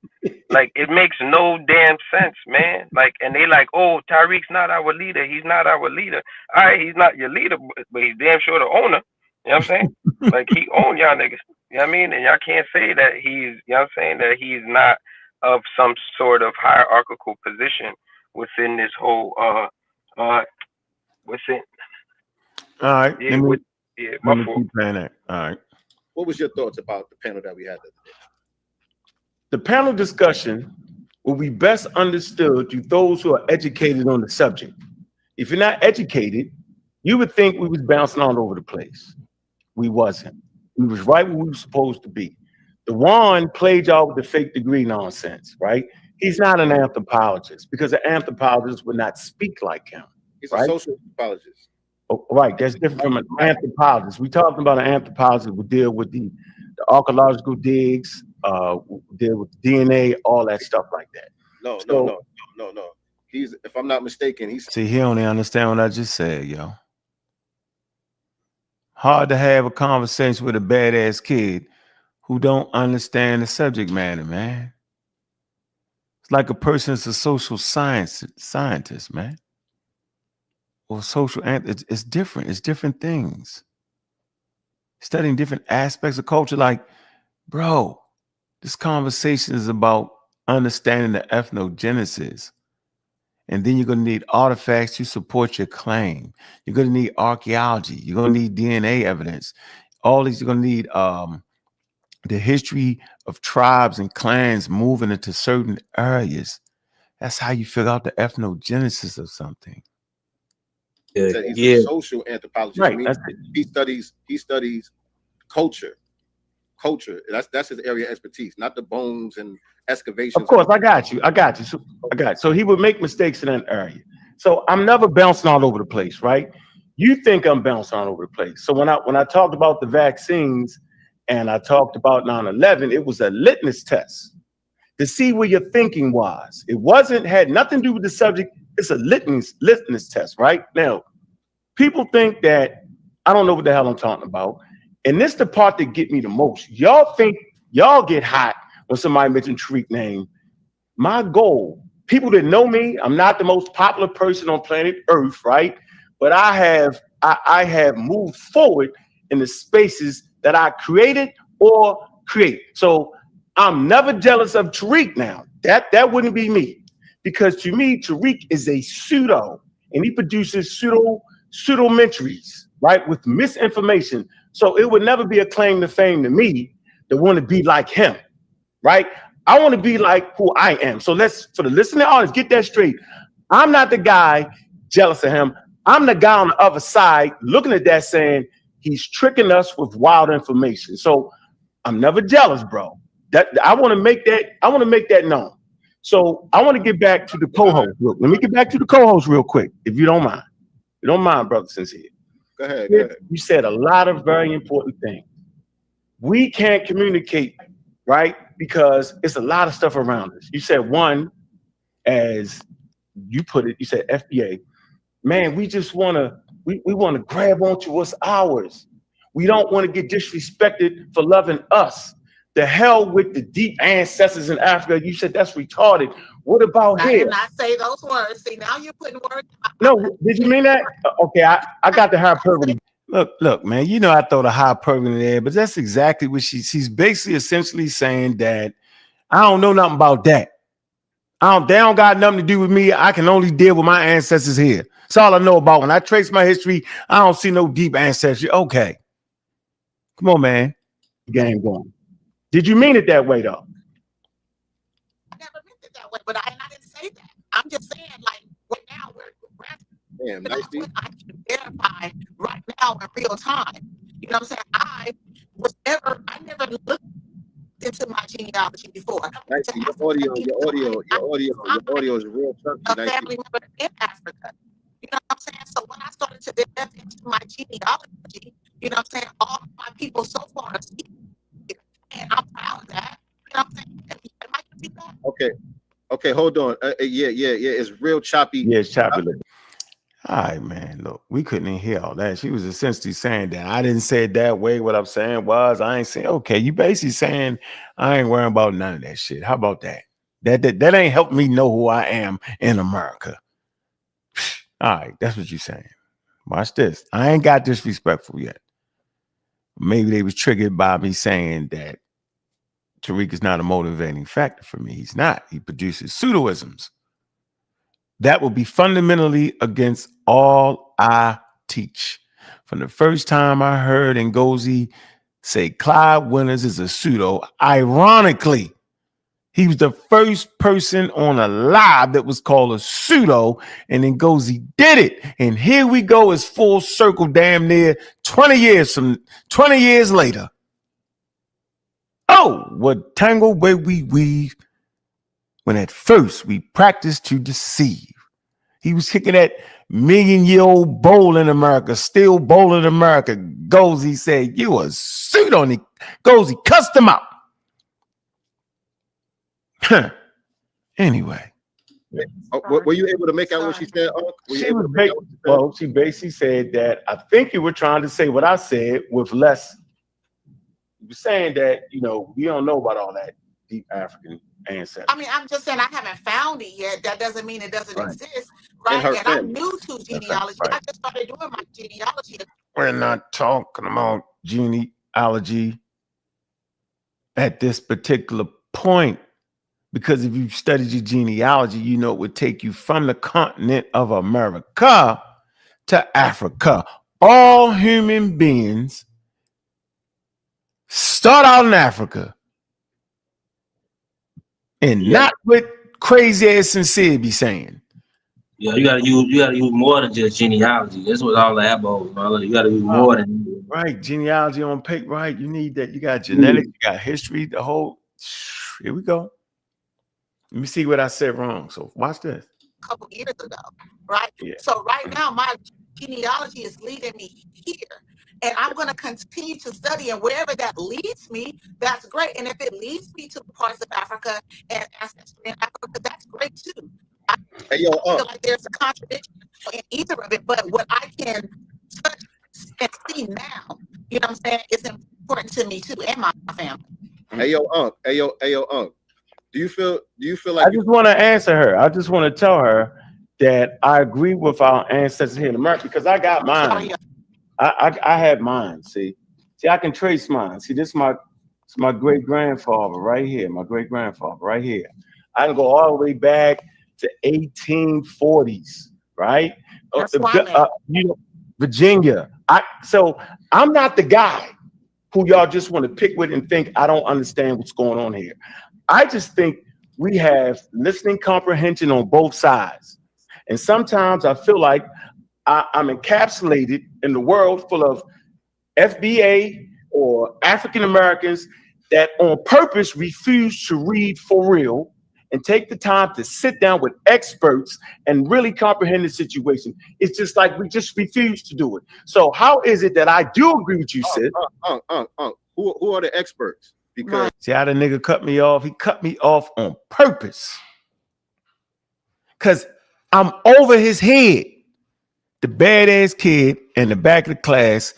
it makes no damn sense, man. Like, and they like, oh, Tariq's not our leader. He's not our leader. All right, he's not your leader, but he's damn sure the owner. You know what I'm saying? Like, he owned y'all niggas. You know what I mean? And y'all can't say that he's, you know what I'm saying, that he's not of some sort of hierarchical position within this whole within. All right. Yeah, let me keep playing that. All right. What was your thoughts about the panel that we had the other day? The panel discussion will be best understood through those who are educated on the subject. If you're not educated, you would think we was bouncing all over the place. We wasn't. We was right where we were supposed to be. The one played y'all with the fake degree nonsense, right? He's not an anthropologist because an anthropologist would not speak like him. He's right? a social anthropologist. Oh, right, that's different from an anthropologist. We talking about an anthropologist who deal with the archaeological digs, deal with DNA, all that stuff like that. No. He's, if I'm not mistaken, he's. See, he only understand what I just said, yo. Hard to have a conversation with a badass kid who don't understand the subject matter, man. It's like a person that's a social scientist, man. Or social, it's different. It's different things. Studying different aspects of culture. Like, bro, this conversation is about understanding the ethnogenesis. And then you're going to need artifacts to support your claim. You're going to need archaeology. You're going to need DNA evidence. All these, you're going to need the history of tribes and clans moving into certain areas. That's how you figure out the ethnogenesis of something. He's a social anthropologist. Right. I mean, he studies culture. That's his area of expertise, not the bones and excavations. Of course, I got you. So he would make mistakes in that area. So I'm never bouncing all over the place, right? You think I'm bouncing all over the place. So when I talked about the vaccines and I talked about 9/11, it was a litmus test to see where your thinking was. It had nothing to do with the subject. It's a litmus test, right? Now, people think that I don't know what the hell I'm talking about. And this is the part that get me the most. Y'all think y'all get hot when somebody mentions Tariq name. My goal, people that know me, I'm not the most popular person on planet Earth, right? But I have moved forward in the spaces that I created or create. So I'm never jealous of Tariq now. That wouldn't be me. Because to me, Tariq is a pseudo, and he produces pseudo-mentaries, right, with misinformation. So it would never be a claim to fame to me to want to be like him, right? I want to be like who I am. So for the listening audience, get that straight. I'm not the guy jealous of him. I'm the guy on the other side looking at that saying he's tricking us with wild information. So I'm never jealous, bro. I want to make that known. So I want to get back to the co-host. Let me get back to the co-host real quick, if you don't mind. You don't mind, brother Sincere. Go ahead. You said a lot of very important things. We can't communicate, right? Because it's a lot of stuff around us. You said one, as you put it, you said FBA. Man, we just want to grab onto what's ours. We don't want to get disrespected for loving us. The hell with the deep ancestors in Africa. You said that's retarded. What about I here? did not say those words. See, now you're putting words in my mouth. No, did you mean that? Okay, I got the hyperbole. Look, man, you know I throw the hyperbole in there, but that's exactly what she's basically essentially saying that I don't know nothing about that. They don't got nothing to do with me. I can only deal with my ancestors here. That's all I know about. When I trace my history, I don't see no deep ancestry. Okay. Come on, man. Game going. Did you mean it that way, though? I never meant it that way, but I didn't say that. I'm just saying, like, right now we're that's what I can verify right now in real time. You know what I'm saying? I never looked into my genealogy before. Your audio is real chunky. A family member in Africa. You know what I'm saying? So when I started to delve into my genealogy, you know what I'm saying? All my people so far are here, and I'm proud of that. You know what I'm saying? Am I see that? Okay, hold on. Yeah, it's real choppy. Yeah, it's choppy. All right, man. Look, we couldn't even hear all that. She was essentially saying that I didn't say it that way. What I'm saying was, I ain't saying, okay, you basically saying I ain't worrying about none of that shit. How about that? That ain't helping me know who I am in America. All right, that's what you're saying. Watch this. I ain't got disrespectful yet. Maybe they was triggered by me saying that Tariq is not a motivating factor for me. He's not. He produces pseudoisms. That will be fundamentally against all I teach. From the first time I heard Ngozi say Clyde Winters is a pseudo, ironically, he was the first person on a live that was called a pseudo, and Ngozi did it. And here we go, it's full circle, damn near 20 years later. Oh, what tangle where we weave when at first we practiced to deceive. He was kicking that million-year-old bowl in America, still bowl in America. Ngozi said, you a suit on it. Ngozi cussed him out. Anyway. Were you able to make out what she said? She basically said that I think you were trying to say what I said with less. You were saying that, you know, we don't know about all that deep African ancestry. I mean, I'm just saying I haven't found it yet. That doesn't mean it doesn't exist, right? And I'm new to genealogy. I just started doing my genealogy. We're not talking about genealogy at this particular point, because if you've studied your genealogy, you know it would take you from the continent of America to Africa. All human beings start out in Africa. And not what crazy ass Sincere be saying. Yeah, you gotta use more than just genealogy. That's what all the apples. You gotta use more than genealogy on paper. Right, you need that. You got genetics, you got history. The whole. Here we go. Let me see what I said wrong. So watch this. A couple years ago, right? Yeah. So right now, my genealogy is leading me here. And I'm going to continue to study, and wherever that leads me, that's great. And if it leads me to parts of Africa and ancestry in Africa, that's great too. I feel like there's a contradiction in either of it, but what I can touch and see now, you know what I'm saying, is important to me too and my family. Unc. Do you feel like I just want to answer her. I just want to tell her that I agree with our ancestors here in America because I got mine. I had mine. See, I can trace mine. See, this is my great grandfather right here. My great grandfather right here. I can go all the way back to 1840s, right? Virginia. So I'm not the guy who y'all just want to pick with and think I don't understand what's going on here. I just think we have listening comprehension on both sides, and sometimes I feel like I'm encapsulated in the world full of FBA or African Americans that on purpose refuse to read for real and take the time to sit down with experts and really comprehend the situation. It's just like we just refuse to do it. So how is it that I do agree with you, Sid? Who are the experts? Because see how the nigga cut me off? He cut me off on purpose. Because I'm over his head. The badass kid in the back of the class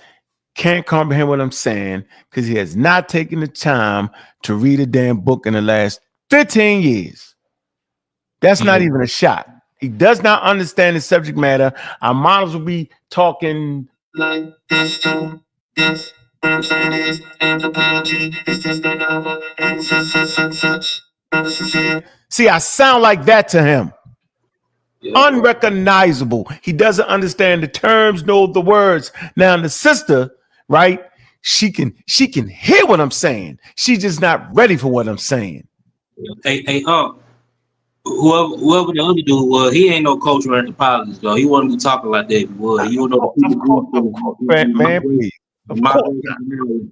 can't comprehend what I'm saying because he has not taken the time to read a damn book in the last 15 years. That's not even a shot. He does not understand the subject matter. Our models will be talking like this. See, I sound like that to him. Unrecognizable. He doesn't understand the terms, know the words. Now, the sister, right? She can hear what I'm saying. She's just not ready for what I'm saying. Hey, whoever the other dude was, he ain't no cultural anthropologist, though. He wasn't be talking like that. He don't know of course, man, please. Of course not.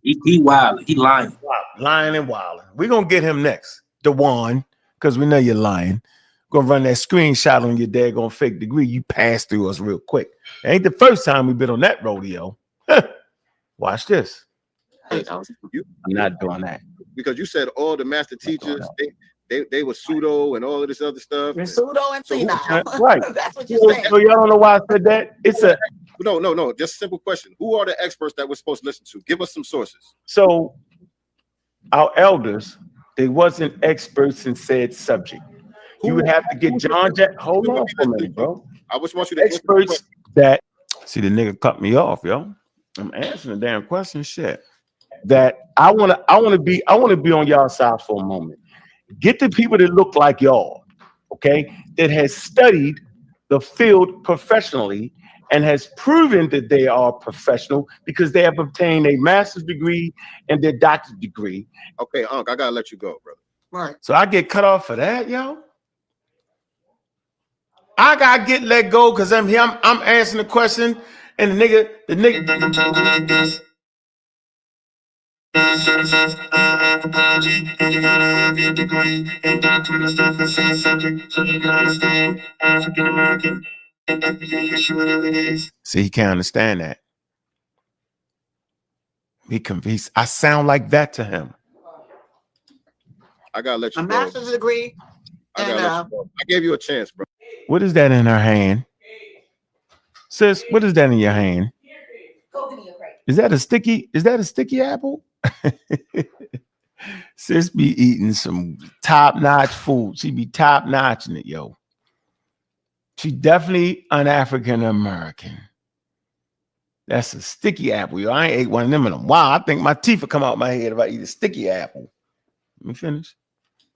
He wild. He lying. Lying and wilding. We're gonna get him next, Dewan, because we know you're lying. Gonna run that screenshot on your daggone fake degree. You passed through us real quick. It ain't the first time we've been on that rodeo. Watch this. I'm not doing that. Because you said all the master teachers, they were pseudo and all of this other stuff. Pseudo and senile. Right. That's what you're saying. So y'all don't know why I said that? It's a no. Just a simple question. Who are the experts that we're supposed to listen to? Give us some sources. So our elders, they wasn't experts in said subject. You would have to get John Jack. Hold on for a minute, bro. I just want you to experts that see the nigga cut me off, yo. I'm answering the damn question. Shit. That I wanna be on y'all side for a moment. Get the people that look like y'all, okay, that has studied the field professionally and has proven that they are professional because they have obtained a master's degree and their doctorate degree. Okay, Ankh, I gotta let you go, brother. Right. So I get cut off for that, yo. I gotta get let go because I'm here. I'm answering the question, and the nigga. See, he can't understand that. I sound like that to him. I gotta let you go. A master's degree. I gave you a chance, bro. What is that in her hand? Sis, what is that in your hand? Is that a sticky apple? Sis be eating some top-notch food. She be top-notching it, yo. She definitely an African American. That's a sticky apple, yo. I ain't ate one of them in a while. I think my teeth will come out my head if I eat a sticky apple. Let me finish.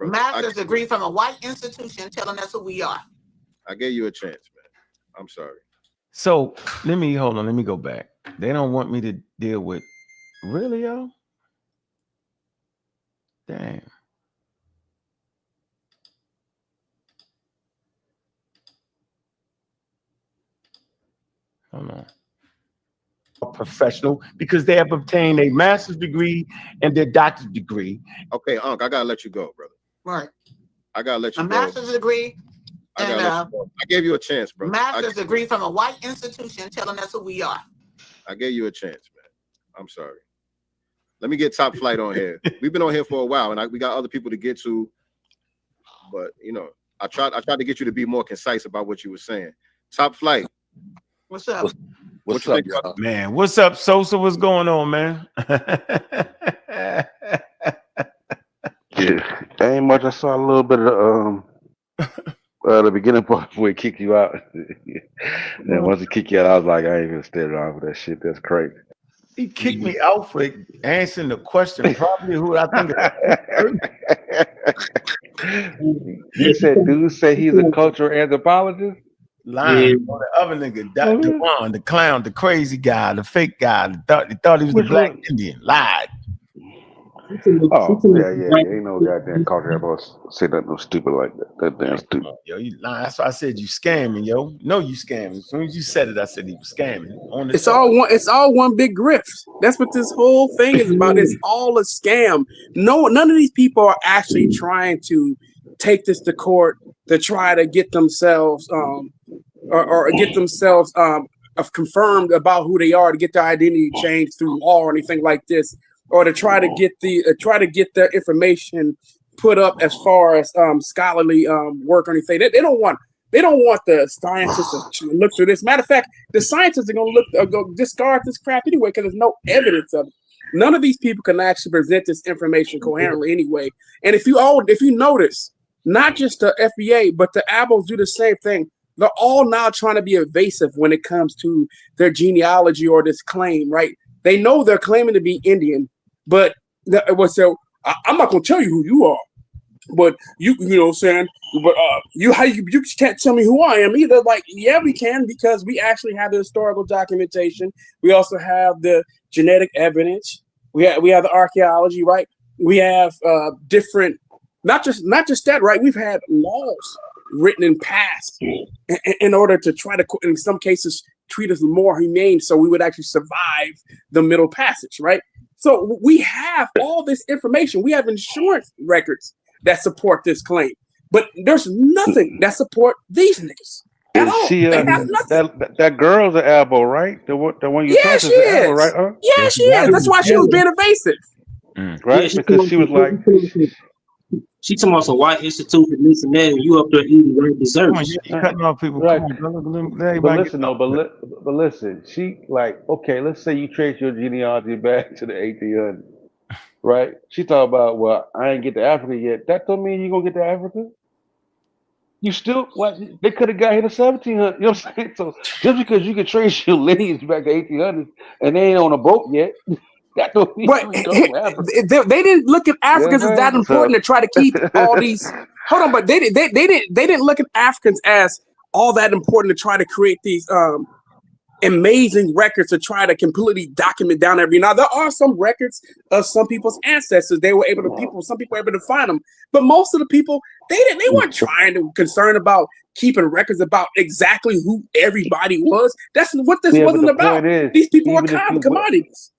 Master's degree from a white institution telling us who we are. I gave you a chance, man. I'm sorry. So let me go back. They don't want me to deal with really, yo. Damn. Hold on. Professional because they have obtained a master's degree and their doctorate degree. Okay, Ankh, I gotta let you go, brother. Right. I gotta let you go. A master's degree. I gave you a chance, bro. Master's degree from a white institution telling us who we are. I gave you a chance, man. I'm sorry. Let me get Top Flight on here. We've been on here for a while, and we got other people to get to. But you know, I tried to get you to be more concise about what you were saying. Top Flight. What's up? What's up, y'all? Man? What's up, Sosa? What's going on, man? Yeah, ain't much. I saw a little bit of the beginning part before he kicked you out. Then once he kicked you out, I was like, I ain't gonna stay around for that shit. That's crazy. He kicked me out for answering the question. Probably who I think. You said, dude said he's a cultural anthropologist. Lying on the other nigga, Dewan, the clown, the crazy guy, the fake guy. They thought he was the black Indian. Lied. Oh yeah. Ain't no goddamn culture ever say nothing stupid like that. That damn stupid. Yo, you lying. That's why I said you scamming, yo. No, you scamming. As soon as you said it, I said he was scamming. It's all one big grift. That's what this whole thing is about. It's all a scam. None of these people are actually trying to take this to court to try to get themselves or get themselves confirmed about who they are, to get their identity changed through law or anything like this, or to try to get their information put up as far as scholarly work or anything. They don't want They don't want the scientists to look through this. Matter of fact, the scientists are going to go discard this crap anyway because there's no evidence of it. None of these people can actually present this information coherently anyway. And if you notice, not just the FBA, but the ABOs do the same thing. They're all now trying to be evasive when it comes to their genealogy or this claim, right? They know they're claiming to be Indian, but I'm not going to tell you who you are. But you know what I'm saying? But you can't tell me who I am either. Like, yeah, we can, because we actually have the historical documentation. We also have the genetic evidence. We have the archaeology, right? We have different, not just that, right? We've had laws written and passed in order to try to, in some cases, treat us more humane, so we would actually survive the Middle Passage, right? So we have all this information. We have insurance records that support this claim, but there's nothing that support these niggas at all. She, they have nothing. that girl's an elbow, right? The one you Yeah, she is. is. Elbow, right? Huh? Yeah, she is. That's why she was being evasive. Right? Yeah, because she was like, she talking about some white institution, this and that, and you up there eating white desserts. You're cutting off people. Right. But listen, but listen, she like, okay, let's say you trace your genealogy back to the 1800s, right? She talk about, well, I ain't get to Africa yet. That don't mean you gonna get to Africa. You still, what? They could have got here to 1700. You know what I'm saying? So just because you can trace your lineage back to 1800s and they ain't on a boat yet, that don't mean you go to Africa. They didn't look at Africans as that important to try to keep all these. Hold on, but they didn't look at Africans as all that important to try to create these amazing records to try to completely document down every. Now there are some records of some people's ancestors. They were able to some people were able to find them, but most of the people they weren't trying to concern about keeping records about exactly who everybody was. That's what this wasn't about. These people are commodities.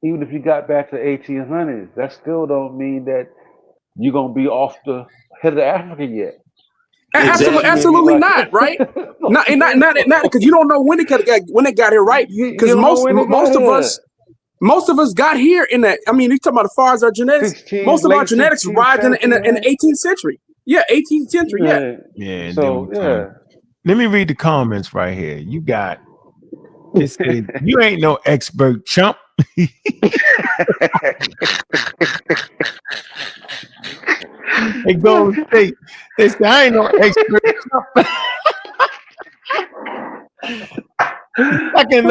Even if you got back to 1800s, that still don't mean that you're gonna be off the head of Africa yet. Absolutely not, right? not because you don't know when they got here, right? Because most of us got here in that. I mean, you talking about as far as our genetics. Most of our genetics arrived in the 18th century. Yeah, 18th century. Yeah. Yeah. So let me read the comments right here. You got it says, you ain't no expert, chump. It goes, they say, I ain't no expert. Second,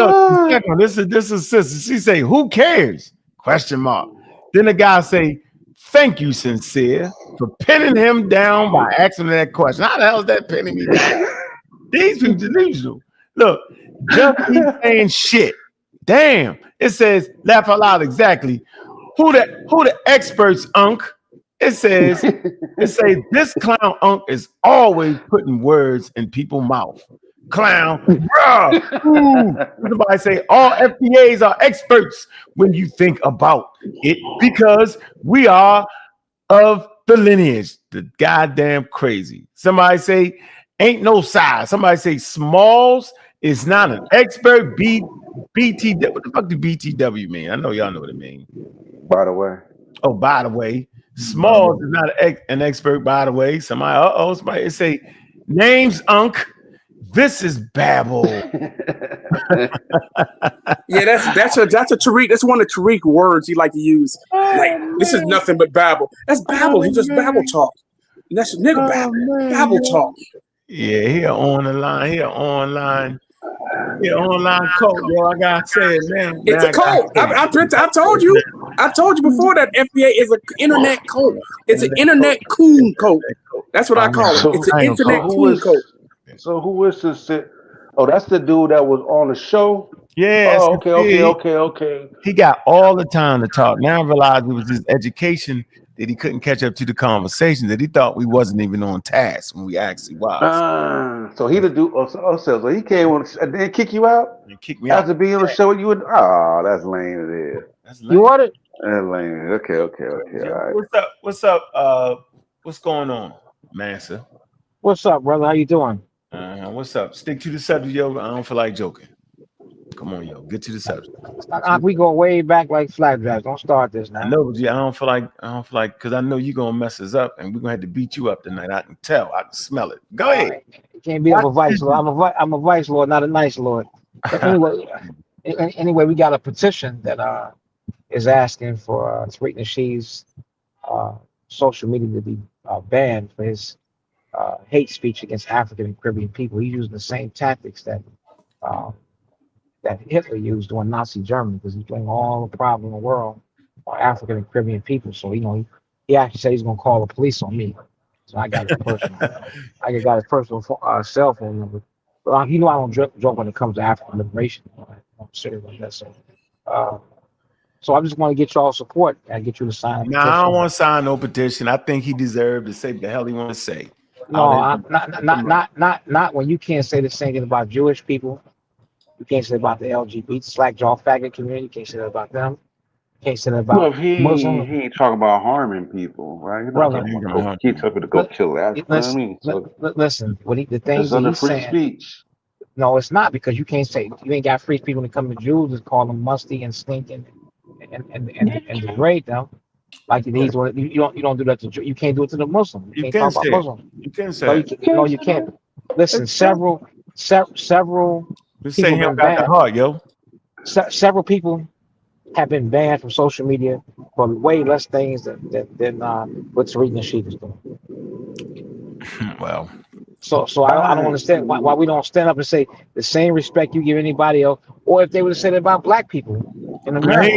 this is sister. She say, who cares? Question mark. Then the guy say, thank you, Sincere, for pinning him down by asking that question. How the hell is that pinning me down? These people delusional. Look, just keep saying shit. Damn. It says, laugh out loud, exactly. Who the experts, Ankh? It says, this clown Ankh is always putting words in people's mouth. Clown, bruh. Ooh. Somebody say all FBAs are experts when you think about it, because we are of the lineage. The goddamn crazy. Somebody say ain't no size. Somebody say Smalls is not an expert. BTW. What the fuck do BTW mean? I know y'all know what it means. By the way. Oh, by the way. Smalls is not an expert, by the way. Somebody say names Ankh. This is babble. Yeah, that's a Tariq. That's one of Tariq words he like to use. Like, this is nothing but babble. That's babble. He just babble talk. And that's nigga babble talk. Yeah, he on the line. He online cult, yo. I gotta say it, man. It's a cult. I told you. I told you before that FBA is an internet cult. It's an internet coon cult. That's what I call it. It's an internet coon cult. So who is this? Oh, that's the dude that was on the show. Yeah. Oh, okay. He got all the time to talk. Now I realize it was his education that he couldn't catch up to the conversation, that he thought we wasn't even on task when we actually was. So he the dude. So he came on and then kick you out. And kick me out after being on the show. You would. Oh, that's lame. It is. That's lame. You want it? That's lame. Okay. All right. What's up? What's going on, Massa? What's up, brother? How you doing? What's up? Stick to the subject, yo. I don't feel like joking. Come on, yo. Get to the subject. We go way back like flapjacks. Don't start this now. No, but yeah, I don't feel like, because I know you're gonna mess us up, and we're gonna have to beat you up tonight. I can tell. I can smell it. Go ahead. Can't beat up a vice lord. I'm a vice lord, not a nice lord. But anyway, we got a petition that is asking for Tariq Nasheed's social media to be banned for his hate speech against African and Caribbean people. He's using the same tactics that Hitler used during Nazi Germany, because he's blaming all the problem in the world on African and Caribbean people. So he actually said he's going to call the police on me. So I got his personal, cell phone number. But I don't joke when it comes to African liberation. I'm serious about that. So I just want to get y'all support and get you to sign a petition. I don't want to sign no petition. I think he deserved to say what the hell he want to say. No, not when you can't say the same thing about Jewish people. You can't say about the LGBT, slackjaw, faggot community. You can't say that about them. You can't say that about Muslims. He ain't talking about harming people, right? He's not talking about he told me to go kill Africa. Listen, the things that he's saying. Speech. No, it's not, because you can't say, you ain't got free people when it comes to Jews. Just call them musty and stinking and degrade them. Like you don't do that to Jews. You can't do it to the Muslims. You can't talk about Muslims. You can say no, you can't. Listen, several Just say he don't got the heart, yo. Several people have been banned from social media for way less things than what Tariq Nasheed is doing. Well, so I don't understand why we don't stand up and say the same respect you give anybody else, or if they would have said it about black people in America.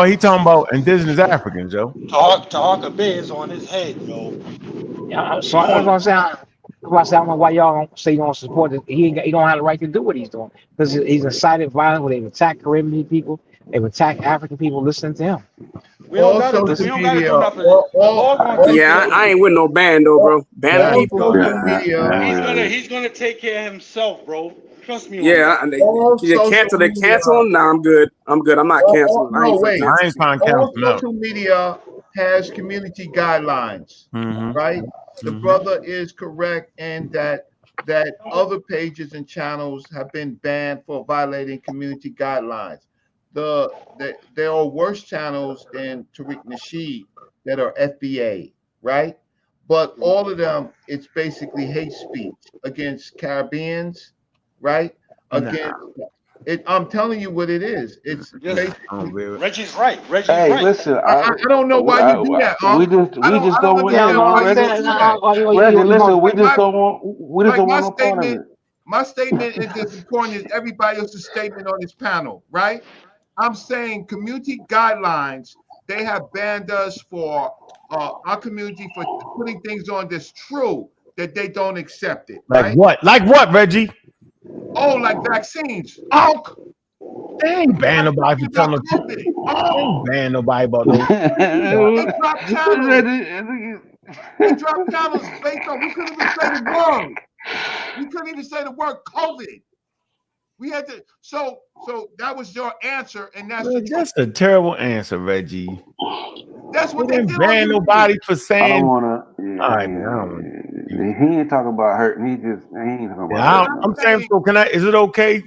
He talking about indigenous Africans, yo. Talk a biz on his head, yo. Yeah, so that's what I'm saying. I don't know why y'all don't say you don't support it. He don't have the right to do what he's doing, because he's incited violence. Where they've attacked Caribbean people, they've attacked African people listening to him. We don't gotta do nothing. I ain't with no ban though, bro. Ban people. He's gonna take care of himself, bro. Trust me. They cancel him. Nah, I'm good. I'm not canceling. I ain't trying to cancel. Social media has community guidelines, right? The brother is correct in that other pages and channels have been banned for violating community guidelines. There are worse channels than Tariq Nasheed that are FBA, right? But all of them, it's basically hate speech against Caribbeans, right? I'm telling you what it is. It's basically Reggie's right. Hey, listen, I don't know why you do that. We just don't want. Reggie, listen, we just don't want no part of it. My statement is as important as everybody else's statement on this panel, right? I'm saying community guidelines, they have banned us for our community for putting things on that's true, that they don't accept it. Like what? Like what, Reggie? Oh, like vaccines. Ankh. They ain't ban nobody for telling them. They ain't ban nobody about those. They dropped channels. They dropped channels based on, we couldn't even say the word. We couldn't even say the word COVID. We had to, so that was your answer, and that's a terrible answer, Reggie. That's what they didn't ban nobody for saying. I don't want to. All right, man. He ain't talking about hurting. He ain't talking about. I'm saying, so is it okay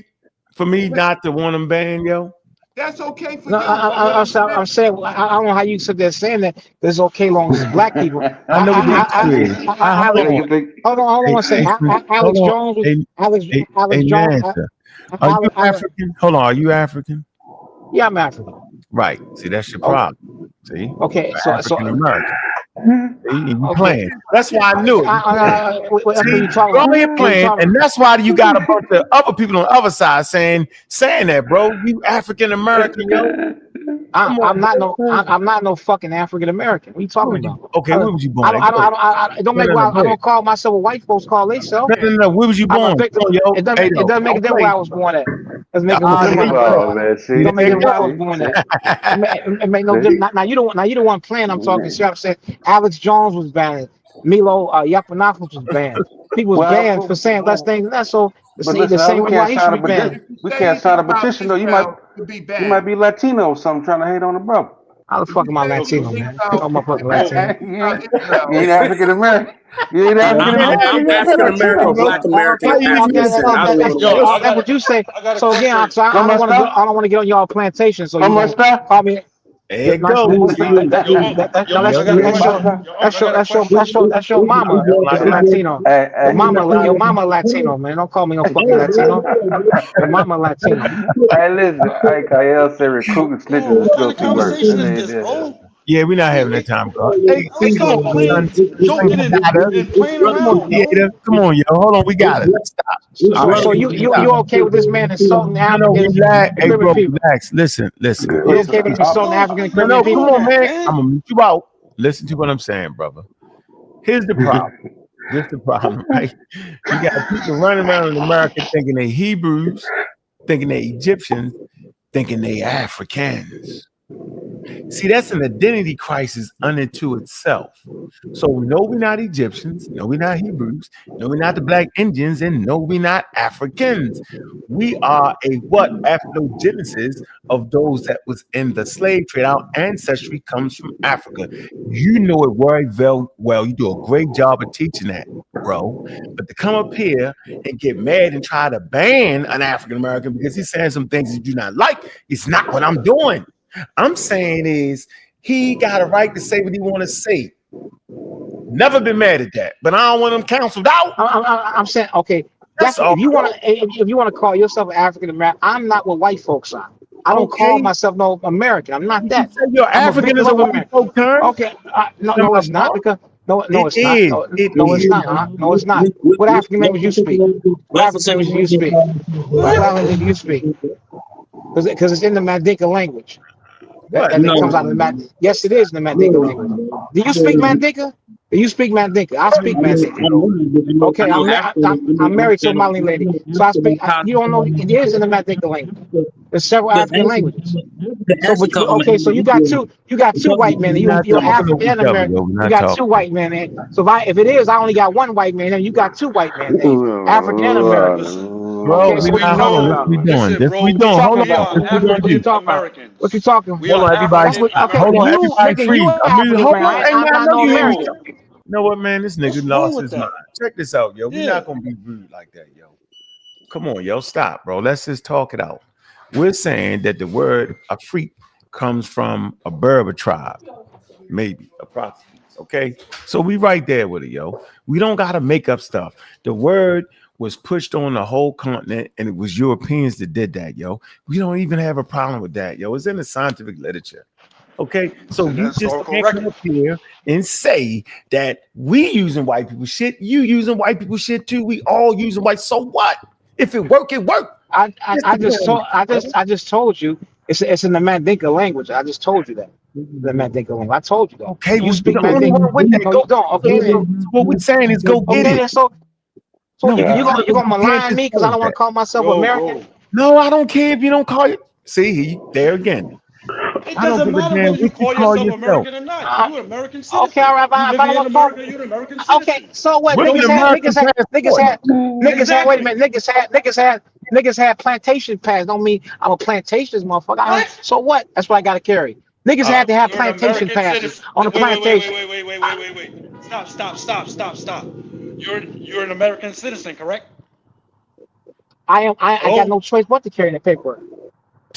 for me not to want them banned, yo? That's okay for you. I'm saying I don't know how you sit there saying that. It's okay long as it's black people. I know what you say. Hold on one second. Alex Jones. Alex Jones. Are you African? Hold on. Are you African? Yeah, I'm African. Right. See, that's your problem. See? Okay. So American. You playing. That's why I knew it. Go ahead playing, and that's why you got a bunch of other people on the other side saying that, bro. You African American, yo. I'm not no fucking African American. What are you talking about? Okay, where was you born? I don't call myself what white folks call themselves. No. Where was you born? It doesn't make a difference where I was born at. It doesn't make a difference where I was born at. It make no difference. Now you the one playing. I'm talking shit. I'm saying Alex Jones was banned. Milo Yiannopoulos was banned. People was banned for saying less things than that. So the same way he should be banned. We can't sign a petition though. You might be Latino or something trying to hate on the brother. How the fuck am I Latino, man? I'm a fucking Latino. You ain't African American. You ain't African American. I'm African American, Black American. That's what you say. So again, I don't want to get on y'all plantation. So you call me. There you go. That's your mama. That's a Latino. Your mama Latino, man. Don't call me no fucking Latino. Your mama Latino. Hey, listen, hey, Kyle said recruiting snitches is filthy work. Yeah, we're not having that time, bro. Hey, Let's stop playing, joking, and playing Come on, around, yo. theater. Come on, yo. Hold on, we got it. Let's stop. All right, so you okay with this man insulting Africans? Relax. Hey, bro, relax. Listen. You okay with him insulting African and Caribbean people? Come on, man. I'm gonna meet you out. Listen to what I'm saying, brother. Here's the problem. This the problem, right? You got people running around in America thinking they Hebrews, thinking they Egyptians, thinking they Africans. See, that's an identity crisis unto itself. So no, we're not Egyptians, no, we're not Hebrews, no, we're not the Black Indians, and no, we're not Africans. We are a what? Ethnogenesis of those that was in the slave trade. Our ancestry comes from Africa. You know it very well. You do a great job of teaching that, bro. But to come up here and get mad and try to ban an African American because he's saying some things you do not like, it's not what I'm doing. I'm saying is he got a right to say what he want to say. Never been mad at that, but I don't want him canceled out. I'm saying, okay, that's if you want to call yourself an African American, I'm not what white folks are. I don't call myself no American. I'm not that. You're African is a white folk term. Okay, no, it's not because no, it's not. No, it's not. No, it's not. What African language you speak? What African language you speak? What language you speak? Because it's in the Mandinka language. That comes out of the Mandinka. Yes, it is in the Mandinka language. Do you speak Mandinka? Do you speak Mandinka? I speak Mandinka. Okay, I'm married to a Mali lady, so I speak. You don't know it is in the Mandinka language. There's several African languages. So you got two white men. You're African American. You got two white men there. So if it is, I only got one white man, and you got two white men there. African Americans. Bro, we know we doing. This we doing. Hold on. What you talking about? What you talking? Hold on, everybody. Hold on, everybody. Freeze. Hold on. I know you. You know what, man? This nigga lost his mind. Check this out, yo. We're not gonna be rude like that, yo. Come on, yo. Stop, bro. Let's just talk it out. We're saying that the word Afrik comes from a Berber tribe, maybe approximately. Okay, so we right there with it, yo. We don't gotta make up stuff. The word was pushed on the whole continent, and it was Europeans that did that, yo. We don't even have a problem with that, yo. It's in the scientific literature. Okay, so you just can't come up here and say that we using white people shit. You using white people shit too. We all using white. So what? If it work, it work. I just told you it's in the Mandinka language. I just told you that. The Mandinka language. I told you that. Okay, you speak Mandinka. No, you don't. Okay, what we're saying is go get it. So you're gonna malign me because I don't want to call myself American? No, I don't care if you don't call it. See, there again. It doesn't matter whether you call yourself American or not. You're an American citizen. Okay, all right. If I don't want to you're an American citizen. Okay, so what? Niggas had. Wait a minute. Niggas had plantation pass. Don't mean I'm a plantationist, motherfucker. So what? That's what I got to carry. Niggas had to have plantation passes on the plantation. Wait. Stop. You're an American citizen, correct? I am. I got no choice but to carry that paperwork.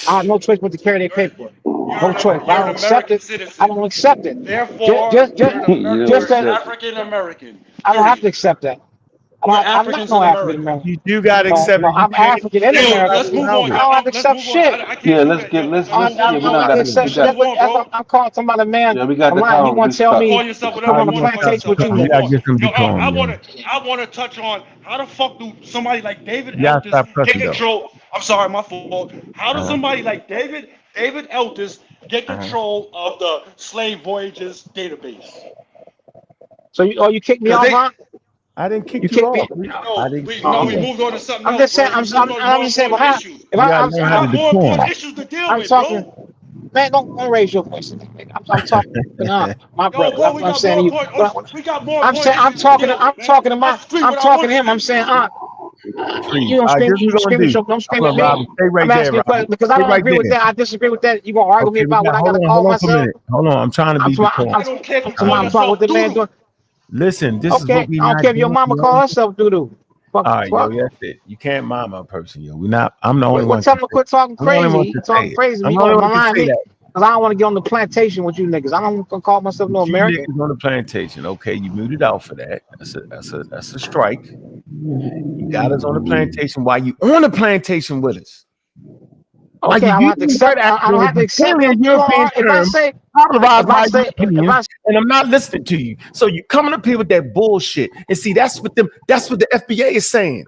I have no choice but to carry their paperwork. No choice. I don't accept it. I don't accept it. Therefore, just an African American. I don't have to accept that. I'm not no African American. You do got to accept. No, I'm African in America. Let's move on. I don't have to accept shit. Yeah, I'm calling somebody a man. Yeah, we got the call. You want to tell me come on the plantation with you? I want to touch on how the fuck do somebody like David Eltis get control? I'm sorry, my fault. How does somebody like David Eltis get control of the slave voyages database? So you kicked me off, huh? I didn't kick you off. We moved on to something else. I'm just saying. I'm just saying. Well, I'm more important issues to deal with, talking. Bro. Man, don't raise your voice. I'm talking. My brother. I'm saying you. I'm talking to him. I'm saying, you don't scream at me. I'm asking questions because I don't agree with that. I disagree with that. You gonna argue me about what I gotta call myself? Hold on. I'm trying to be. I don't care what the man doing. Listen, this is what we. I don't care if your mama call herself doo-doo. All right, yo, that's it. You can't mama a person, yo. I'm the only one. Tell him to quit talking crazy. Talking crazy. You gonna malign me? Because I don't want to get on the plantation with you niggas. I don't want to call myself no American. You niggas on the plantation. Okay, you muted out for that. That's a strike. You got us on the plantation. Why you on the plantation with us? Okay, I don't have to accept. I don't have to accept your European term. And I'm not listening to you. So you coming up here with that bullshit. And see, that's what the FBA is saying.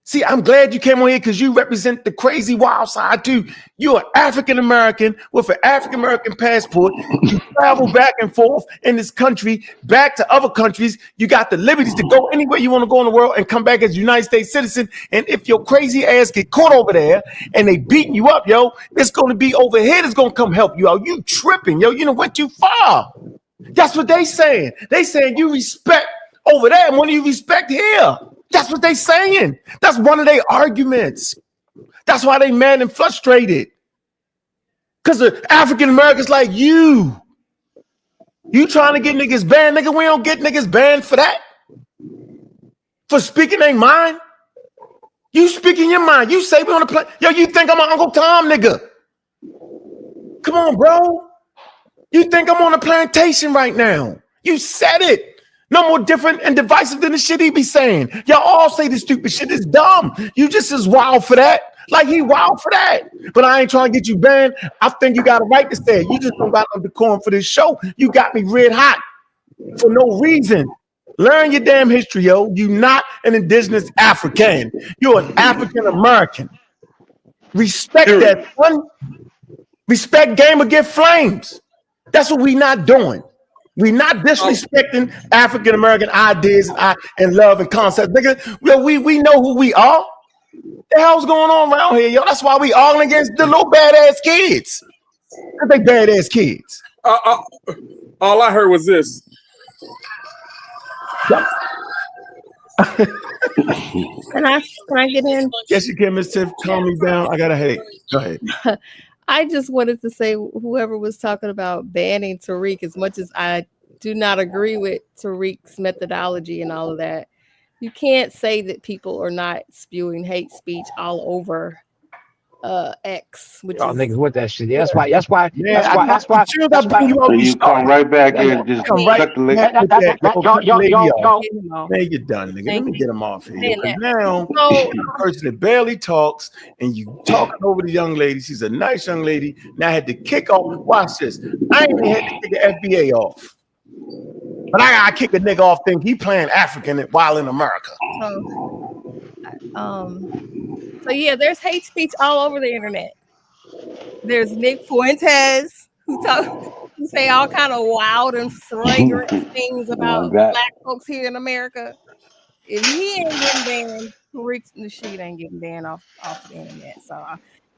See, I'm glad you came on here because you represent the crazy wild side too. You're an African American with an African American passport. You travel back and forth in this country, back to other countries. You got the liberties to go anywhere you want to go in the world and come back as a United States citizen. And if your crazy ass get caught over there and they beating you up, yo, it's going to be over here that's going to come help you out. You tripping, yo. You done went too far. That's what they saying. They saying you respect over there and when you respect here. That's what they saying. That's one of their arguments. That's why they mad and frustrated. Because the African Americans like you trying to get niggas banned. Nigga, we don't get niggas banned for that. For speaking their mind. You speaking your mind. You say we on the plane. Yo, you think I'm an Uncle Tom, nigga. Come on, bro. You think I'm on a plantation right now. You said it. No more different and divisive than the shit he be saying. Y'all all say this stupid shit is dumb. You just as wild for that. Like he wild for that. But I ain't trying to get you banned. I think you got a right to say it. You just don't got no decorum for this show. You got me red hot for no reason. Learn your damn history, yo. You not an indigenous African. You're an African American. Respect that one. Respect Game or Get Flames. That's what we not doing. We not disrespecting African American ideas and love and concepts. Nigga, we know who we are. The hell's going on around here, yo? That's why we all against the little badass kids. They badass kids. All I heard was this. Can I get in? Yes, you can, Miss Tiff. Calm me down. I got a headache. Go ahead. I just wanted to say, whoever was talking about banning Tariq, as much as I do not agree with Tariq's methodology and all of that, you can't say that people are not spewing hate speech all over X. Which y'all is, niggas with that shit. Yeah, that's why you come right back and just cut the leg. Man, you're done, nigga. Let me get him off here. Now, the person that barely talks and you talking over the young lady. She's a nice young lady. Now I had to kick off. Watch this. I ain't even had to kick the FBA off. But I gotta kick a nigga off think he playing African while in America. So yeah, there's hate speech all over the internet. There's Nick Fuentes who say all kind of wild and fragrant things about black folks here in America. If he ain't getting banned, Tariq's Nasheed ain't getting banned off the internet. So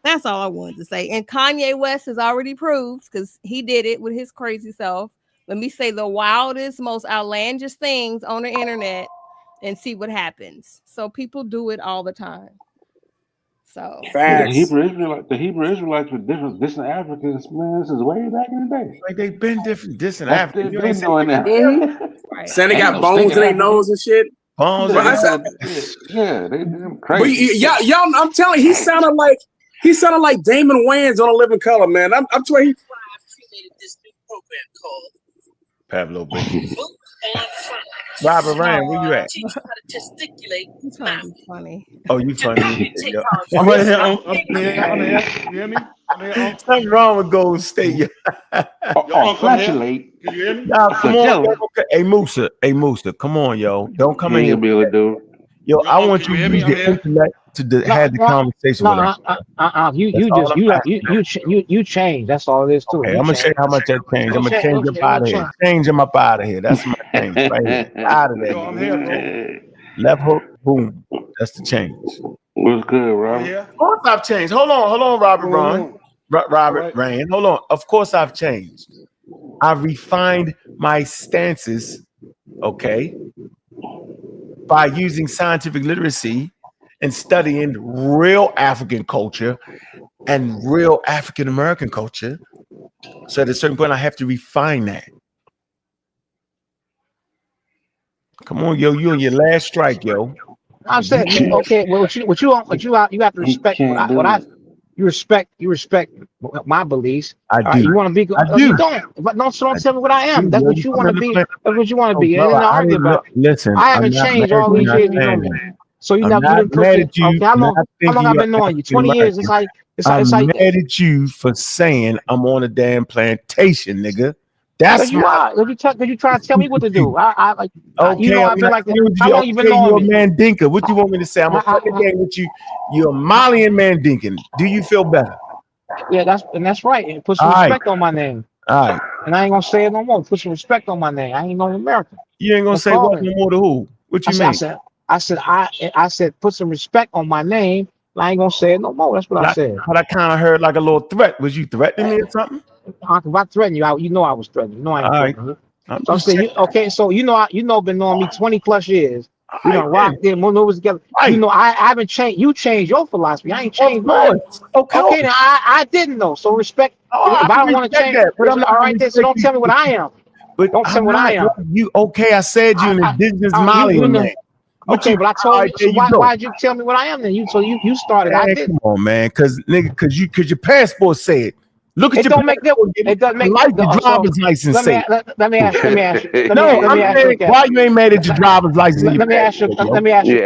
that's all I wanted to say. And Kanye West has already proved, because he did it with his crazy self. Let me say the wildest, most outlandish things on the internet and see what happens. So people do it all the time. So the Hebrew Israelites were different Africans, man. This is way back in the day. Like they've been different Africans. They've been doing that. Saying they got bones in their nose and shit. Bones. Yeah, they crazy. But y'all, I'm telling you, he sounded like Damon Wayans on A Living Color, man. I'm sure he created this new program called Pablo Baby. Robert Ryan, where you at? He's trying to be funny. Oh, you funny. I'm right here. I'm here. You hear me? Something wrong with Golden State. Flashlight. Can you hear me? Nah, come on. Okay. Hey, Musa, come on, yo. Don't come in here. Be able to do it. Yo, I want you to use your intellect to have the conversation with us. You change. That's all it is too. Okay, I'm gonna show you how much that changed. I'm gonna change him out of here. Change him up out of here. That's my change right here. Out of there. I'm here, Left hook, boom. That's the change. What's good, Robert? Of course I've changed. Hold on, Robert Ryan. Robert Ryan. Hold on. Of course I've changed. I've refined my stances, okay, by using scientific literacy and studying real African culture and real African American culture. So at a certain point, I have to refine that. Come on, yo, you on your last strike, yo. I'm saying, okay, well, you have to respect what I You respect my beliefs. I do. You want to be? You don't. But don't tell me what I am. That's what you want to be. That's what you want to be. And then argue about. Listen, I haven't changed all these years. You know me. So you didn't push it. Okay, how long I've been knowing you? 20 years. It's like I'm mad at you for saying I'm on a damn plantation, nigga. That's why. Cause you try to tell me what to do. Okay, you know, I've been like that. How long you been knowing me? You're a Mandinka. What do you want me to say? I'm gonna play the game with you. You're a Malian Mandinkan. Do you feel better? Yeah, that's right. And put some respect on my name. All right. And I ain't gonna say it no more. Put some respect on my name. I ain't no American. You ain't gonna say what no more to who? What you mean? I said put some respect on my name. I ain't gonna say it no more. That's what I said. But I kind of heard like a little threat. Was you threatening me or something? If I threatened you, you know I was threatening. You know I ain't threatening you. So I'm saying, okay, so you know, been knowing me 20 plus years. We done rocked there, moves together. You know, I haven't changed. You changed your philosophy. I ain't changed mine. Okay, now I didn't know. So respect. If I don't want to change, all right, then. So don't tell me what I am. But don't tell me what I am. You okay? I said you an indigenous Malian man. Okay, but I told you. So why'd you tell me what I am then? You started. I didn't. Come on, man, because your passport said. Look at your passport. It doesn't make your driver's license say. Let me ask you. No, I'm saying why you ain't mad at your driver's license? Let me ask you a question. Let me ask you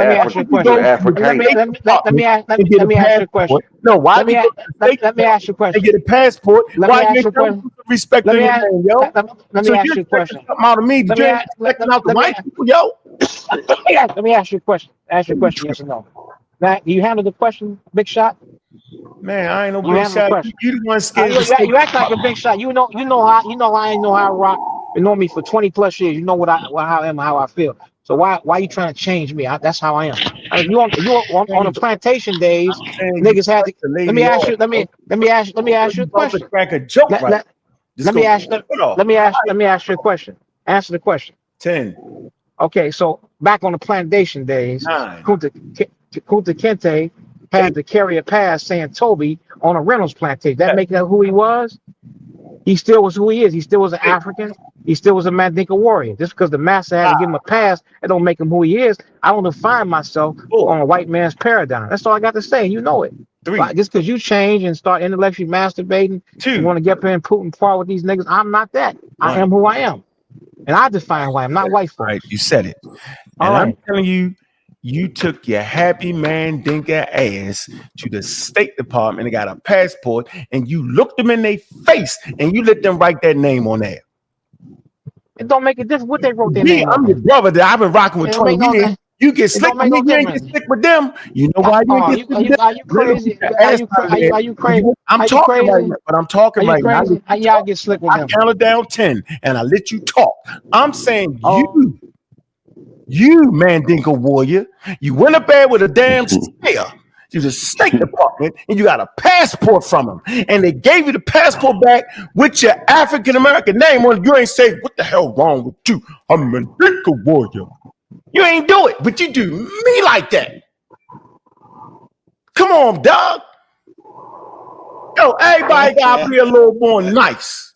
a question. No, why? Let me ask you a question. Get a passport. Why you ain't respect your name, yo? Let me ask you a question. Out of me, let me ask you a question. Ask you a question. Yes or no? Now, you handle the question, Big Shot? Man, I ain't no big shot. You the one scared. You act like a big shot. You know how I ain't know how I rock. You know me for 20 plus years. You know how I am, how I feel. So why you trying to change me? That's how I am. You on the plantation days, niggas had to. Let me ask you a question. Crack a joke, right? Let me ask you a question. Answer the question. 10. Okay, so back on the plantation days, 9. Kunta Kinte had to carry a pass saying Toby on a Reynolds plantation. That make that who he was? He still was who he is. He still was an African. He still was a Mandinka warrior. Just because the master had to give him a pass, it don't make him who he is. I don't define myself on a white man's paradigm. That's all I got to say. You know it. 3. Just because you change and start intellectually masturbating, 2. You want to get up here and Putin part with these niggas. I'm not that. 1. I am who I am. And I define who I am, not white folks. Right, you said it. And I'm telling you, you took your happy Mandinka ass to the State Department and got a passport, and you looked them in their face and you let them write that name on there. It don't make a difference what they wrote their name on. I'm your brother that I've been rocking with 20 years. You get slick with me, you ain't get slick with them. You know why you ain't get slick? Are you crazy? Are you crazy? I'm talking right now, but I'm talking right now. Y'all get slick with them. I counted down 10 and I let you talk. I'm saying you Mandinka warrior, you went up there with a damn spear to the State Department and you got a passport from them, and they gave you the passport back with your African American name on it. You ain't say, what the hell wrong with you? I'm a Mandinka warrior. You ain't do it, but you do me like that. Come on, dog. Yo, everybody gotta be a little more nice.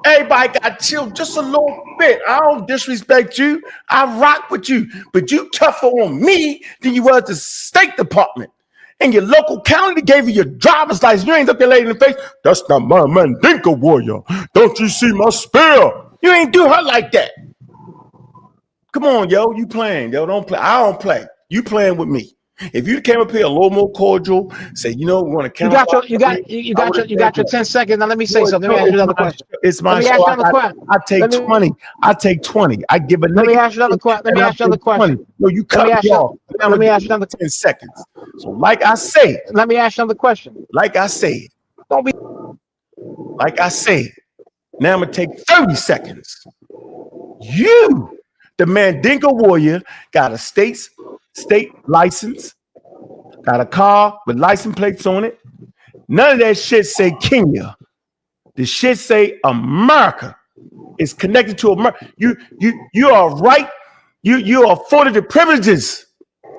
Everybody got to chill just a little bit. I don't disrespect you. I rock with you. But you tougher on me than you was the State Department. And your local county gave you your driver's license. You ain't look that lady in the face. That's not my Mandinka warrior. Don't you see my spear? You ain't do her like that. Come on, yo. You playing, yo. Don't play. I don't play. You playing with me. If you came up here a little more cordial, say, you know, we want to count. You got your 10 seconds. Now let me say something. Let me ask you another question. It's my show. I take 20. I take 20. I give a. Let me ask you another question. Let me ask you another question. No, you cut me off. Let me ask you another 10 seconds. So, like I said. Let me ask you another question. Like I said. Don't be. Like I said. Now I'm gonna take 30 seconds. You, the Mandinka warrior, got a state license, got a car with license plates on it. None of that shit say Kenya. The shit say America. It's connected to America. You are right. You are afforded the privileges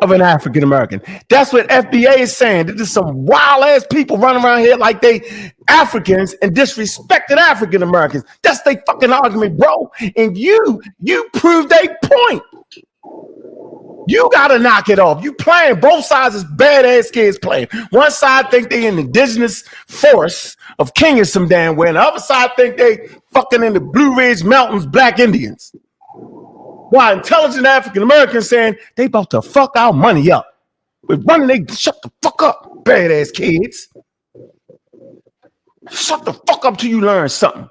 of an African American. That's what FBA is saying. There's some wild ass people running around here like they Africans and disrespecting African Americans. That's their fucking argument, bro. And you proved a point. You gotta knock it off. You playing both sides is badass kids playing. One side think they an indigenous force of king or some damn way, and the other side think they fucking in the Blue Ridge Mountains black Indians. Why intelligent African Americans saying they about to fuck our money up. With running, they shut the fuck up, badass kids. Shut the fuck up till you learn something.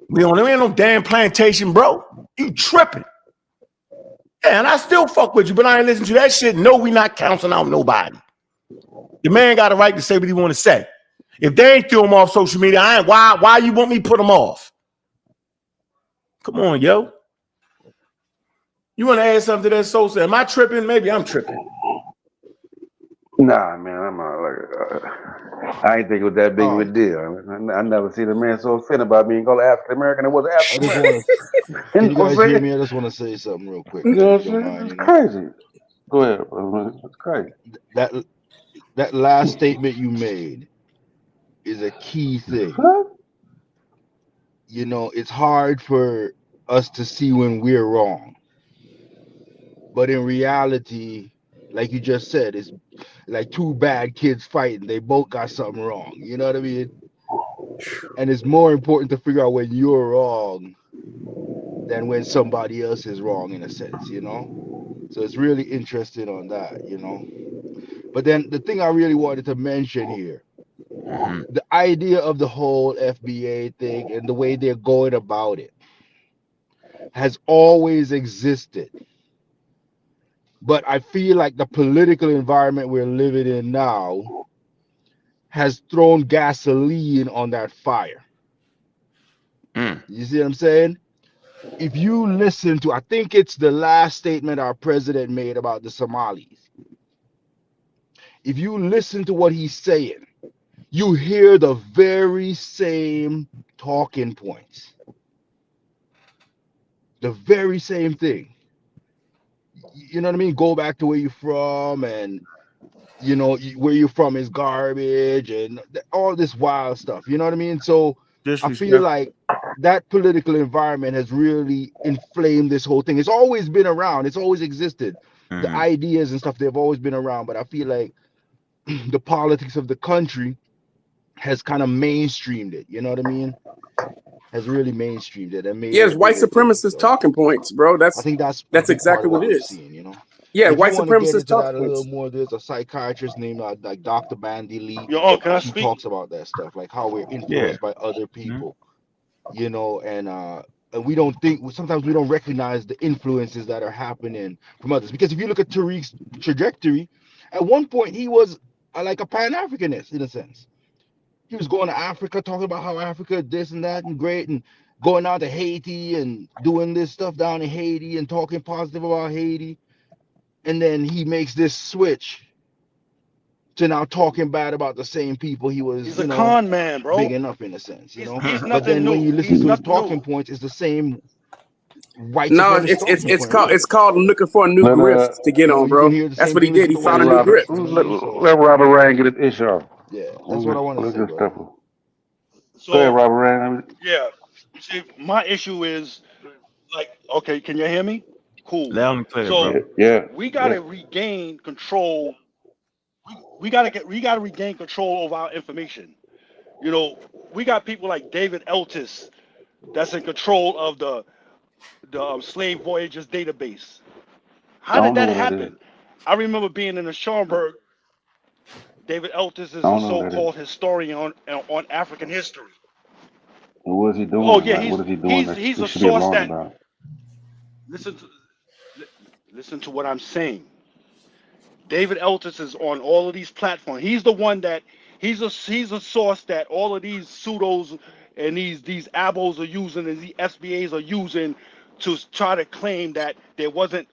We ain't no damn plantation, bro. You tripping. Yeah, and I still fuck with you, but I ain't listen to that shit. No, we not counseling out nobody. The man got a right to say what he want to say. If they ain't threw him off social media, I ain't. Why you want me to put him off? Come on, yo. You want to add something to that soul? Am I tripping? Maybe I'm tripping. Nah, man, I'm I ain't think it was that big of a deal. I never seen a man so offended about being called African American. It was African American. Can you guys hear me? I just want to say something real quick. You know what I'm saying? It's crazy. Go ahead, brother. It's crazy. That last statement you made is a key thing. You know, it's hard for us to see when we're wrong. But in reality, like you just said, it's like two bad kids fighting. They both got something wrong. You know what I mean? And it's more important to figure out when you're wrong than when somebody else is wrong, in a sense, you know? So it's really interesting on that, you know? But then the thing I really wanted to mention here, the idea of the whole FBA thing and the way they're going about it has always existed. But I feel like the political environment we're living in now has thrown gasoline on that fire. You see what I'm saying? If you listen to, I think it's the last statement our president made about the Somalis. If you listen to what he's saying, you hear the very same talking points. The very same thing. You know what I mean? Go back to where you're from, and you know where you're from is garbage, and all this wild stuff. You know what I mean? So I feel like that political environment has really inflamed this whole thing. It's always been around. It's always existed. The ideas and stuff, they've always been around. But I feel like the politics of the country has kind of mainstreamed it. You know what I mean? Has really mainstreamed it and made it's white supremacist talking points, bro. I think that's exactly what it is. Seeing, you know? Yeah, and if white you want to get supremacist into that talking a little points. more, there's a psychiatrist named like Dr. Bandy Lee. Can I she speak? talks about that stuff, like how we're influenced by other people, you know, and we don't think, sometimes we don't recognize the influences that are happening from others. Because if you look at Tariq's trajectory, at one point he was like a Pan-Africanist in a sense. He was going to Africa, talking about how Africa this and that and great, and going out to Haiti and doing this stuff down in Haiti and talking positive about Haiti. And then he makes this switch to now talking bad about the same people he was, He's a con man, bro. big enough in a sense, you know. He's But then when you listen to his talking points, it's the same white supremacist it's called looking for a new grift to get on, bro. That's what he did. He found a new grift. Let Robert Ryan get his issue off. Yeah, that's what I want to say, bro. So, go ahead, Robert Ryan. Yeah. See, my issue is like, okay, can you hear me? Cool. Loud and clear, So bro. we gotta regain control. We gotta regain control over our information. You know, we got people like David Eltis that's in control of the slave voyages database. How did that happen? I remember being in the Schaumburg. David Eltis is a so-called historian on African history. And what is he doing? Oh yeah, what is he doing? He's that a should be source alarmed that. about? Listen to what I'm saying. David Eltis is on all of these platforms. He's the one that he's a source that all of these pseudos and these abos are using and these FBAs are using to try to claim that there wasn't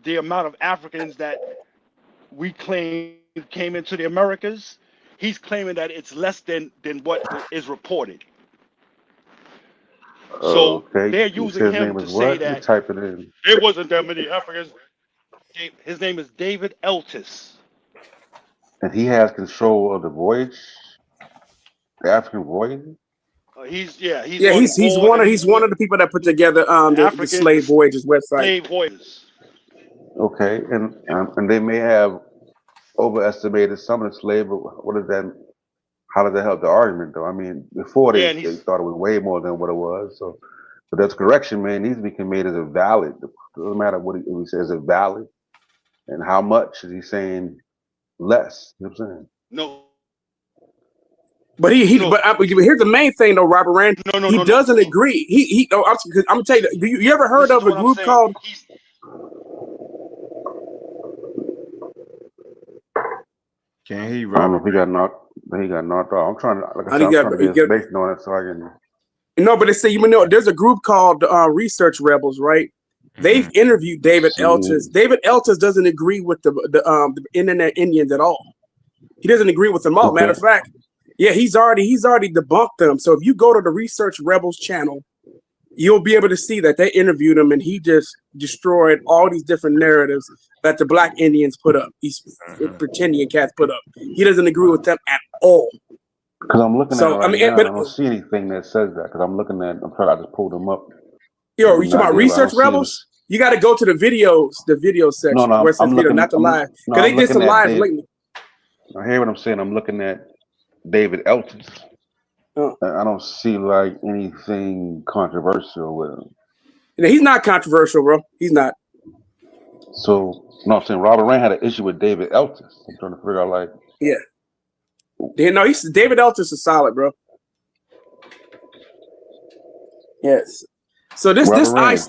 the amount of Africans that we claim came into the Americas. He's claiming that it's less than what is reported. So they're using him to say that type it in. there wasn't that many Africans. His name is David Eltis. And he has control of the voyage, the African voyage? He's one of the people that put together the Slave Voyages website. Slave Voyages. Okay, and they may have overestimated some of the slave. But what does that? How does that help the argument, though? I mean, before they thought it was way more than what it was. So, but that's correction, man, needs to be made as a valid. It doesn't matter what he says is valid, and how much is he saying less? You know what I'm saying? No. But but here's the main thing, though, Robert Rand. He doesn't agree. I'm gonna tell you. You ever heard of a group called? Can't he, Robert? I don't know if he got knocked. He got knocked off. I'm trying to, like I said, I'm trying to get information on it so I can. No, but there's a group called Research Rebels, right? They've interviewed David Eltis. David Eltis doesn't agree with the Internet Indians at all. He doesn't agree with them all. Matter of fact, yeah, he's already debunked them. So if you go to the Research Rebels channel, you'll be able to see that they interviewed him, and he just destroyed all these different narratives that the Black Indians put up. These pretending cats put up. He doesn't agree with them at all. Because I'm looking at it right now, and I don't see anything that says that. Because I just pulled them up. Yo, you talking about Research Rebels? You got to go to the video section. No, where it says video, not the live. Because they did some live lately. I hear what I'm saying. I'm looking at David Eltis. I don't see like anything controversial with him. He's not controversial, bro. He's not. So, no, I'm saying Robert Rand had an issue with David Eltis. I'm trying to figure out, like. Yeah. No, David Eltis is solid, bro. Yes. So this ice.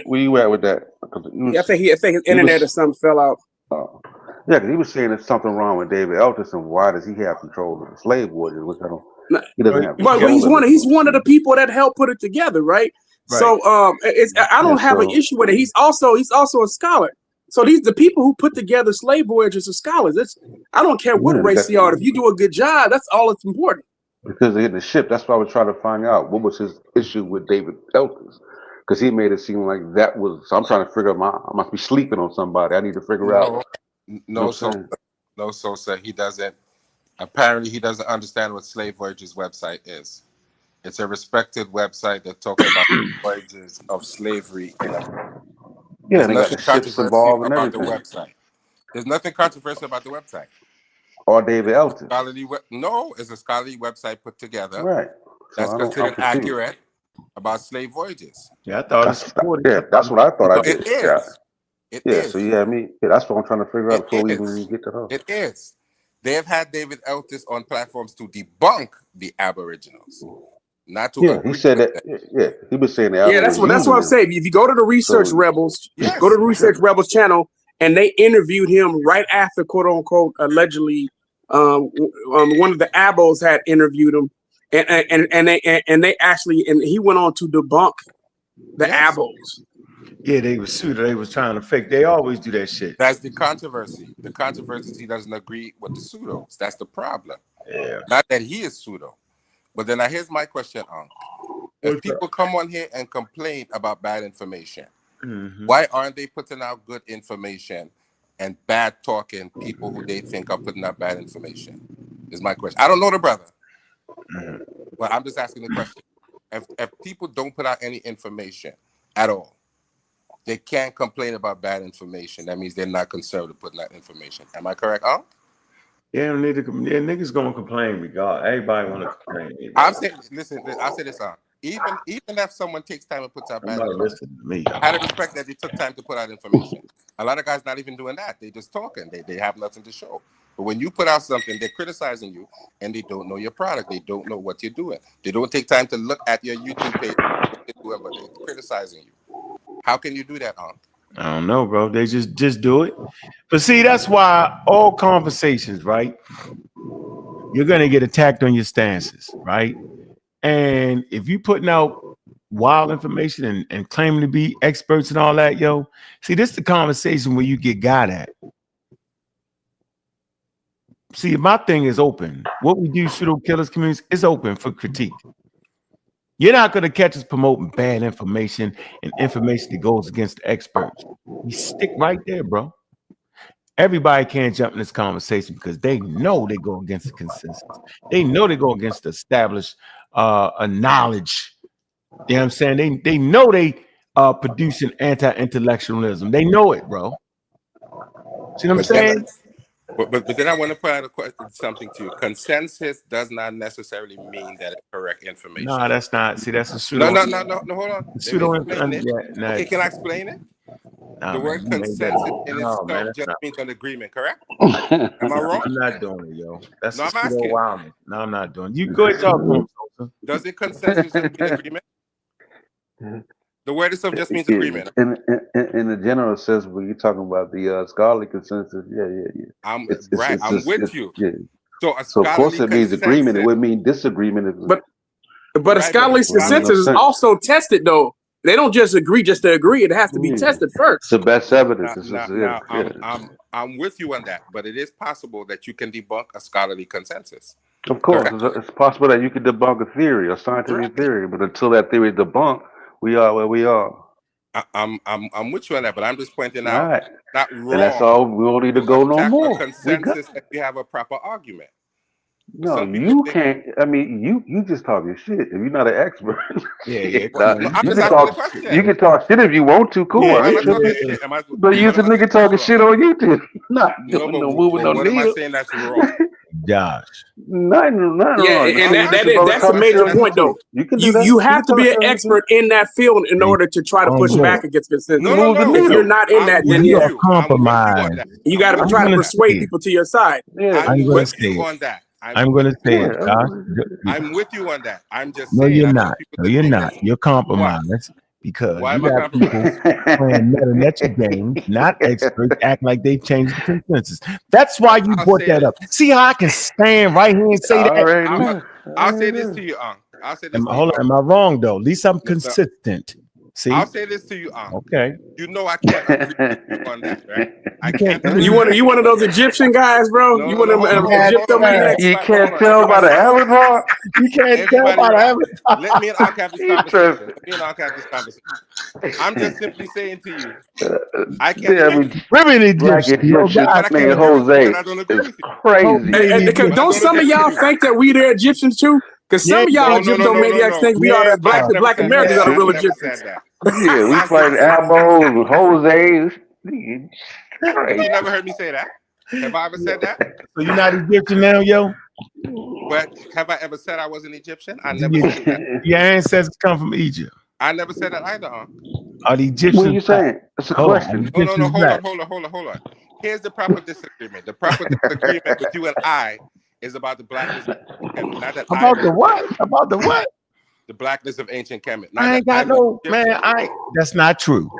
Where you at with that? I think his internet or something fell out. Yeah, because he was saying there's something wrong with David Eltis, and why does he have control of the slave voyages? Which I don't. He doesn't have. But he's one of the people that helped put it together, right? So I don't have an issue with it. He's also a scholar. So the people who put together slave voyages are scholars. I don't care what race they are. If you do a good job, that's all that's important. Because they hit the ship. That's why I was trying to find out what was his issue with David Eltis. Because he made it seem like that was. So I'm trying to figure out. I must be sleeping on somebody. I need to figure out. No, so he doesn't. Apparently, he doesn't understand what Slave Voyages website is. It's a respected website that talks about the voyages of slavery in America. Yeah, they got the ships involved and everything. The website. There's nothing controversial about the website. Or David Eltis. It's a scholarly website put together. Right. That's considered accurate about slave voyages. Yeah, I thought that's what I thought. It is. It is. So that's what I'm trying to figure out before we even get to that. It is. They have had David Eltis on platforms to debunk the Aboriginals. Not to he said that. Yeah, he was saying that. Yeah, that's what I'm saying. If you go to the Research Rebels, go to the Research Rebels channel, and they interviewed him right after, quote unquote, allegedly, one of the Abos had interviewed him, and they actually, and he went on to debunk the Abos. Yeah, they was Pseudo. They was trying to fake. They always do that shit. That's the controversy. The controversy is he doesn't agree with the Pseudos. That's the problem. Yeah. Not that he is Pseudo. But then here's my question, Ankh. If people come on here and complain about bad information, why aren't they putting out good information and bad talking people who they think are putting out bad information? Is my question. I don't know the brother. But I'm just asking the question. If people don't put out any information at all, they can't complain about bad information. That means they're not conservative putting out information. Am I correct, Ankh? Yeah, niggas gonna complain regardless. Everybody wanna complain. I'm saying, listen, I'll say this, Ankh. Even if someone takes time and puts out bad information, I had to respect that they took time to put out information. A lot of guys not even doing that. They just talking. They have nothing to show. But when you put out something, they're criticizing you, and they don't know your product. They don't know what you're doing. They don't take time to look at your YouTube page, but they're criticizing you. How can you do that, Ankh? I don't know, bro. They just do it. But see, that's why all conversations, right? You're gonna get attacked on your stances, right? And if you putting out wild information and claiming to be experts and all that, yo, see, this is the conversation where you get got at. See, my thing is open. What we do, Pseudo Killers communities, is open for critique. You're not going to catch us promoting bad information and information that goes against the experts. We stick right there, bro. Everybody can't jump in this conversation because they know they go against the consensus. They know they go against the established a knowledge. You know what I'm saying? They know they producing anti-intellectualism. They know it, bro. See what I'm saying? But then I want to put out something to you. Consensus does not necessarily mean that it's correct information. No, that's not. See, that's a pseudo. No, hold on. Pseudo. Okay, can I explain it? The word consensus in itself just means an agreement, correct? Am I wrong? I'm not doing it, yo. That's no, I'm asking. No, I'm not doing it. You go ahead and talk to him. Does it consensus just mean agreement? The word itself just means agreement. In the general sense, when you're talking about the scholarly consensus, yeah. I'm with you. Yeah. So of course it means agreement. It would mean disagreement. But a scholarly consensus is also tested, though. They don't just agree just to agree. It has to be tested first. It's the best evidence. I'm with you on that, but it is possible that you can debunk a scholarly consensus. Of course, it's possible that you can debunk a theory, a scientific theory, but until that theory is debunked, we are where we are. I'm with you on that, but I'm just pointing out not wrong. And that's all. We don't need to go no more. Consensus if we have a proper argument. No, you can't. I mean, you just talking shit. If you're not an expert, you can talk shit if you want to. Cool. But you're the nigga talking shit on YouTube. Not doing no moving no needle. What am I saying that's wrong? Gosh. Nothing wrong. And that's a major point, though. You have to be an expert in that field in order to try to push back against consensus. No. If you're not in that, then you're compromised. You got to try to persuade people to your side. I'm with you on that. I'm going to say it, Josh. I'm with you on that. I'm just saying. No, you're not. No, you're not. You're compromised because you got people playing meta games, not experts, acting like they changed the consensus. That's why you brought that up. See how I can stand right here and say that? I'll say this to you, I'll say this. Hold on. Am I wrong, though? At least I'm consistent. See? I'll say this to you, okay. You know I can't agree with you on that, right? I can't. You one of those Egyptian guys, bro? You one of them Egyptomaniacs? You can't tell by the avatar. You can't tell by the avatar. Let me and Ankh have this conversation. I'm just simply saying to you, I can't. Women Egyptian, man, Jose, it's crazy. Don't some of y'all think that we the Egyptians too? Because some of y'all Egyptomaniacs think we are the black Americans are the real Egyptians. Yeah, we fight elbows and Jose's. You never heard me say that. Have I ever said that? So you're not Egyptian now, yo? But have I ever said I wasn't Egyptian? I never said that. Your ancestors come from Egypt. I never said that either, Are the Egyptians? What are you saying? It's a question. No, hold on. Here's the proper disagreement. The proper disagreement with you and I is about the blackness of Kemet. Not that About the what? The blackness of ancient Kemet. I ain't got no, man. That's not true.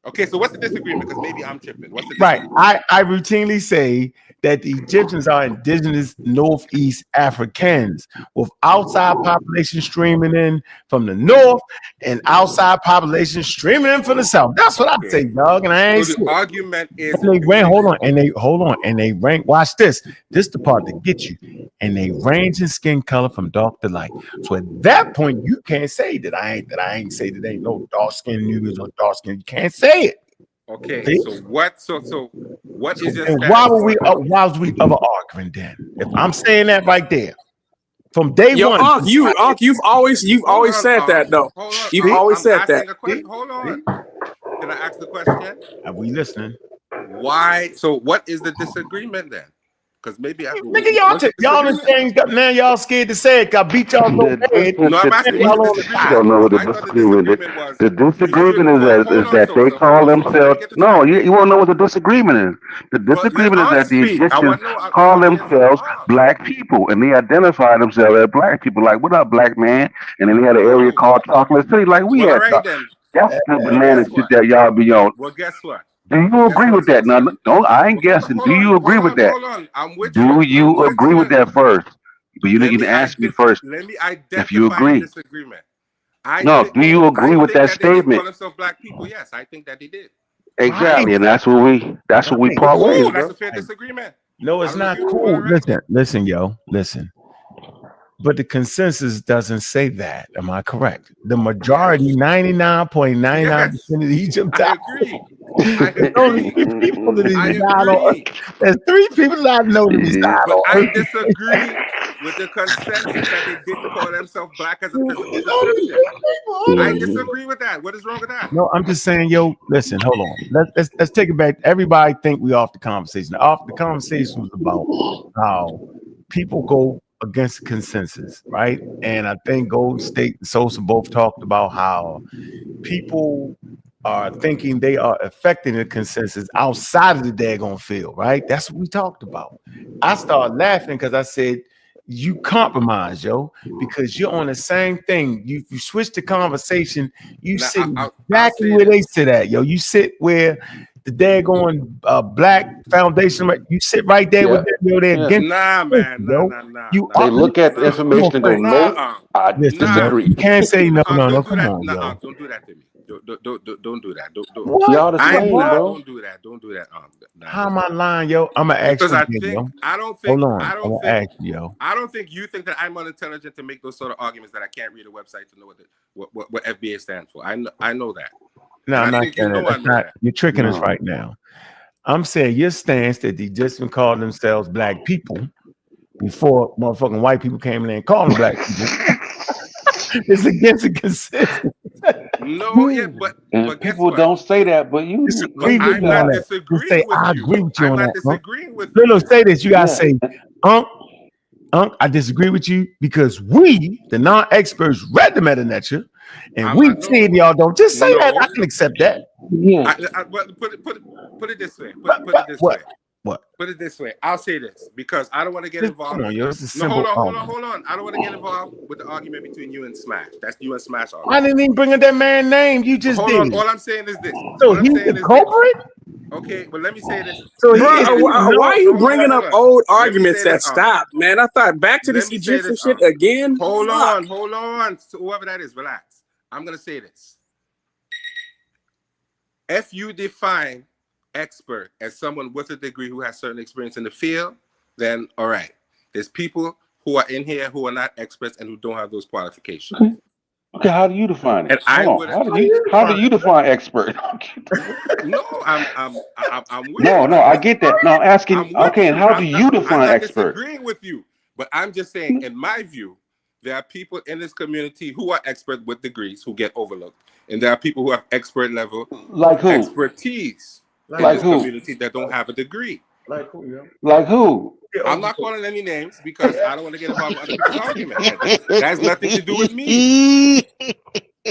Okay, so what's the disagreement? Because maybe I'm tripping. What's the disagreement? Right. I routinely say that the Egyptians are indigenous Northeast Africans with outside population streaming in from the north and outside population streaming in from the south. That's what I say, dog. And I ain't. So the argument is and they rank. Watch this. This is the part that gets you. And they range in skin color from dark to light. So at that point, you can't say that I ain't say that ain't no dark skinned niggas or dark skin. You can't say it. Okay, see? So what is your and why was we ever arguing then? If I'm saying that right there. From day one. Ankh, you've always said that though. You've always said that. Hold on. Can I ask the question? Are we listening? Why? So what is the disagreement then? Because maybe nigga, y'all things now y'all scared to say it. I beat y'all so bad. No, I'm asking you don't know what the disagreement is. The disagreement is that they call themselves. No, you won't know what the disagreement is. The disagreement is that the Egyptians call themselves black people and they identify themselves as black people. Like, what up, black man? And then they had an area called Chocolate City. Like we had. That's the banana shit that y'all be on. Well, guess what? Do you agree with that? Now, no, I ain't guessing. Do you agree with that? Hold on. I'm with you. Do you agree with that first? But you need to ask me first. Let me identify if you agree. Disagreement. No, do you agree with that statement? Call themselves black people. Yes, I think that they did. Exactly, and that's what we part ways. That's a fair disagreement. No, it's not cool. Listen, yo, listen. But the consensus doesn't say that. Am I correct? The majority, 99.99% of Egypt. I agree. There's only 3 people to decide on. There's 3 people that I know to decide But on. I disagree with the consensus that they didn't call themselves black as a physical description. I disagree with that. What is wrong with that? No, I'm just saying, yo, listen, hold on. Let's take it back. Everybody think we off the conversation. The conversation was about how people go against the consensus, right? And I think Golden State and Sosa both talked about how people are thinking they are affecting the consensus outside of the daggone field, right? That's what we talked about. I started laughing because I said, you compromise, yo, because you're on the same thing. You switch the conversation. You Now, sit I'll exactly where they sit at, yo. You sit where the daggone Black Foundation, you sit right there with them, yo. They're against nah, man, yo. nah. They look at the information and go, no, I disagree. You can't say no. Don't do Come that. on, yo. Don't do that to me. Don't do that. Don't. What? Y'all the same, bro. Don't do that. Don't do that. How am I lying, yo? I'm gonna ask because you I again, think yo. I don't think Hold on. I I'm don't gonna think ask you, yo. I don't think you think that I'm unintelligent to make those sort of arguments that I can't read a website to know what FBA stands for. I know that. No, And I'm I not think saying you know that. I know that. You're tricking us right now. I'm saying your stance that they just been calling themselves black people before motherfucking white people came in and called them black people. It's against the consensus. No, yeah, but guess people what? don't say that, but you Disagree I'm with me not on that. disagreeing Say, with I you. agree with you I'm on not that. disagreeing with you. No, say this. You gotta say, Unc, I disagree with you because we, the non-experts, read the meta-nature, and we said y'all don't. Just say that. I can accept that. Yeah. But put it this way. Put it this way. What? Put it this way. I'll say this because I don't want to get involved. Come on, yo. This is No, simple. hold on. I don't want to get involved with the argument between you and Smash. That's you and Smash argument. I didn't even bring up that man's name. You just hold did. on. All I'm saying is this. So he's the culprit? Okay, but let me say this. So why are you bringing up old arguments that stopped, man? I thought back to this Egyptian shit again. Hold on. So whoever that is, relax. I'm gonna say this. If you define expert as someone with a degree who has certain experience in the field, then all right. There's people who are in here who are not experts and who don't have those qualifications. Okay, how do you define it? And I would. How do you define expert? No, I'm with No, I get that. No, I'm asking. Okay, and how do you define I'm not expert? disagreeing with you, but I'm just saying, in my view, there are people in this community who are expert with degrees who get overlooked, and there are people who have expert level Like who? expertise in this community that don't have a degree. Like who? Yeah. Like who? I'm not calling any names because I don't want to get involved with other people's argument. That has nothing to do with me.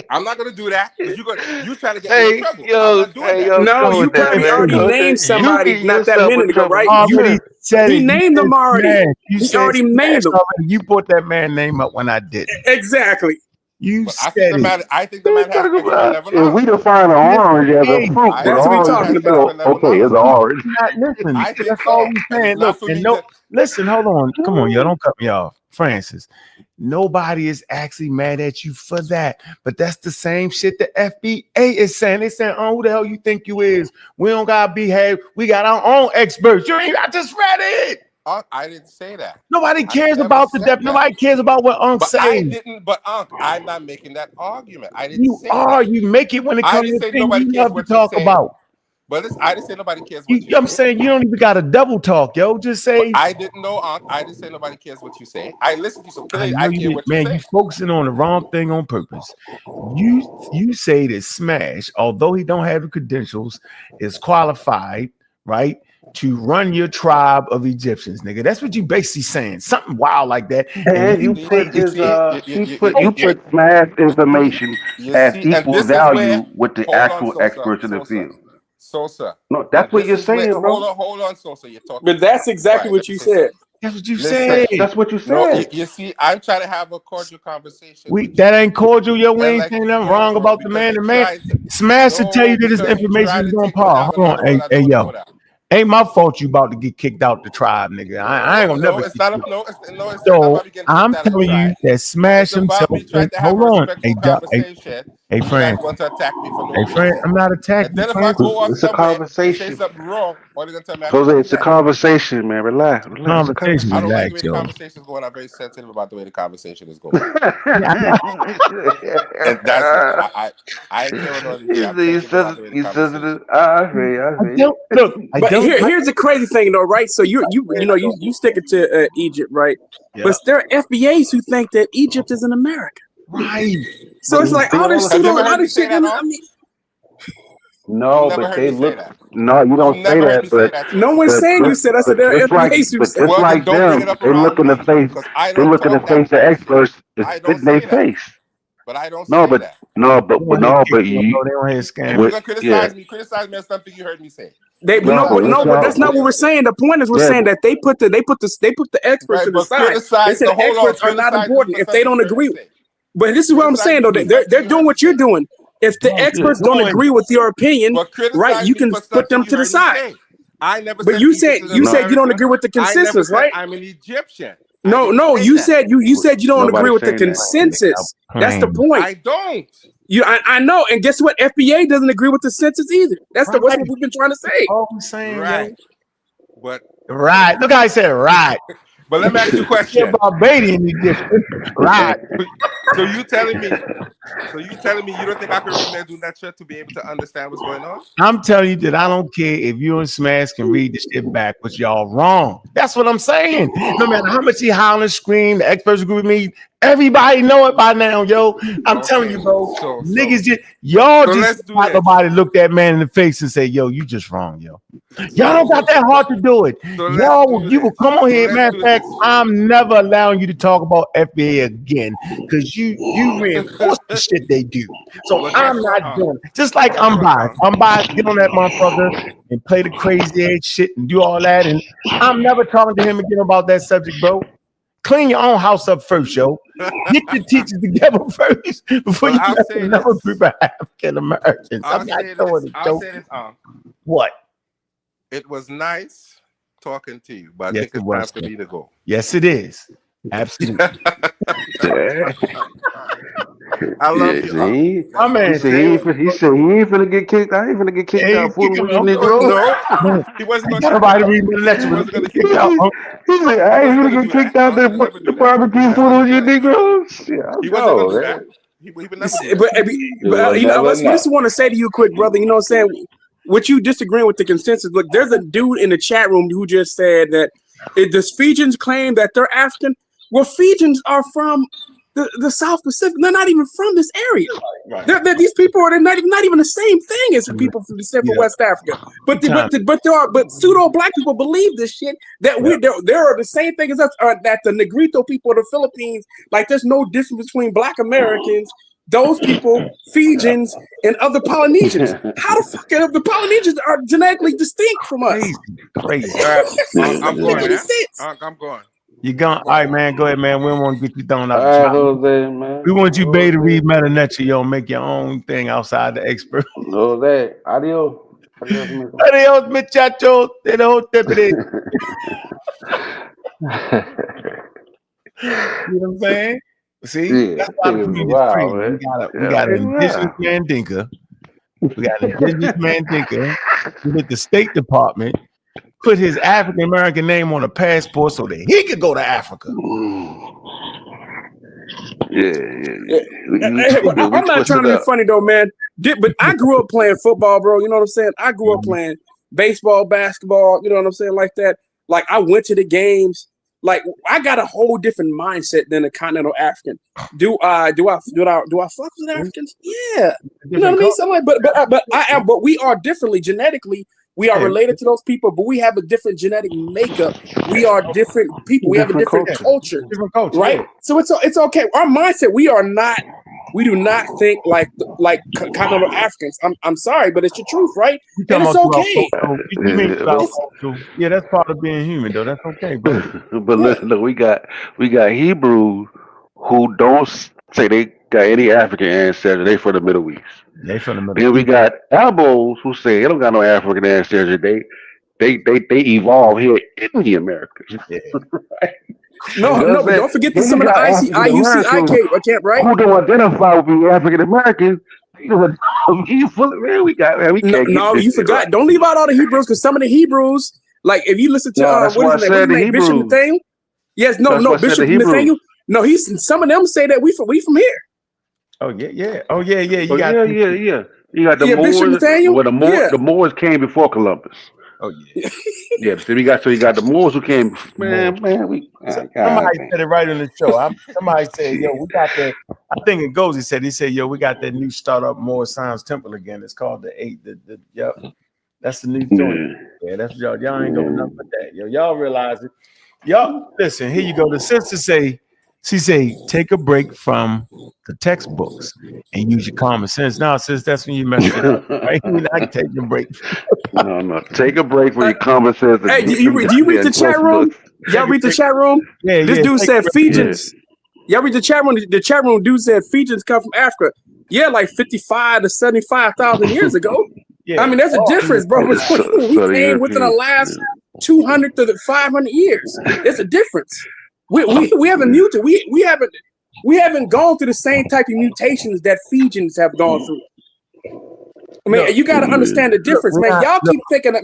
I'm not gonna do that because you trying to get me in trouble. I'm not doing that. No, you probably already named somebody not that minute ago, right? He named them already. He already named them. You brought that man name up when I did. Exactly. You I think the man has expert level. If we define an orange as a fruit, that's what we're talking about. Okay, it's an orange. Listen, I think that's so. all we're saying. Look, listen, hold on. Come on, y'all. Don't cut me off. Francis, nobody is actually mad at you for that. But that's the same shit the FBA is saying. They saying, oh, who the hell you think you is? We don't gotta be here. We got our own experts. I just read it. I didn't say that. Nobody cares about the depth. Nobody cares about what Unc says. I'm not making that argument. I didn't say that. You make it when it comes to things you love to talk about. But listen, I didn't say nobody cares what you I'm saying you don't even got a double talk, yo. Just say I didn't know, Unc. I didn't say nobody cares what you say. I listened to you, so clearly I care what you say. Man, you focusing on the wrong thing on purpose. You say that Smash, although he don't have the credentials, is qualified, right, to run your tribe of Egyptians, nigga. That's what you basically saying. Something wild like that. And you put Smash information as equal value with the actual experts in the field. Sosa. No, that's what you're saying, bro. Hold on, Sosa. You're talking. But that's exactly what you said. That's what you said. That's what you said. No, you see, I'm trying to have a cordial conversation. That ain't cordial, yo. We ain't saying nothing wrong about the man. The man Smash to tell you that this information is on par. Hold on, hey, yo. Ain't my fault you about to get kicked out the tribe, nigga. I ain't gonna never. It's not. So I'm telling you that Smash himself. Hold on, Hey, you friend. guys want to attack me for no Hey, friend, reason. I'm not attacking And then you, if I friend. go off It's a somewhere and say conversation. something wrong, what are you gonna tell me I Jose, shouldn't do it's a that? conversation, man. Relax. It's a Conversation, I don't like relax, the way the yo. conversation is going. I'm very sensitive about the way the conversation is going. Yeah, And that's it. I ain't care what nobody say. I'm sensitive about the way the conversation is going. I feel you. Look, But here's the crazy thing though, right? So you stick it to Egypt, right? Yeah. But there are FBAs who think that Egypt is in America. Right. So it's like all this Have you pseudo, ever heard all me this say shit. that, I mean, You No, never but heard they me say look. that. No, you don't You say never heard that. me say that, sir. no one's saying you said. I said there are FBAs who said. Well, then like don't bring it them. up They look around in the me face. because I They don't look in the talk that face of way. experts. It's I spit don't in their say that. face. But I don't No, say but that. no, but They don't no, hear but kick, you. they don't hear scam. If you're gonna Yeah. criticize me on something you heard me say. But that's not what we're saying. The point is, we're saying that they put the experts Right, to the but side. They said the hold on, experts are not criticize me important for if they something don't you heard me agree. say. But this is what I'm Criticize saying me though. for They're something you doing heard me what you're say. doing. If the experts don't agree with your opinion, But right, criticize you me can for put something them you to the heard me side. say. I never But said you Egypt said is in you don't America. agree with the I never consensus, said right? I'm an Egyptian. I No, didn't say you that. said you said you don't agree Nobody's with the saying that. consensus. That's the point. I don't. I know, and guess what? FBA doesn't agree with the census either. That's what we've been trying to say. All I'm saying, right. But right. Look how I said right. But let me ask you a question. Barbadian Egyptian. Right. So you telling me you don't think I can read Medunetra to be able to understand what's going on? I'm telling you that I don't care if you and Smash can read the shit backwards. Y'all wrong. That's what I'm saying. No matter how much he holler and scream, the experts agree with me. Everybody know it by now, yo. I'm telling you, bro. Niggas just got nobody look that man in the face and say, yo, you just wrong, yo. Y'all don't got that hard to do it. You will come on here. Matter of fact, I'm never allowing you to talk about FBA again because you reinforce the shit they do. So I'm not doing it. Just like I'm biased. Get on that motherfucker and play the crazy ass shit and do all that. And I'm never talking to him again about that subject, bro. Clean your own house up first, yo. Get your teachers together first before you mess with another group of African Americans. I'm not doing it, I'll say this, What? It was nice talking to you, but I Yes, think it's time for me to go. Yes, it is. Absolutely. I love you. My man, he said he ain't finna get kicked. I ain't finna get kicked out. Fooling with you, Negro. No, he wasn't going to kick me out. He said I ain't finna get kicked out the barbecue. Fooling with you, Negro. Shit, he wasn't going to do that. He would never do that. I just want to say to you, quick, brother. You know what I'm saying? What you disagreeing with the consensus? Look, there's a dude in the chat room who just said that does Fijians claim that they're African? Well, Fijians are from the South Pacific. They're not even from this area. Right. These people are not even the same thing as the people from the Central West Africa. But pseudo black people believe this shit that there are the same thing as us. That the Negrito people of the Philippines, like there's no difference between Black Americans, those people, Fijians, and other Polynesians. How the fuck are the Polynesians are genetically distinct from us? Crazy. I'm going. I'm going. You gone? All right, man. Go ahead, man. We don't want to get you thrown out. Jose, man. We want you, baby, to read Medunetra, yo. Make your own thing outside the expert. Jose, adios. Adios, muchachos. They don't tip it. You know what I'm saying? See, that's why the community is crazy. We got an indigenous Mandinka. We got an indigenous Mandinka with the State Department put his African American name on a passport so that he could go to Africa. I'm not trying to be funny though, man. But I grew up playing football, bro. You know what I'm saying? I grew up playing baseball, basketball. You know what I'm saying? Like that. Like I went to the games. Like I got a whole different mindset than a continental African. Do I fuck with Africans? Yeah. You know what I mean? So like, but we are differently genetically. We are related to those people, but we have a different genetic makeup. We are different people. We have a different culture, right? Yeah. So it's okay. Our mindset. We do not think like continental Africans. I'm sorry, but it's the truth, right? And it's okay. Yeah, that's part of being human, though. That's okay, bro. But listen, look, we got Hebrews who don't say they got any African ancestry. They from the Middle East. They from the Middle East. Then we got Albos who say they don't got no African ancestry. They evolve here in the Americas. Yeah. Right? No, but don't forget some of the IUCI camp, right? Who don't identify with being African Americans, You full of, man, we can't No, get you this shit forgot. right. Don't leave out all the Hebrews, because some of the Hebrews, like if you listen to No, that's what why I is his name? What's said his the name? Bishop Hebrews. Nathaniel? Yes, That's why I said Bishop the Hebrews. Nathaniel. No, some of them say that we from here. Oh yeah. Oh yeah. You Oh, got yeah. You got the Bishop Moors. Nathaniel? Well, the Moors came before Columbus. Oh yeah. Yeah, so you got the Moors who came. Man, somebody God, said it right on the show. Somebody said, "Yo, we got that." I think it goes. He said, "Yo, we got that new startup Moore Science Temple again. It's called the 8. Yep, that's the new joint. Yeah, that's y'all ain't doing nothing but that. Yo, y'all realize it. Y'all listen. Here you go. The sister she say, take a break from the textbooks and use your common sense. Now, sis, that's when you messed it up. Right? You're not taking a break. No. Take a break from your common sense. Hey, do you read the chat room? Y'all read the chat room? Yeah, This dude said Fijians. Y'all read the chat room? The chat room dude said Fijians come from Africa. Yeah, like 55 to 75,000 years ago. Yeah. I mean, there's a difference, bro. Between we came within the last 200 to 500 years. There's a difference. We haven't muted. We haven't gone through the same type of mutations that Fijians have gone through. I mean, you got to understand the difference, man. Y'all keep thinking that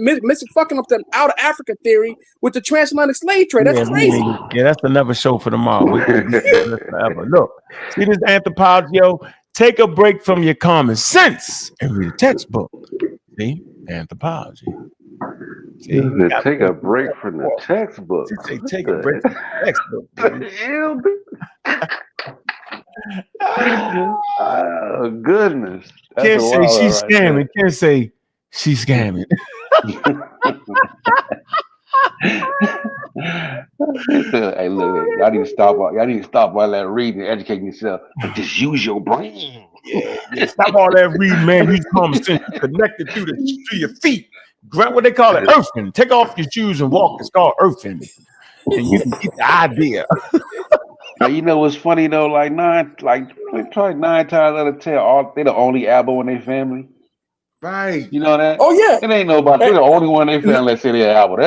fucking up the out of Africa theory with the transatlantic slave trade. That's crazy. Yeah, that's another show for tomorrow. We forever. Look, see this anthropology, yo. Take a break from your common sense and read a textbook. See, anthropology. See, take a break from the textbook. Take a break from the textbook. Oh, goodness. Can't say she's scamming. Can't say she's scamming. Hey, look, y'all need to stop all that reading and educating yourself, but just use your brain. Yeah. Stop all that reading, man. Use common sense. Connected through your feet. Grab what they call it, earthing. Take off your shoes and walk. It's called earthing, and you can get the idea. Now, you know what's funny though? Like probably 9 times out of 10, they the only Abo in their family. Right. You know that? Oh yeah. It ain't nobody. They're the only one in their family that say they're Abo.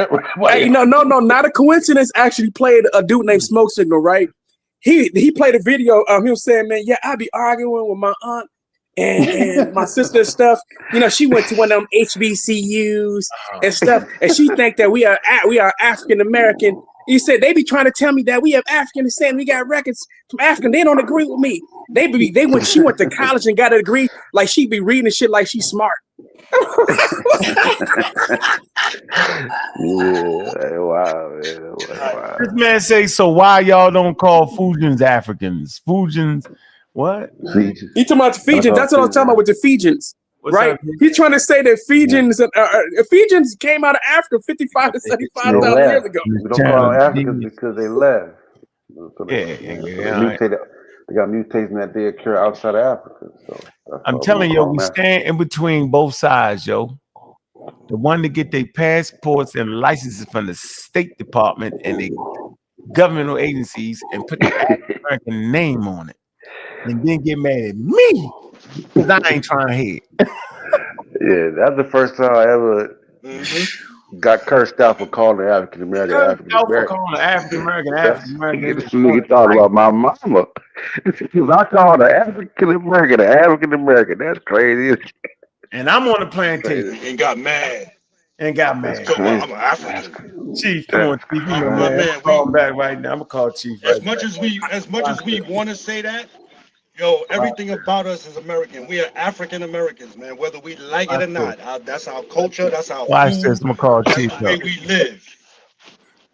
Hey, no, not a coincidence. Actually, played a dude named Smoke Signal. Right? He played a video. He was saying, man, yeah, I be arguing with my aunt and my sister and stuff. You know, she went to one of them HBCUs and stuff, and she think that we are African American. He said they be trying to tell me that we have African descent. We got records from African. They don't agree with me. She went to college and got a degree. Like she be reading shit like she's smart. Wow. This man say, so why y'all don't call Fujians Africans? Fujians, what? He talking about the Fijians. That's what I was talking about with the Fijians. Right? He's trying to say that Fijians came out of Africa 55 to 75,000 years ago. We don't call them Africans because they left. So they got mutations that they occur outside of Africa. So I'm telling you, we stand in between both sides, yo. The one to get their passports and licenses from the State Department and the governmental agencies and put the American name on it, and then get mad at me because I ain't trying to hit. Yeah, that's the first time I ever got cursed out for calling African American African American. This nigga talking about my mama. Because I called her African American. That's crazy. And I'm on the plantation. And got mad. I'm an African. Chief, come on, Chief. You know, man. I'm calling back right now. I'm gonna call Chief. As much as we want to say that, yo, everything about us is American. We are African Americans, man. Whether we like it or not, that's our culture. That's our food. Watch this. I'm gonna call Chief. That's the way we live.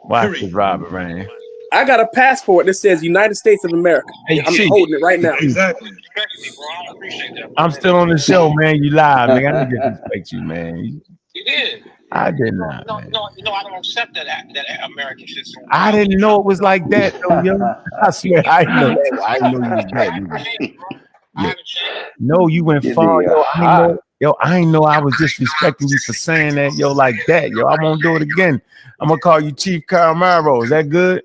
Watch this, Robert, man. I got a passport that says United States of America. Hey, I'm holding it right now. Exactly. I'm still on the show, man. You live, man. I didn't disrespect you, man. You did. I did not. No, I don't accept that American shit. I didn't know it was like that, though, yo. I swear, I didn't know that. I didn't know you was that. Yeah. No, you went far, yo. I ain't know I was disrespecting you for saying that, yo, like that, yo. I won't do it again. I'm gonna call you Chief Caramaro. Is that good?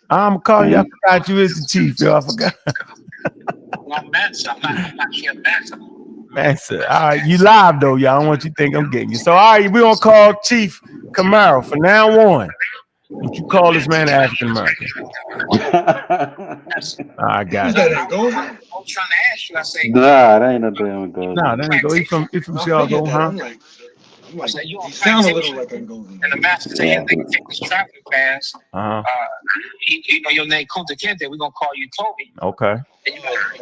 I'm calling you. I forgot you is the chief, yo. I forgot. I'm not here, Master. All right, you live though, y'all. I don't want you to think I'm getting you. So all right, we're gonna call Chief Camaro from now on. Would you call this man African American? I got you. I'm trying to ask you. I say, Nah, that ain't no damn go. Nah, that ain't go. He from Chicago, huh? I say, you on plantation, and the master say, yeah, they can take this traveling pass. You know your name Kunta Kinte. We're gonna call you Toby. Okay. And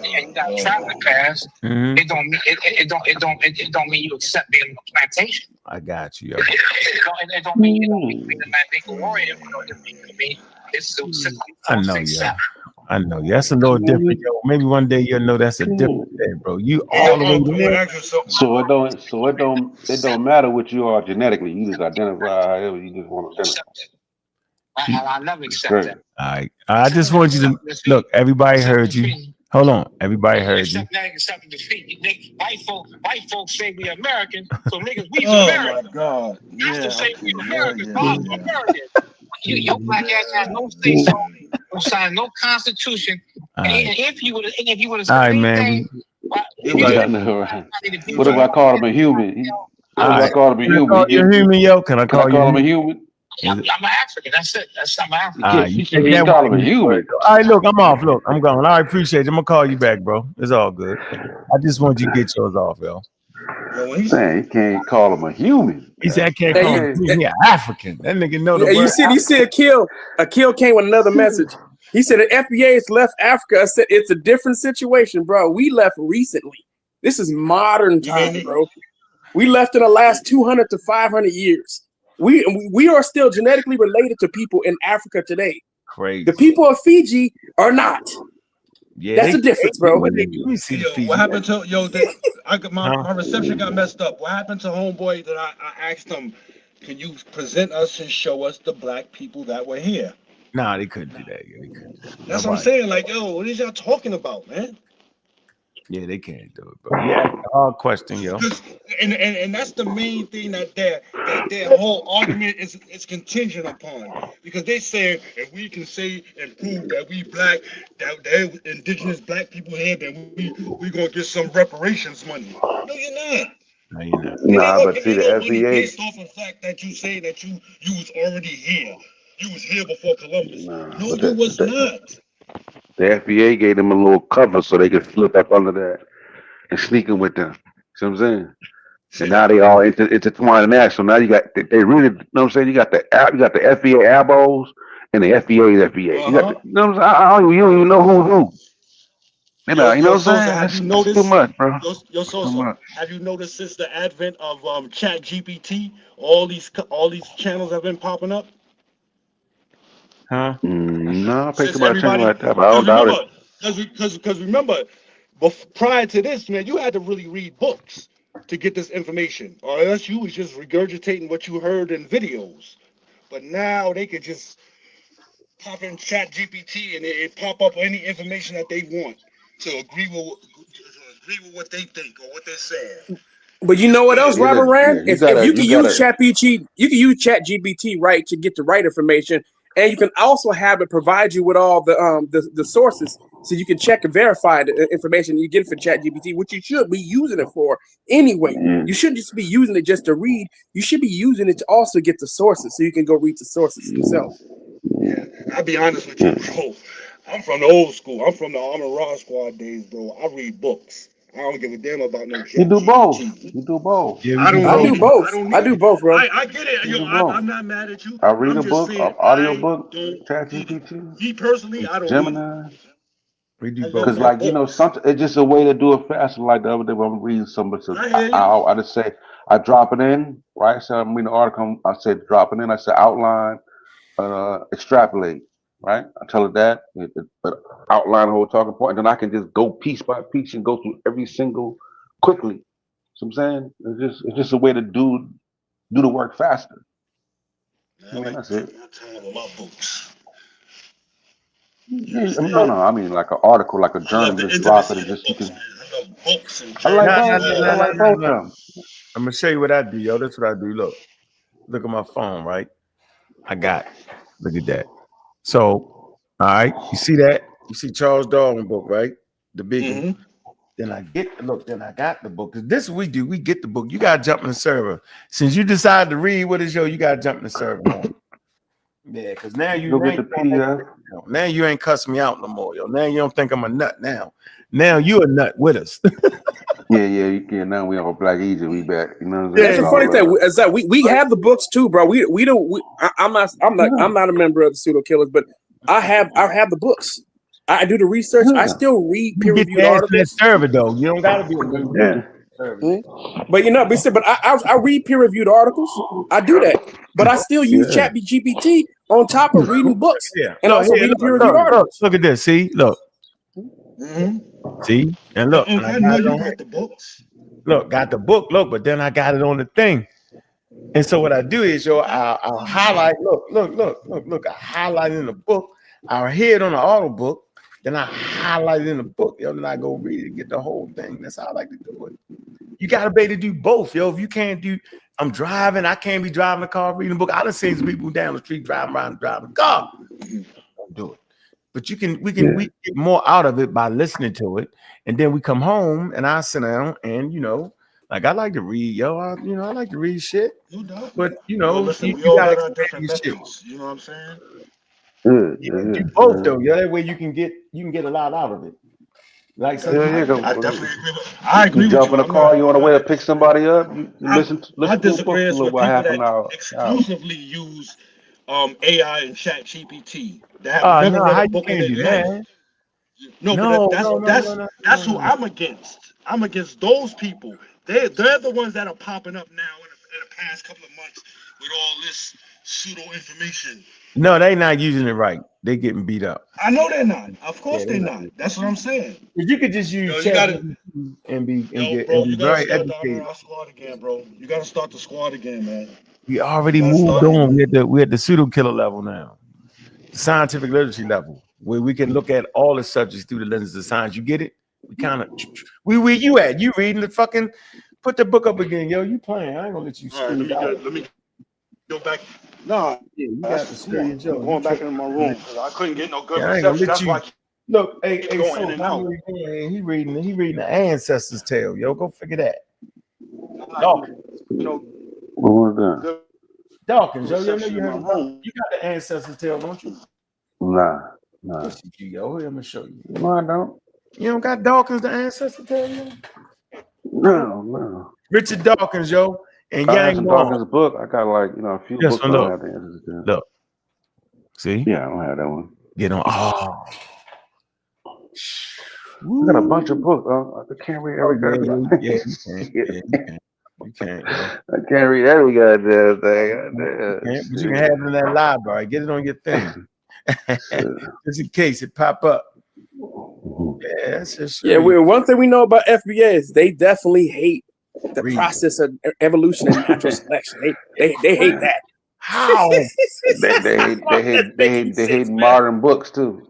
you got a traveling pass. It don't mean you accept being on the plantation. I got you. It don't mean you being a Mandingo warrior. I mean, it's I know, yeah. I know. That's a little different, yo. Maybe one day you'll know that's a different day, bro. You all the way there. So it don't matter what you are genetically. You just identify however you just want to identify. I never accept that. All right. I just want you to look. Everybody heard you. Hold on. Everybody heard you. Accept defeat. White folks say we American, so niggas we American. Oh my God! Yeah. Say we American. American. Your black ass has no say so. Don't sign no constitution. And if you would have said anything, What if I call him a human? What if I call him a human? You're human, yo. Can I call him a human? I'm an African. That's it. I'm an African. You can't call him a human. All right, look, I'm off. Look, I'm going. I appreciate you. I'm gonna call you back, bro. It's all good. I just want you to get yours off, yo. Man, you can't call him a human. He said I can't call him. Yeah, African. That nigga know the word. You see a kill came with another message. He said the FBA has left Africa. I said it's a different situation, bro. We left recently. This is modern time, bro. We left in the last 200 to 500 years. We are still genetically related to people in Africa today. Crazy. The people of Fiji are not. Yeah, that's the difference, bro. What happened to my reception got messed up. What happened to homeboy that I asked him, can you present us and show us the black people that were here? Nah, they couldn't do that. Yeah, they couldn't. That's what I'm saying. Like, yo, what is y'all talking about, man? Yeah, they can't do it, bro. Yeah, hard question, yo. And that's the main thing that their whole argument is contingent upon, because they say if we can say and prove that we black, that there indigenous black people here, then we gonna get some reparations money. No, you're not. No, you're not. Nah, but see the FBA based off of the fact that you say that you was already here. You was here before Columbus. No, you was not. The FBA gave them a little cover so they could slip up under that and sneak in with them. See what I'm saying? And now they all intertwined in that. So now you got they really, you know what I'm saying? You got the FBA abos and the FBA's FBA. You got you know what I'm saying? You don't even know who's who. You know what I'm saying? Have you noticed? Too much, bro. Have you noticed since the advent of Chat GPT, all these channels have been popping up? Huh? No, I pay too much attention like that, but I don't doubt it. Because remember, prior to this, man, you had to really read books to get this information, or else you was just regurgitating what you heard in videos. But now they could just pop in Chat GPT and it pop up any information that they want to agree with what they think or what they're saying. But you know what else, Robert Rand? If you can use Chat GPT, right, to get the right information, and you can also have it provide you with all the sources, so you can check and verify the information you get for Chat GPT, which you should be using it for anyway. You shouldn't just be using it just to read. You should be using it to also get the sources, so you can go read the sources yourself. Yeah, I'll be honest with you, bro. I'm from the old school. I'm from the Armor Raw Squad days, bro. I read books. I don't give a damn about no Chat. You do both. You do both. Yeah, I do both. I do both, bro. I get it. Yo, I'm not mad at you. I read a book, an audio book, Chat GPT. Me personally, I don't Gemini. We do both. Because, like, you know, it's just a way to do it faster. Like the other day when I'm reading something, I just say, I drop it in, right? So I'm reading an article, I said drop it in, I said outline, extrapolate, right? I tell it that, but outline the whole talking point, and then I can just go piece by piece and go through every single quickly. So I'm saying it's just a way to do the work faster. That's it. Yeah, no. I mean, like an article, like a journal, just drop it and just you can. I like both of them. I'm gonna show you what I do, yo. That's what I do. Look at my phone, right? I got it. Look at that. So, all right, you see that? You see Charles Darwin book, right? The big one. Then I got the book. Because this is what we do. We get the book. You gotta jump in the server. Since you decide to read what is you gotta jump in the server. Yeah, because now you Go get the PDF. now you ain't cussing me out no more, yo. Now you don't think I'm a nut now. Now you a nut with us. Yeah. Now we on Black Egypt. We back. You know what I'm saying? That's the funny thing is that we have the books too, bro. We don't. I'm not a member of the Pseudo Killers, but I have the books. I do the research. I still read peer-reviewed articles. Server though, you don't gotta be a member. But I read peer-reviewed articles. I do that, but I still use ChatGPT on top of reading books and also reading peer-reviewed articles. Look at this. See, look. See, and look. And I know you got the books. Look, got the book. Look, but then I got it on the thing. And so what I do is, I'll highlight. Look. I highlight in the book. I'll hear it on the auto book. Then I highlight it in the book. Yo, then I go read it and get the whole thing. That's how I like to do it. You gotta be able to do both, yo. If you can't do, I'm driving. I can't be driving a car reading a book. I done seen some people down the street driving around driving a car. Don't do it. But we get more out of it by listening to it, and then we come home and I sit down and like I like to read, yo. I like to read shit. No doubt. But listen, you we all gotta got our different shit. methods. You know what I'm saying? Do both though. Yeah, that way you can get a lot out of it. Like I definitely agree with. I agree you with jump you. in a car, you on the way to pick somebody up. You listen to I a book disagree for a with little people while, half an that hour. exclusively use AI and ChatGPT that have never read a book in their life. No, but that's who I'm against. I'm against those people. They're the ones that are popping up now in the past couple of months with all this pseudo information. No, they not using it right. They getting beat up. I know they're not. Of course they're not. That's what I'm saying. You could just use ChatGPT and be very educated. Our squad again, bro. You gotta start the squad again, man. We already moved on. We're at the pseudo killer level now, scientific literacy level, where we can look at all the subjects through the lenses of science. You get it? We kind of where you at? You reading the fucking? Put the book up again, yo. You playing? I ain't gonna let you. All right, let me go back. No, you got the serious I'm going back into my room because I couldn't get no good reception. That's why. Look, hey, going in and out. He reading the ancestors' tale, yo. Go figure that. Dawkins. What was that? Dawkins, yo, you got the ancestors' tale, don't you? Nah. Yes, you do, yo. I'm gonna show you. No, I don't. You don't got Dawkins, the ancestors' tale, yo? No. Richard Dawkins, yo, and I Yang have some Dawkins book. I got a few books. One, I don't have the ancestors' tale. Look. See? Yeah, I don't have that one. Get on. Oh. I got a bunch of books. I can't read every goddamn thing. You can't. I can't read every goddamn thing. But you can have it in that library. Get it on your thing. Just in case it pop up. Yeah, that's just one thing we know about FBA is they definitely hate the process of evolution and natural selection. They hate that. How? they hate modern books too.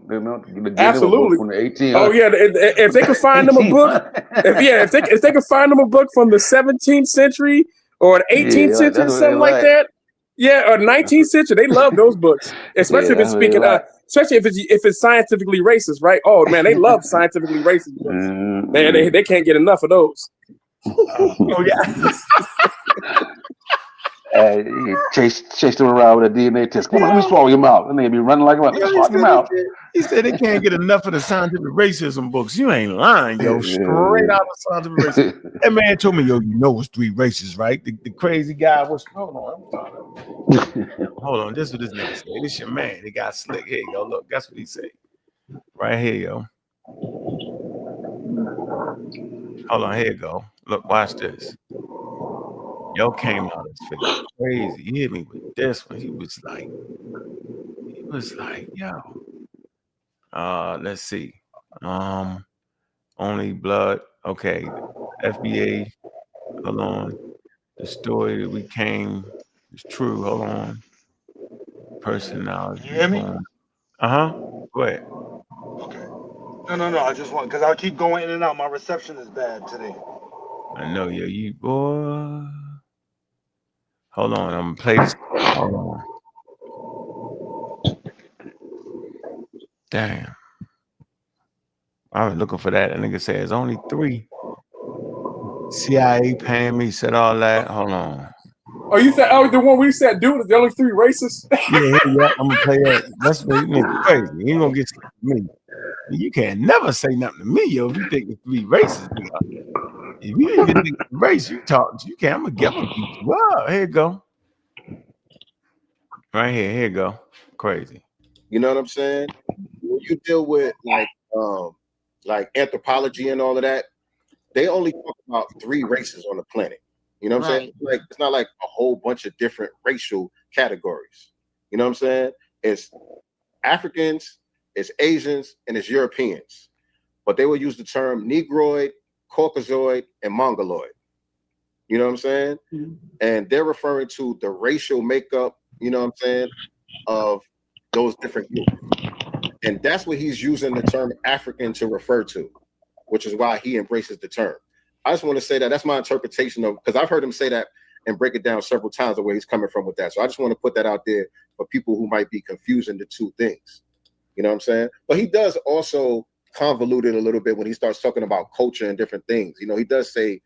Absolutely. From the 1800s. Oh yeah, if they could find them a book, if they could find them a book from the 17th century or the 18th century, something like that. Yeah, or 19th century, they love those books, especially if it's speaking. Especially if it's scientifically racist, right? Oh man, they love scientifically racist books. Man, they can't get enough of those. Oh yeah. Chase them around with a DNA test. Come on, let me swallow your mouth. And they be running like a let me swallow your mouth. He said they can't get enough of the scientific racism books. You ain't lying, yo. Straight out of scientific racism. That man told me, yo, you know it's 3 races, right? The crazy guy was. Hold on. This is what this nigga say. This your man. He got slick. Here you go. Look, that's what he say. Right here, yo. Hold on. Here you go. Look, watch this. Yo came out his face crazy. He hit me with this one. He was like, yo. Let's see. Only blood. Okay. FBA. Hold on. The story that we came is true. Hold on. Personality. You hear me? Go ahead. Okay. No. I just want because I keep going in and out. My reception is bad today. I know, yo. You boy. Hold on, I'm gonna play this. Hold on. Damn. I was looking for that. That nigga said it's only 3. CIA paying me, said all that. Hold on. Oh, you said the one we said, dude, the only 3 races. Yeah, I'm gonna play that. That's what you crazy. He ain't gonna get me. You can't never say nothing to me, yo. If you think it's 3 races, if you even think it's race, you talk. You can't. I'm gonna beat you up. Here you go. Right here. Here you go. Crazy. You know what I'm saying? When you deal with like anthropology and all of that, they only talk about 3 races on the planet. You know what I'm saying? Like it's not like a whole bunch of different racial categories. You know what I'm saying? It's Africans, it's Asians, and it's Europeans. But they will use the term Negroid, Caucasoid, and Mongoloid. You know what I'm saying? Mm-hmm. And they're referring to the racial makeup, you know what I'm saying, of those different groups. And that's what he's using the term African to refer to, which is why he embraces the term. I just want to say that that's my interpretation of, because I've heard him say that and break it down several times of where he's coming from with that. So I just want to put that out there for people who might be confusing the two things. You know what I'm saying? But he does also convolute it a little bit when he starts talking about culture and different things. You know, he does say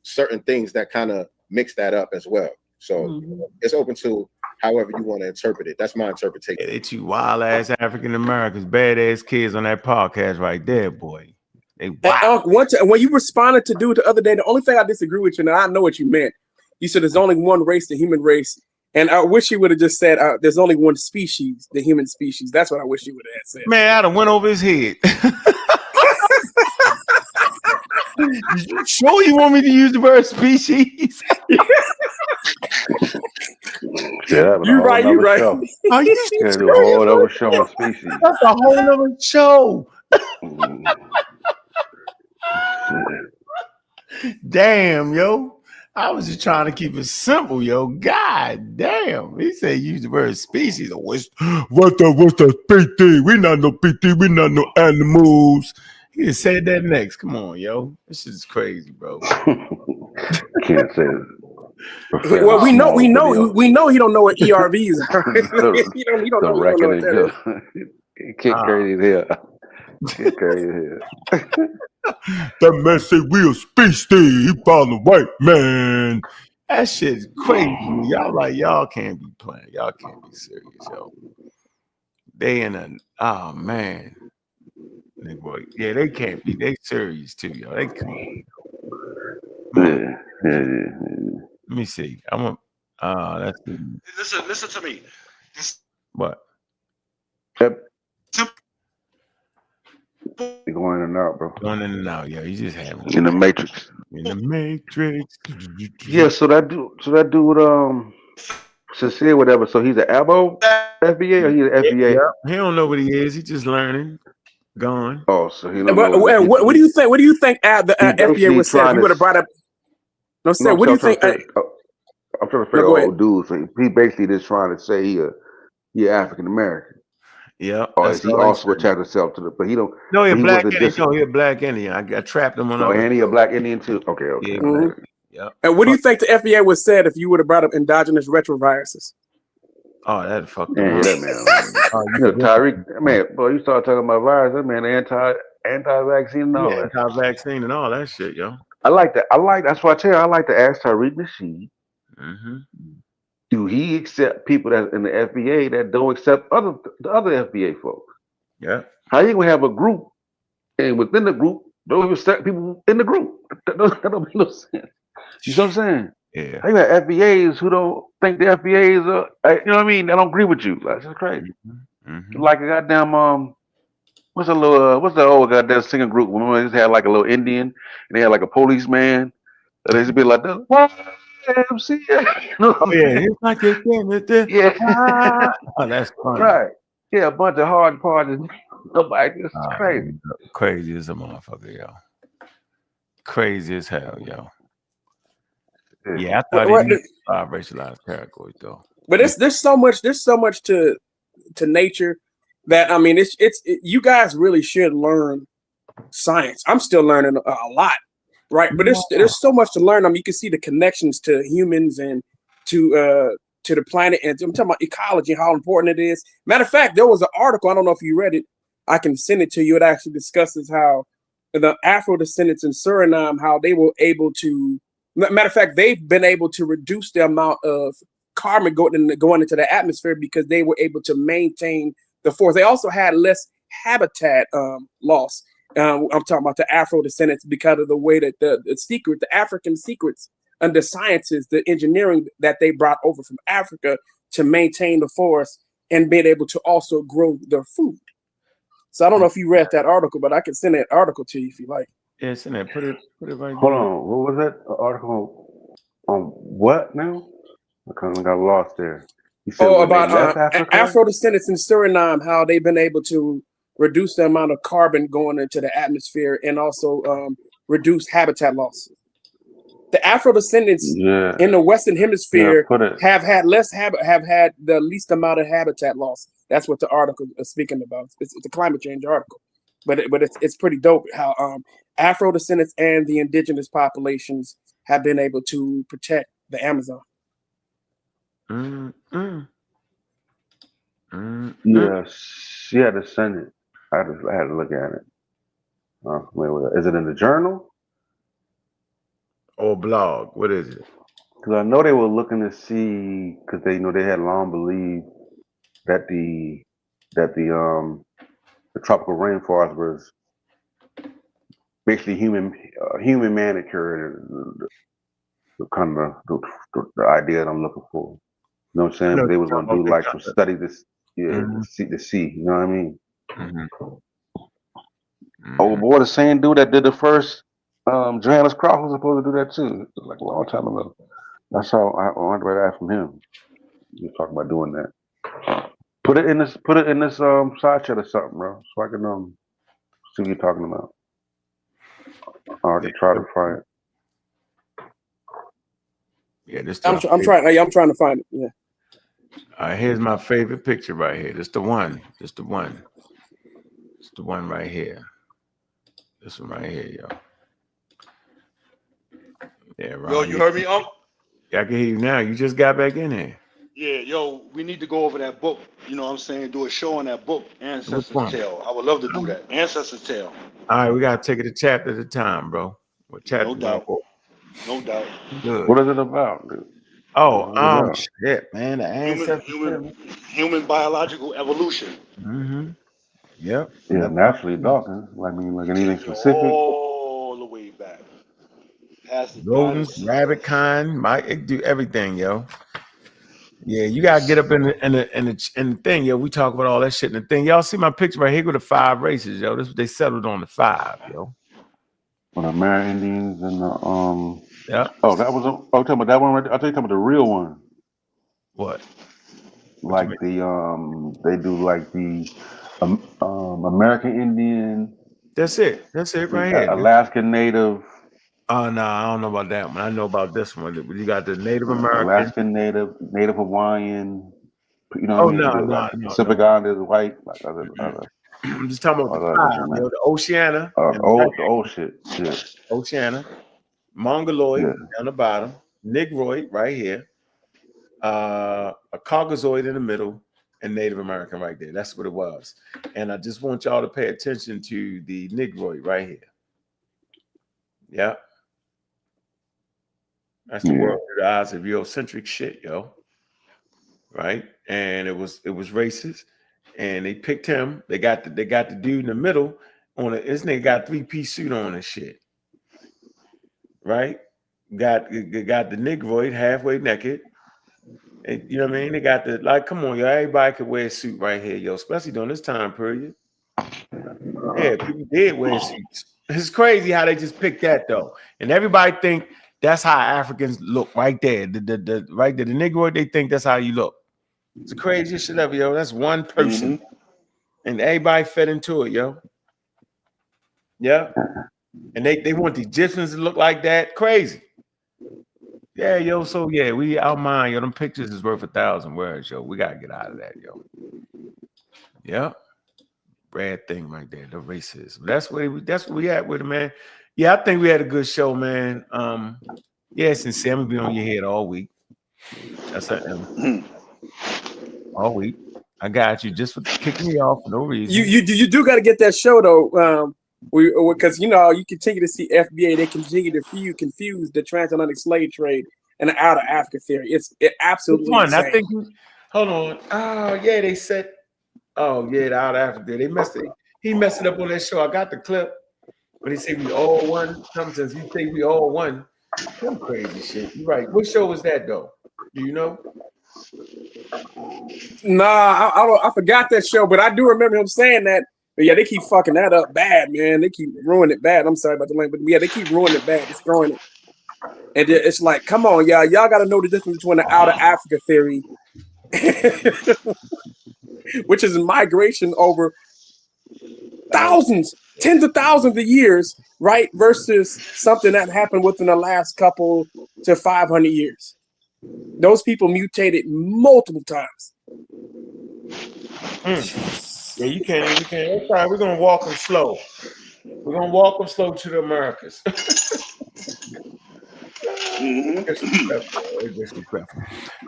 certain things that kind of mix that up as well. So it's open to however you want to interpret it. That's my interpretation. Yeah, they two wild ass African Americans, badass kids on that podcast right there, boy. They wild. When you responded to dude the other day, the only thing I disagree with you, and I know what you meant. You said there's only one race, the human race, and I wish you would have just said there's only one species, the human species. That's what I wish you would have said. Man, I'd have went over his head. You sure you want me to use the word species? Yeah, you're right. You're right. Show. Are you serious? Do a whole other show on species. That's a whole other show. Damn, yo. I was just trying to keep it simple, yo. God damn. He said use the word species. What's the PT? We not no PT. We not no animals. He just said that next. Come on, yo. This is crazy, bro. Can't say it. Well, we know he don't know what ERVs are. he don't know what that is. Kick crazy here. Kick crazy here. That man say we a species. He found the white man. That shit's crazy. Y'all can't be playing. Y'all can't be serious, yo. They in a man. Yeah, they can't be. They serious too, yo. They come on. Yeah. Let me see. I want. That's Listen to me. What? You're going in and out, bro. Going in and out, yeah. You just having in the matrix. In the matrix. Yeah. So that dude, Sincere, whatever. So he's an ABO FBA or he's an FBA? Yeah. He don't know what he is. He's just learning. Gone. Oh, so he don't know. What do you think? What do you think the FBA would say if you would have brought up? No, sir. What do you think? I'm trying to figure out dude. So he basically just trying to say he African American. Yeah. Or is he also attached himself to the? But he don't. No, he's black Indian. No, he's a black Indian. I trapped him on. Oh, and he a black Indian too. Okay. Yeah. Mm-hmm. And what do you think the FBA would said if you would have brought up endogenous retroviruses? Oh, that fucked up. Yeah, that man. You know, Tyreek, man, boy, you start talking about virus, that man, anti-vaccine and all that. Anti-vaccine and all that shit, yo. I like that. That's why I tell you, I like to ask Tyreek Nasheed. Mm-hmm. Do he accept people that in the FBA that don't accept the other FBA folks? Yeah. How you gonna have a group and within the group don't accept people in the group? That don't make no sense. You know what I'm saying? Yeah. How you have FBAs who don't think the FBAs are, you know what I mean? They don't agree with you. That's just crazy. Mm-hmm. Like a goddamn what's the old goddamn singing group? Remember they just had like a little Indian and they had like a policeman. They used to be like that. Oh yeah, it's like this. Yeah. Oh, that's funny. Right. Yeah, a bunch of hard parties. Nobody. It's crazy. Crazy as a motherfucker, yo. Crazy as hell, yo. Yeah, I thought he used racialized categories though. But there's so much to nature that I mean it's you guys really should learn science. I'm still learning a lot, right? But there's so much to learn. I mean, you can see the connections to humans and to the planet, and I'm talking about ecology, how important it is. Matter of fact, there was an article, I don't know if you read it. I can send it to you. It actually discusses how the Afro descendants in Suriname, how they were able to Matter of fact, they've been able to reduce the amount of carbon going into the atmosphere because they were able to maintain the forest. They also had less habitat loss. I'm talking about the Afro descendants because of the way that the African secrets and the sciences, the engineering that they brought over from Africa to maintain the forest and being able to also grow their food. So I don't know if you read that article, but I can send that article to you if you like. Yeah, send that. Put it right Hold there. on. What was that article on what now? I kind of got lost there. You said when they left Africa? Afro descendants in Suriname, how they've been able to reduce the amount of carbon going into the atmosphere and also reduce habitat loss. The Afro descendants in the Western Hemisphere have had the least amount of habitat loss. That's what the article is speaking about. It's a climate change article, but it's pretty dope how Afro descendants and the indigenous populations have been able to protect the Amazon. Yeah, she had to send it. I had to look at it. Is it in the journal? Or blog? What is it? Because I know they were looking to see, because they had long believed that the tropical rainforest was basically human manicure, the kind of the idea that I'm looking for. You know what I'm saying? But they was gonna do like some study this, to see. You know what I mean? Oh boy, the same dude that did the first Johannes Cross was supposed to do that too. It was like a long time ago. That's how I wanted to ask from him. He was talking about doing that. Put it in this side chat or something, bro, so I can see what you're talking about. I can try to find it. Yeah, this. I'm trying to find it. Yeah. All right, here's my favorite picture right here. This the one. It's the one right here. This one right here, yo. Yeah, Ron. Yo, you heard me, Unc? Yeah, I can hear you now. You just got back in here. Yeah, yo, we need to go over that book. You know what I'm saying? Do a show on that book, Ancestors' Tale. I would love to do that. Ancestors' Tale. All right, we got to take it a chapter at a time, bro. What chapter? No doubt. No doubt. Good. What is it about, dude? Oh, shit, man. The ancestors. Human biological evolution. Mm-hmm. Yep. Yeah, naturally talking. Like anything specific. All the way back. Rodents, rabbit kind, might do everything, yo. Yeah, you gotta get up in the thing, yo. We talk about all that shit in the thing. Y'all see my picture right here with the 5 races, yo. They settled on the 5, yo. Well, the American Indians and the yeah. Oh, that was talking about that one right there. I thought you talking about the real one. What? Like they do like the American Indian. That's it right here. Alaskan Native. Oh no, I don't know about that one. I know about this one. You got the Native American, Alaskan Native Hawaiian. You know what I mean? No. Pacific Islanders, white. I'm just talking about the 5, the Oceania. The old shit. Yeah. Oceania, Mongoloid down the bottom, Negroid right here, a Caucasoid in the middle, and Native American right there. That's what it was. And I just want y'all to pay attention to the Negroid right here. Yeah. That's the world through the eyes of Eurocentric shit, yo. Right? And it was racist. And they picked him. They got the dude in the middle on it. This nigga got 3-piece suit on and shit. Right? Got the Negroid halfway naked. And you know what I mean? They got come on, yo. Everybody could wear a suit right here, yo, especially during this time period. Yeah, people did wear suits. It's crazy how they just picked that though. And everybody think that's how Africans look right there. The right there, the Negroid, they think that's how you look. It's the craziest shit ever, yo. That's one person. And everybody fed into it, yo. Yeah. And they want the Egyptians to look like that. Crazy. Yeah, yo. So yeah, our mind, yo. Them pictures is worth 1,000 words, yo. We gotta get out of that, yo. Yeah. Bad thing right there, the racism. That's where we at with it, man. Yeah, I think we had a good show, man. Yeah, Sincere, I'm gonna be on your head all week. That's all week. I got you just for kicking me off for no reason. You do got to get that show though. Because you continue to see FBA, they continue to confuse the transatlantic slave trade and the out of Africa theory. It's absolutely insane. I think. Hold on. Oh yeah, they said. Oh yeah, the out of Africa. They messed it. He messed it up on that show. I got the clip. When he say we all won, sometimes he say we all won. Some crazy shit. You're right. What show was that though? Do you know? Nah, I forgot that show, but I do remember him saying that. But yeah, they keep fucking that up bad, man. They keep ruining it bad. I'm sorry about the language, but yeah, they keep ruining it bad, destroying it. And it's like, come on, y'all got to know the difference between the out of Africa theory, which is migration over thousands, tens of thousands of years, right? Versus something that happened within the last couple to 500 years. Those people mutated multiple times. Yeah, you can't. That's right. We're gonna walk them slow. We're gonna walk them slow to the Americas.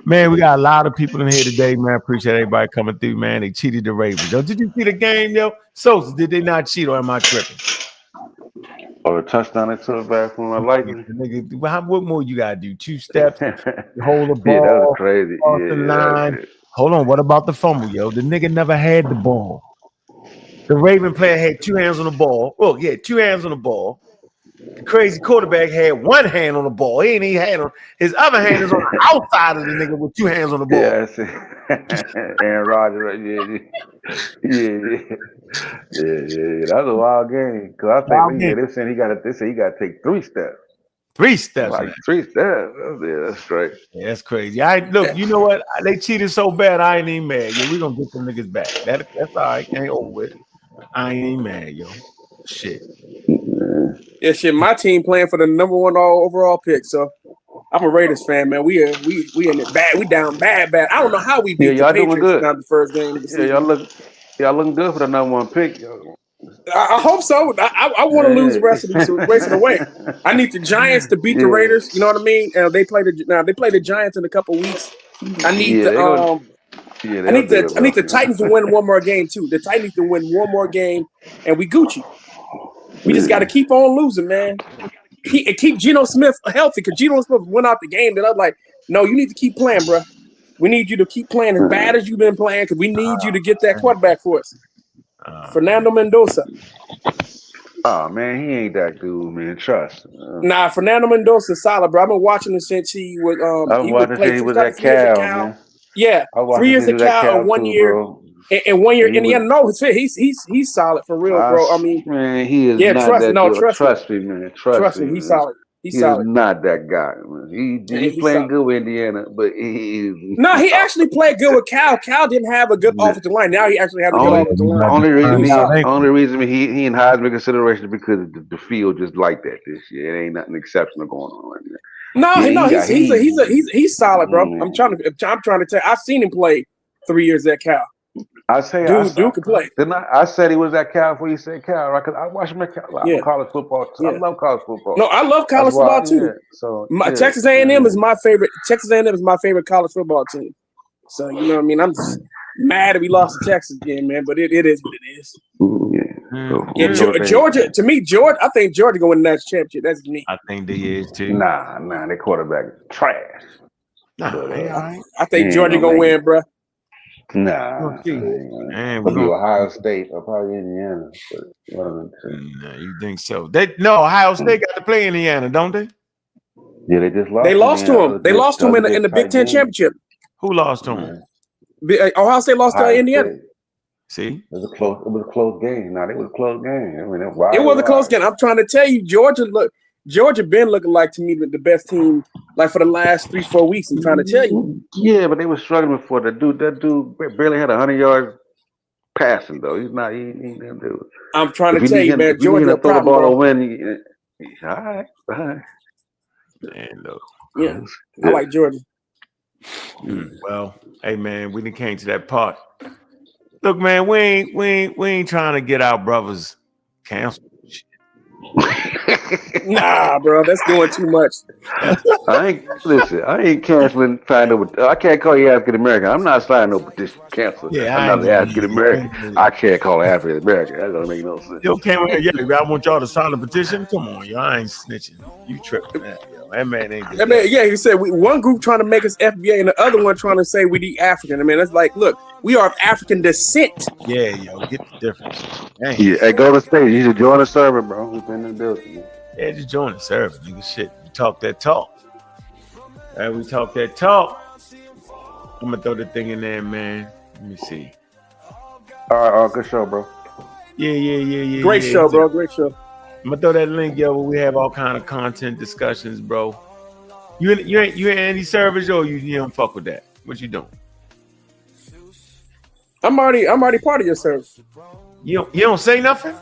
Man, we got a lot of people in here today, man. Appreciate everybody coming through, man. They cheated the Ravens. Yo, did you see the game, yo? So did they not cheat, or am I tripping? Or a touchdown they took back from a lightning. What more you gotta do? 2 steps, hold the ball. Yeah, that was crazy. Off the line. Hold on, what about the fumble, yo? The nigga never had the ball. The Raven player had 2 hands on the ball. Oh, yeah, 2 hands on the ball. The crazy quarterback had 1 hand on the ball. He ain't even had on his other hand is on the outside of the nigga with 2 hands on the ball. Yeah, that's it. Aaron Rodgers, yeah. That was a wild game. Cause I think they said he got to take 3 steps. 3 steps. Like 3 steps. Yeah, that's great. Yeah, that's crazy. Look, you know what? They cheated so bad, I ain't even mad. Yo, we gonna get them niggas back. That's all right. Ain't over with. I ain't even mad, yo. Shit. Yeah, shit. My team playing for the #1 overall pick. So I'm a Raiders fan, man. We in it bad. We down bad. I don't know how we beat the Patriots down the first game of the season. Y'all looking good for the #1 pick. I hope so. I want to lose the rest of the way. I need the Giants to beat the Raiders. You know what I mean? And they play the Giants in a couple weeks. I need I need the Titans to win one more game too. The Titans to win one more game, and we Gucci. We just got to keep on losing, man. Keep Geno Smith healthy, because Geno Smith went out the game. That I'm like, no, you need to keep playing, bro. We need you to keep playing as bad as you've been playing, because we need you to get that quarterback for us. Fernando Mendoza. Oh man, he ain't that dude, man. Trust. Nah, Fernando Mendoza solid, bro. I've been watching him since he was he was at Cal, man. Yeah, 3 years at Cal and 1 year. And 1 year in Indiana. No, he's solid for real, bro. I mean, man, he is not that dude. Trust me, man. Trust me. He's solid. He's solid. Not that guy, man. He's playing good with Indiana, but he actually played good with Cal. Cal didn't have a good offensive line. Now he actually has a good offensive line. Only reason he in Heisman consideration because the field just like that this year. It ain't nothing exceptional going on right now. He's solid, bro. I'm trying to tell you. I've seen him play 3 years at Cal. Dude can play. I said he was at Cal before you said Cal, right? Because I watch him at Cal. College football. Too. I love college football. No, I love college football too. Texas A&M is my favorite. Texas A&M is my favorite college football team. So you know what I mean. I'm just mad that we lost to Texas again, man. But it is what it is. Georgia. To me, Georgia. I think Georgia going to win the national championship. That's me. I think they is too. Nah, their quarterback is trash. I think Georgia gonna win, bro. Nah, we'll Ohio State or probably Indiana. Nah, you think so? Ohio State got to play Indiana, don't they? Yeah, they just lost. They lost to him. They lost to him in the Big Ten championship. Who lost to him? Ohio State lost to Indiana. See, it was a close game. It was a close game. I mean, it was a close game. I'm trying to tell you, Georgia been looking like to me the best team like for the last 3-4 weeks. I'm trying to tell you. Yeah, but they were struggling before. That dude barely had 100 yards passing though. He didn't do it. I'm trying to tell you, man. Georgia throw the ball to win. All right. Man, look. Yeah, I like Georgia. Well, hey man, we done came to that part. Look, man, we ain't trying to get our brothers canceled. Nah, bro, that's doing too much. I ain't canceling signing up. I can't call you African American. I'm not signing no petition to cancel. Yeah, I'm I ain't not an gonna African American. I can't call an African American. That doesn't make no sense. Yo, came here, yeah, I want y'all to sign a petition. Come on, yo, I ain't snitching. You tripping, man. Yo, that man ain't did that. Yeah, he said one group trying to make us FBA and the other one trying to say we need African. I mean, that's like, look, we are of African descent. Yeah, yo, get the difference. Dang. Yeah, hey, go to stage. You should join the server, bro. We've been in the building. Yeah, just join the server, nigga. Shit, we talk that talk. All right, we talk that talk. I'm gonna throw the thing in there, man. Let me see. All right, good show, bro. Yeah. Great show, bro. Great show. I'm gonna throw that link, yo, where we have all kind of content discussions, bro. You ain't any servers, or you don't fuck with that? What you doing? I'm already part of your service. You don't say nothing?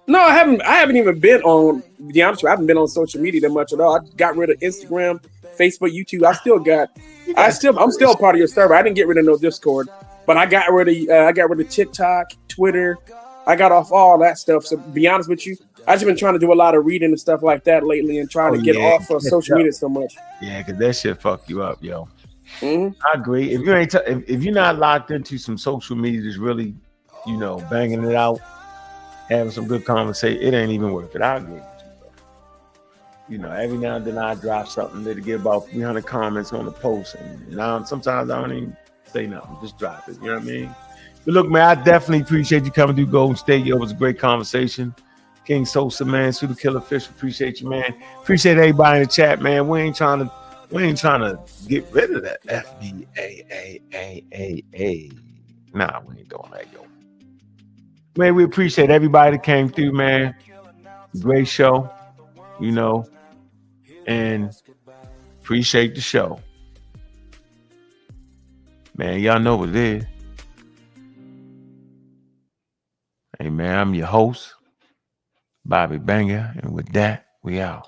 No, I haven't even been on. To be honest with you, I haven't been on social media that much at all. I got rid of Instagram, Facebook, YouTube. I'm still part of your server. I didn't get rid of no Discord, but I got rid of TikTok, Twitter. I got off all that stuff. So to be honest with you, I've just been trying to do a lot of reading and stuff like that lately, and trying to get off of social media so much. Yeah, because that shit fuck you up, yo. Mm-hmm. I agree. If you ain't if you're not locked into some social media that's really, banging it out, having some good conversation, it ain't even worth it. I agree with you, bro. Every now and then I drop something that'll get about 300 comments on the post, and sometimes I don't even say nothing, just drop it. You know what I mean? But look, man, I definitely appreciate you coming through Golden State. Yo, it was a great conversation. King Sosa, man, Pseudo Killer Fish, appreciate you, man. Appreciate everybody in the chat, man. We ain't trying to get rid of that FBA. Nah, we ain't doing that, yo. Man, we appreciate everybody that came through, man. Great show, and appreciate the show. Man, y'all know what it is. Hey, man, I'm your host, Bobby Banger, and with that, we out.